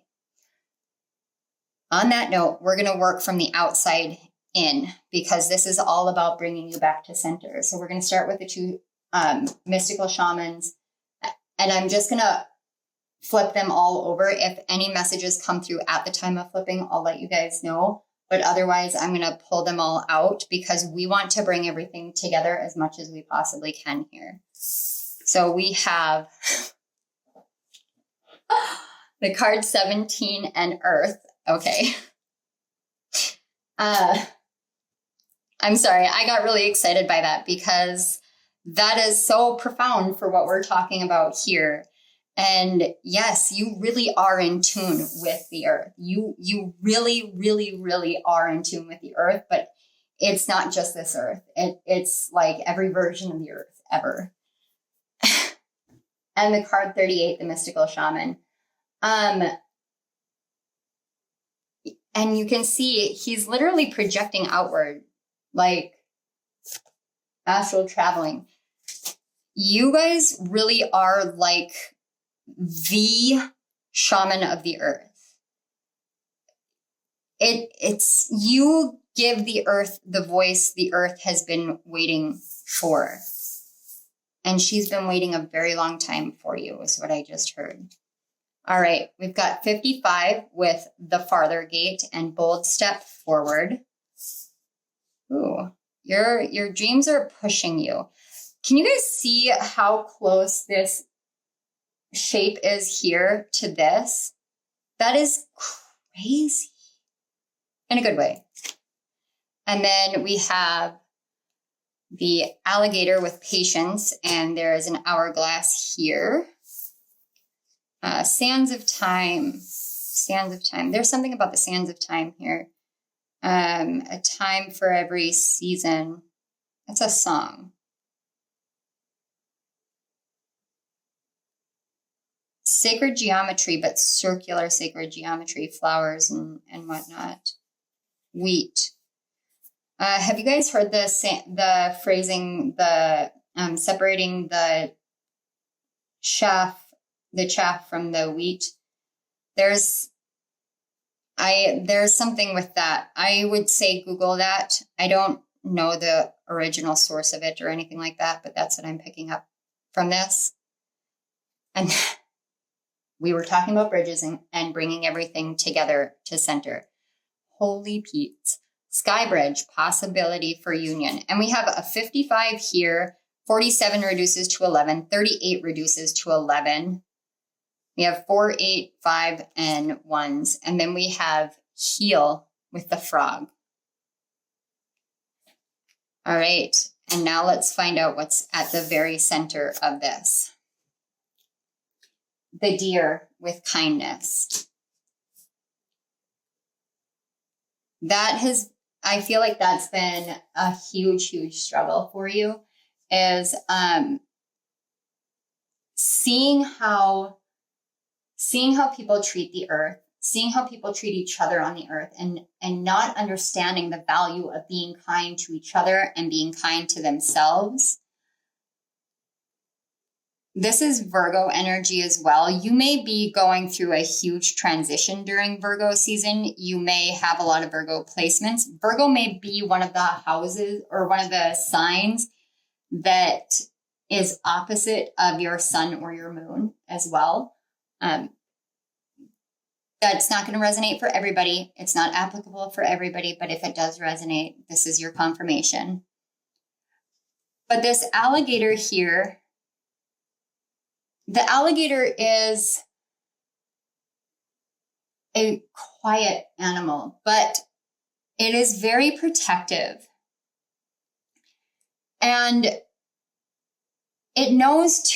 On that note, we're going to work from the outside in, because this is all about bringing you back to center. So we're going to start with the 2 mystical shamans, and I'm just going to flip them all over. If any messages come through at the time of flipping, I'll let you guys know. But otherwise, I'm going to pull them all out because we want to bring everything together as much as we possibly can here. So we have the card 17 and Earth. Okay. I'm sorry. I got really excited by that because that is so profound for what we're talking about here. And yes, you really are in tune with the earth. You really, really, really are in tune with the earth, but it's not just this earth. It's like every version of the earth ever. And the card 38, the mystical shaman. And you can see he's literally projecting outward, like astral traveling. You guys really are like the shaman of the earth. It's you give the earth the voice the earth has been waiting for. And she's been waiting a very long time for you, is what I just heard. All right, we've got 55 with the farther gate and bold step forward. Ooh, your dreams are pushing you. Can you guys see how close this shape is here to this? That is crazy in a good way. And then we have the alligator with patience, and there is an hourglass here. Sands of time. Sands of time. There's something about the sands of time here. A time for every season. That's a song. Sacred geometry, but circular sacred geometry, flowers and whatnot. Wheat. Have you guys heard the phrasing, the separating the chaff from the wheat? There's something with that. I would say Google that. I don't know the original source of it or anything like that, but that's what I'm picking up from this. And we were talking about bridges and bringing everything together to center. Holy Pete. Sky bridge, possibility for union. And we have a 55 here. 47 reduces to 11. 38 reduces to 11. We have 4, 8, 5, and 1s. And then we have heal with the frog. All right. And now let's find out what's at the very center of this. The deer with kindness. I feel like that's been a huge, huge struggle for you, is seeing how people treat the earth, seeing how people treat each other on the earth, and not understanding the value of being kind to each other and being kind to themselves. This is Virgo energy as well. You may be going through a huge transition during Virgo season. You may have a lot of Virgo placements. Virgo may be one of the houses or one of the signs that is opposite of your sun or your moon as well. That's not going to resonate for everybody. It's not applicable for everybody, but if it does resonate, this is your confirmation. But this alligator here, the alligator is a quiet animal, but it is very protective. And it knows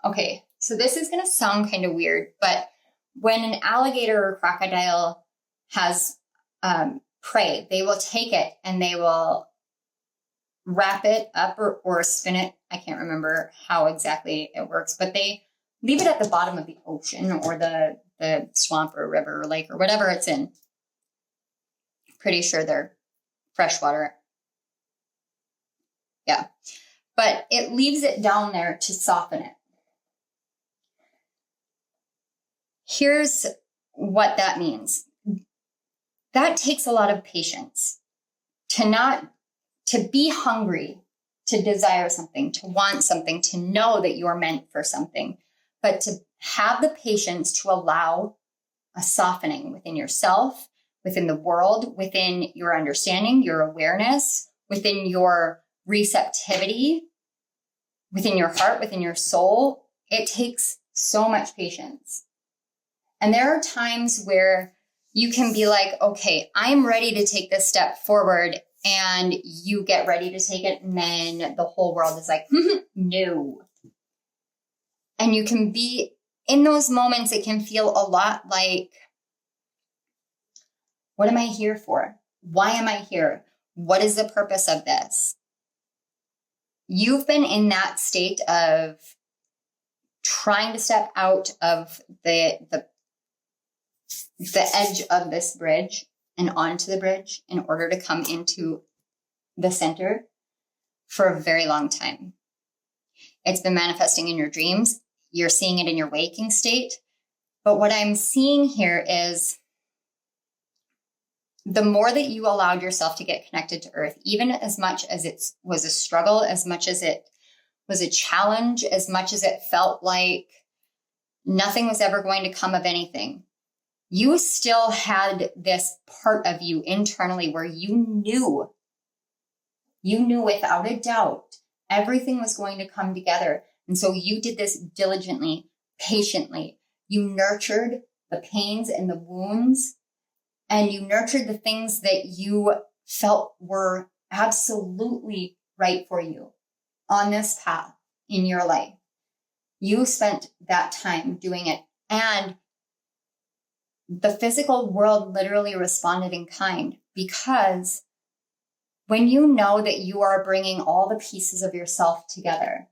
okay, so this is going to sound kind of weird, but when an alligator or crocodile has prey, they will take it and they will wrap it up or spin it. I can't remember how exactly it works, but they leave it at the bottom of the ocean or the swamp or river or lake or whatever it's in. Pretty sure they're freshwater. Yeah. But it leaves it down there to soften it. Here's what that means. That takes a lot of patience to be hungry, to desire something, to want something, to know that you're meant for something, but to have the patience to allow a softening within yourself, within the world, within your understanding, your awareness, within your receptivity, within your heart, within your soul. It takes so much patience. And there are times where you can be like, okay, I'm ready to take this step forward. And you get ready to take it. And then the whole world is like, no. And you can be in those moments. It can feel a lot like, what am I here for? Why am I here? What is the purpose of this? You've been in that state of trying to step out of the edge of this bridge and onto the bridge in order to come into the center for a very long time. It's been manifesting in your dreams. You're seeing it in your waking state. But what I'm seeing here is the more that you allowed yourself to get connected to earth, even as much as it was a struggle, as much as it was a challenge, as much as it felt like Nothing was ever going to come of anything. You still had this part of you internally where you knew without a doubt, everything was going to come together. And so you did this diligently, patiently. You nurtured the pains and the wounds, and you nurtured the things that you felt were absolutely right for you on this path in your life. You spent that time doing it, and the physical world literally responded in kind, because when you know that you are bringing all the pieces of yourself together,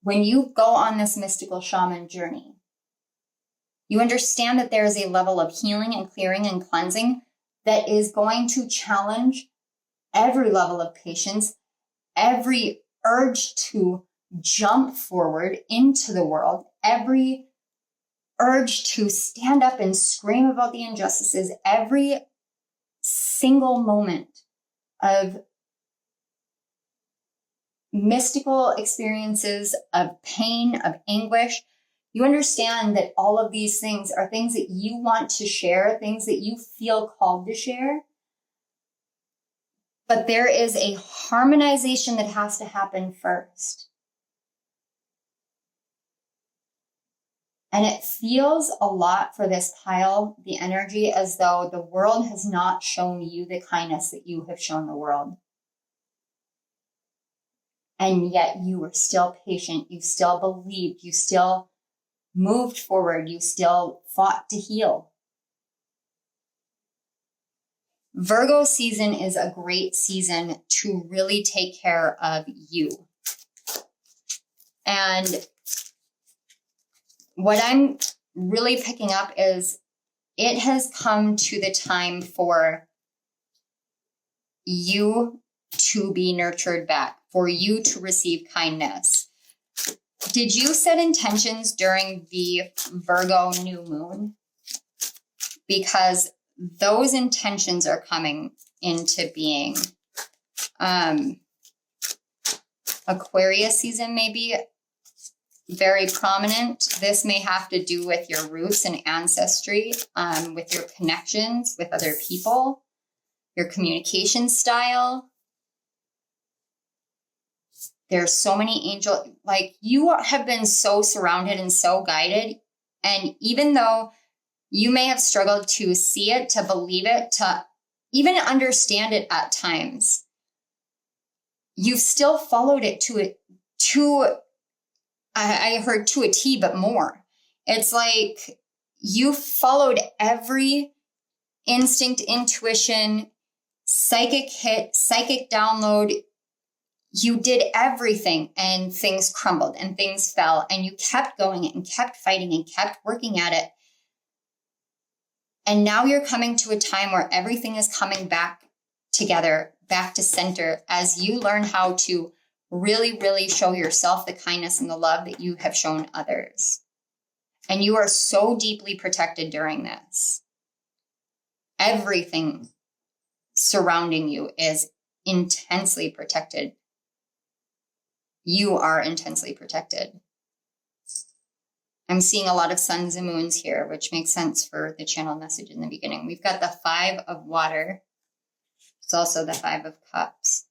when you go on this mystical shaman journey, you understand that there is a level of healing and clearing and cleansing that is going to challenge every level of patience, every urge to jump forward into the world, every urge to stand up and scream about the injustices, every single moment of mystical experiences of pain, of anguish. You understand that all of these things are things that you want to share, things that you feel called to share. But there is a harmonization that has to happen first. And it feels a lot for this pile, the energy, as though the world has not shown you the kindness that you have shown the world. And yet you were still patient. You still believed. You still moved forward. You still fought to heal. Virgo season is a great season to really take care of you. And what I'm really picking up is it has come to the time for you to be nurtured back, for you to receive kindness. Did you set intentions during the Virgo new moon? Because those intentions are coming into being. Aquarius season may be very prominent. This may have to do with your roots and ancestry, with your connections with other people, your communication style. There's so many angels, like you have been so surrounded and so guided. And even though you may have struggled to see it, to believe it, to even understand it at times, you've still followed it I heard to a T, but more. It's like you followed every instinct, intuition, psychic hit, psychic download. You did everything, and things crumbled and things fell, and you kept going and kept fighting and kept working at it. And now you're coming to a time where everything is coming back together, back to center, as you learn how to really, really show yourself the kindness and the love that you have shown others. And you are so deeply protected during this. Everything surrounding you is intensely protected. You are intensely protected. I'm seeing a lot of suns and moons here, which makes sense for the channel message in the beginning. We've got the 5 of water. It's also the 5 of cups.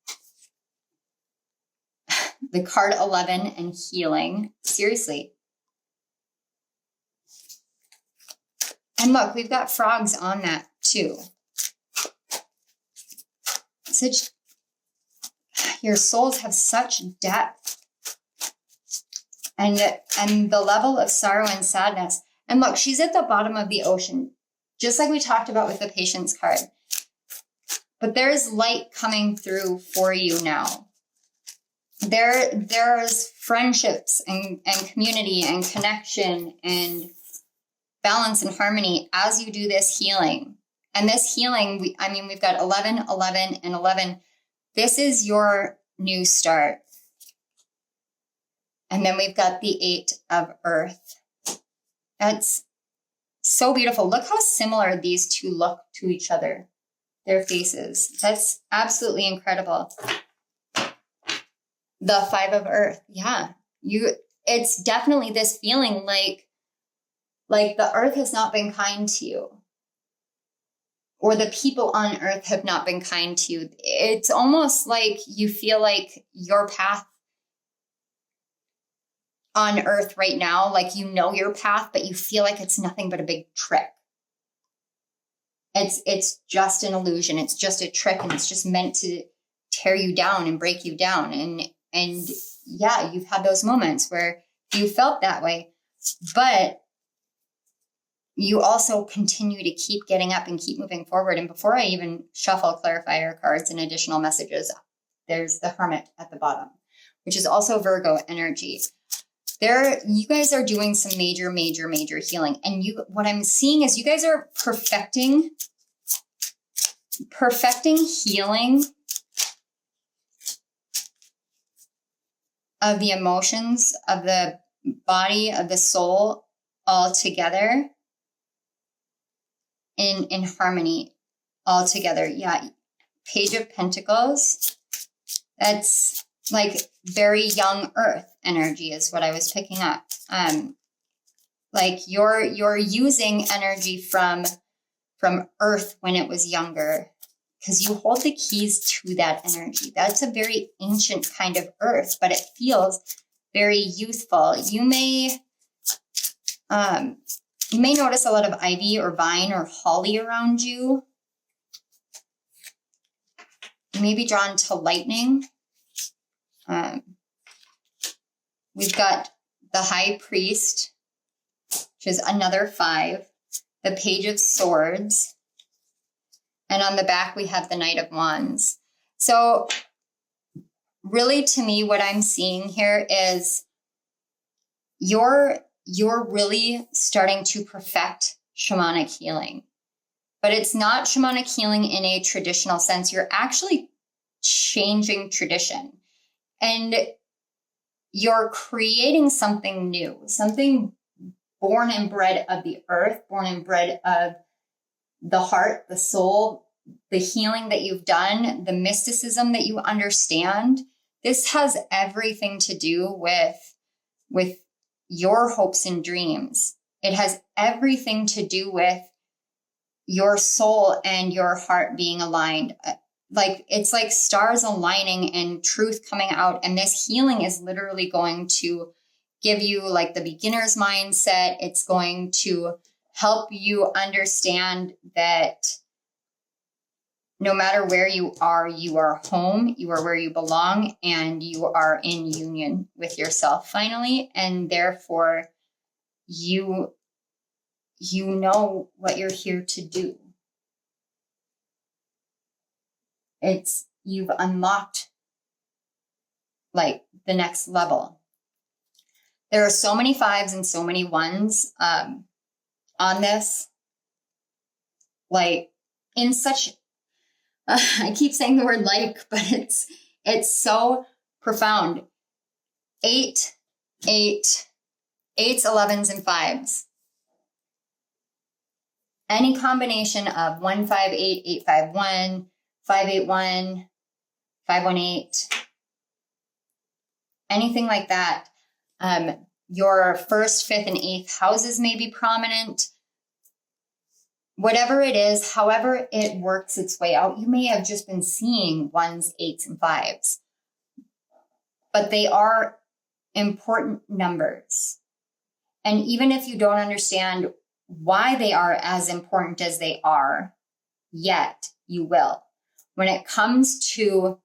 The card 11 and healing. Seriously. And look, we've got frogs on that too. Your souls have such depth. And the level of sorrow and sadness. And look, she's at the bottom of the ocean, just like we talked about with the patience card. But there's light coming through for you now. There's friendships and community and connection and balance and harmony as you do this healing. And this healing, we've got 11, 11, and 11. This is your new start. And then we've got the 8 of earth. That's so beautiful. Look how similar these two look to each other. Their faces. That's absolutely incredible. The 5 of earth. Yeah. It's definitely this feeling like Like the earth has not been kind to you, or the people on earth have not been kind to you. It's almost like you feel like your path on earth right now, like you know your path, but you feel like it's nothing but a big trick. It's just an illusion. It's just a trick, and it's just meant to tear you down and break you down. And yeah, you've had those moments where you felt that way, but you also continue to keep getting up and keep moving forward. And before I even shuffle clarifier cards and additional messages, there's the Hermit at the bottom, which is also Virgo energy. You guys are doing some major healing. And what I'm seeing is you guys are perfecting healing of the emotions, of the body, of the soul, all together in harmony, all together. Yeah. Page of Pentacles. That's like very young earth energy is what I was picking up. Like you're using energy from earth when it was younger, because you hold the keys to that energy. That's a very ancient kind of earth, but it feels very youthful. You may notice a lot of ivy or vine or holly around you. You may be drawn to lightning. We've got the High Priest, which is another 5, the Page of Swords, and on the back we have the Knight of Wands. So really, to me, what I'm seeing here is you're really starting to perfect shamanic healing. But it's not shamanic healing in a traditional sense. You're actually changing tradition. And you're creating something new, something born and bred of the earth, born and bred of the heart, the soul, the healing that you've done, the mysticism that you understand. This has everything to do with your hopes and dreams. It has everything to do with your soul and your heart being aligned. Like it's like stars aligning and truth coming out. And this healing is literally going to give you like the beginner's mindset. It's going to help you understand that no matter where you are home, you are where you belong, and you are in union with yourself finally. And therefore you know what you're here to do. You've unlocked like the next level. There are so many 5s and so many 1s on this. Like in such, I keep saying the word like, but it's so profound. 8, 8, 8s, 11s, and 5s. Any combination of 158, 851, 581, 518, anything like that. Your 1st, 5th, and 8th houses may be prominent. Whatever it is, however it works its way out, you may have just been seeing 1s, 8s, and 5s. But they are important numbers. And even if you don't understand why they are as important as they are, yet you will. When it comes to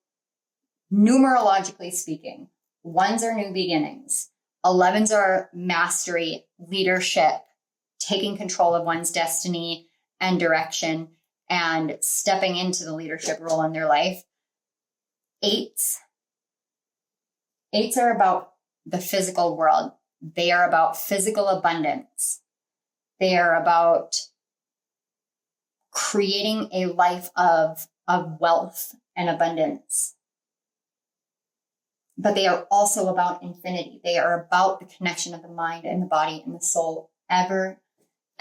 numerologically speaking, 1s are new beginnings. 11s are mastery, leadership, taking control of one's destiny and direction and stepping into the leadership role in their life. 8s are about the physical world. They are about physical abundance. They are about creating a life of wealth and abundance. But they are also about infinity. They are about the connection of the mind and the body and the soul, ever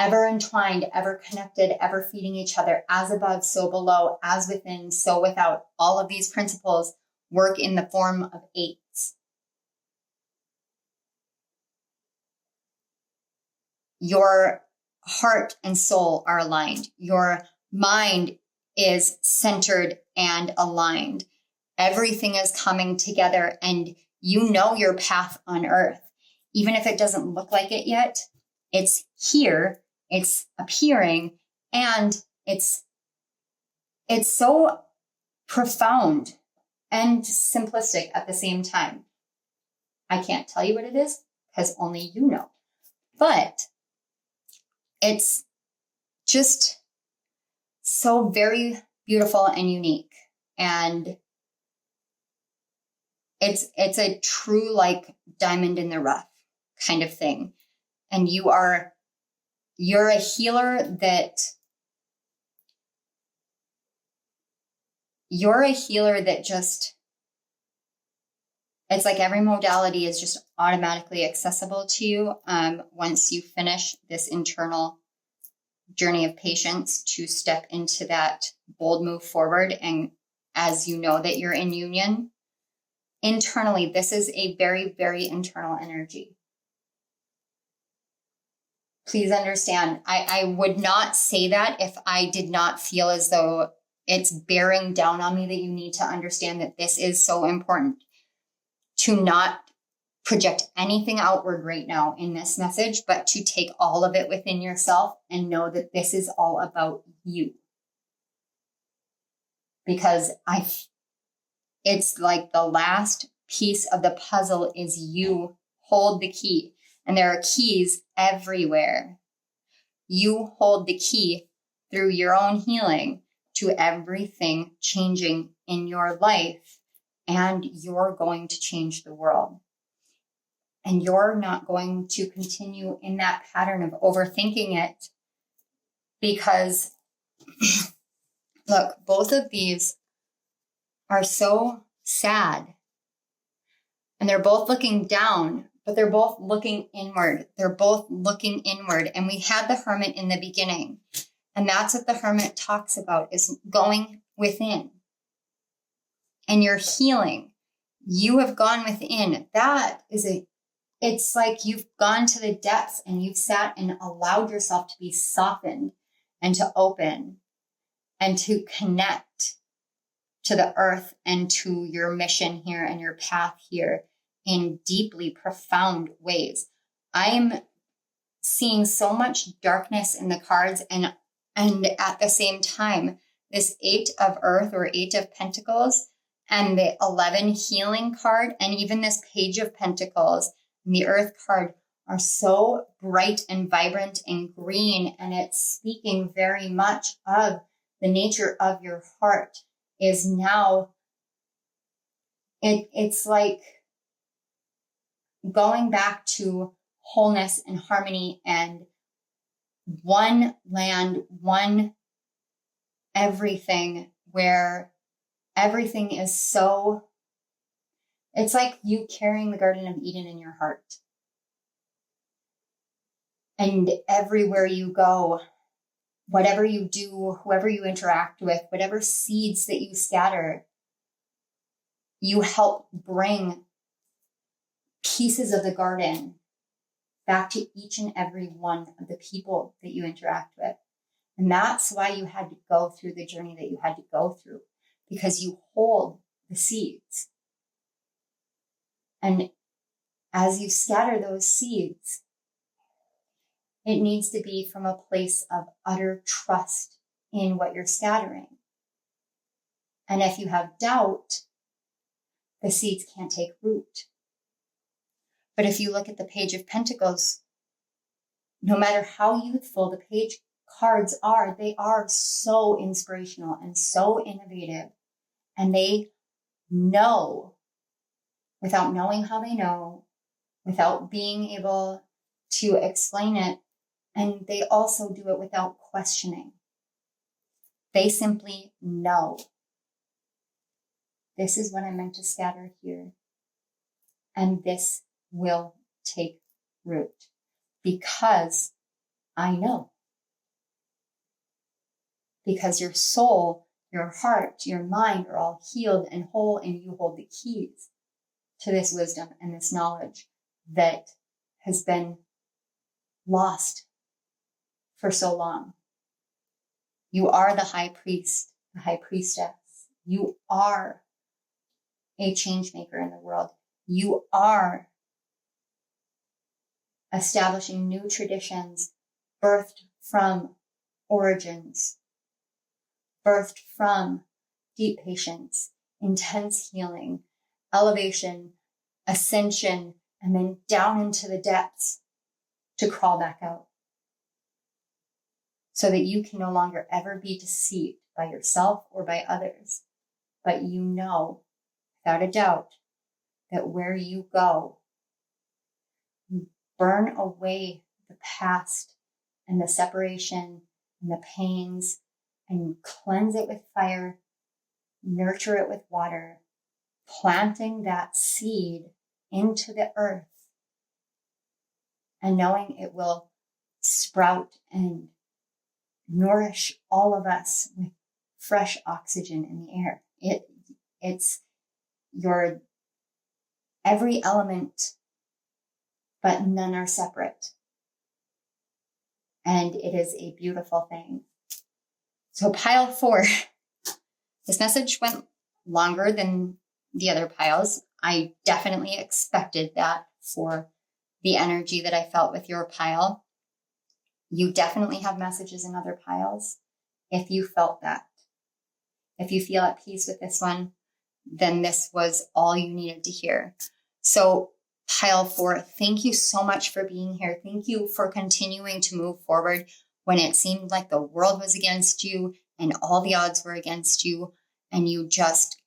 entwined, ever connected, ever feeding each other, as above, so below, as within, so without. All of these principles work in the form of 8s. Your heart and soul are aligned. Your mind is centered and aligned. Everything is coming together, and you know your path on earth. Even if it doesn't look like it yet, it's here, it's appearing, and it's so profound and simplistic at the same time. I can't tell you what it is because only you know. But it's just so very beautiful and unique. And it's a true like diamond in the rough kind of thing. And you're a healer that just, it's like every modality is just automatically accessible to you once you finish this internal journey of patience to step into that bold move forward. And as you know that you're in union, internally, this is a very, very internal energy. Please understand, I would not say that if I did not feel as though it's bearing down on me that you need to understand that this is so important. To not project anything outward right now in this message, but to take all of it within yourself and know that this is all about you. Because it's like the last piece of the puzzle is you hold the key, and there are keys everywhere. You hold the key through your own healing to everything changing in your life, and you're going to change the world. And you're not going to continue in that pattern of overthinking it, because look, both of these are so sad, and they're both looking down, but they're both looking inward. They're both looking inward. And we had the Hermit in the beginning, and that's what the Hermit talks about, is going within. And you're healing. You have gone within. It's like you've gone to the depths and you've sat and allowed yourself to be softened and to open and to connect to the earth and to your mission here and your path here in deeply profound ways. I'm seeing so much darkness in the cards, and at the same time, this 8 of Earth or 8 of Pentacles and the 11 healing card, and even this Page of Pentacles and the Earth card are so bright and vibrant and green, and it's speaking very much of the nature of your heart is now, it's like going back to wholeness and harmony and one land, one everything, where everything is so, it's like you carrying the Garden of Eden in your heart. And everywhere you go, whatever you do, whoever you interact with, whatever seeds that you scatter, you help bring pieces of the garden back to each and every one of the people that you interact with. And that's why you had to go through the journey that you had to go through, because you hold the seeds. And as you scatter those seeds, it needs to be from a place of utter trust in what you're scattering. And if you have doubt, the seeds can't take root. But if you look at the Page of Pentacles, no matter how youthful the page cards are, they are so inspirational and so innovative. And they know, without knowing how they know, without being able to explain it, and they also do it without questioning. They simply know. This is what I meant to scatter here. And this will take root, because I know. Because your soul, your heart, your mind are all healed and whole, and you hold the keys to this wisdom and this knowledge that has been lost for so long. You are the high priest, the high priestess. You are a change maker in the world. You are establishing new traditions birthed from origins, birthed from deep patience, intense healing, elevation, ascension, and then down into the depths to crawl back out. So that you can no longer ever be deceived by yourself or by others. But you know, without a doubt, that where you go, you burn away the past and the separation and the pains, and you cleanse it with fire, nurture it with water, planting that seed into the earth and knowing it will sprout and nourish all of us with fresh oxygen in the air. It's your every element, but none are separate. And it is a beautiful thing. So pile 4, this message went longer than the other piles. I definitely expected that for the energy that I felt with your pile. You definitely have messages in other piles. If you felt that, if you feel at peace with this one, then this was all you needed to hear. So pile 4, thank you so much for being here. Thank you for continuing to move forward when it seemed like the world was against you and all the odds were against you and you just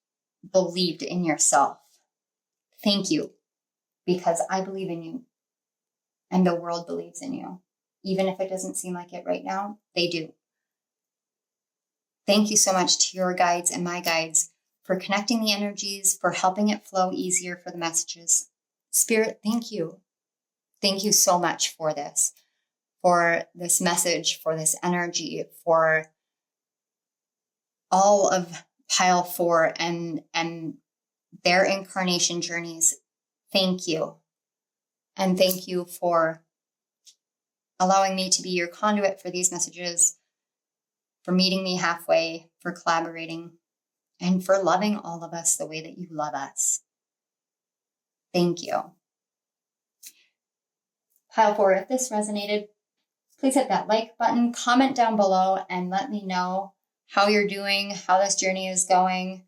believed in yourself. Thank you, because I believe in you and the world believes in you. Even if it doesn't seem like it right now, they do. Thank you so much to your guides and my guides for connecting the energies, for helping it flow easier for the messages. Spirit, thank you. Thank you so much for this message, for this energy, for all of pile 4 and their incarnation journeys. Thank you. And thank you for allowing me to be your conduit for these messages, for meeting me halfway, for collaborating, and for loving all of us the way that you love us. Thank you. Pile 4, if this resonated, please hit that like button, comment down below, and let me know how you're doing, how this journey is going.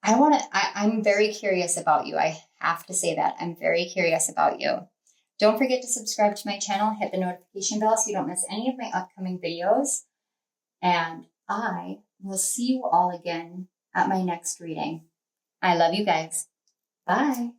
I'm very curious about you. I have to say that. I'm very curious about you. Don't forget to subscribe to my channel, hit the notification bell so you don't miss any of my upcoming videos. And I will see you all again at my next reading. I love you guys. Bye.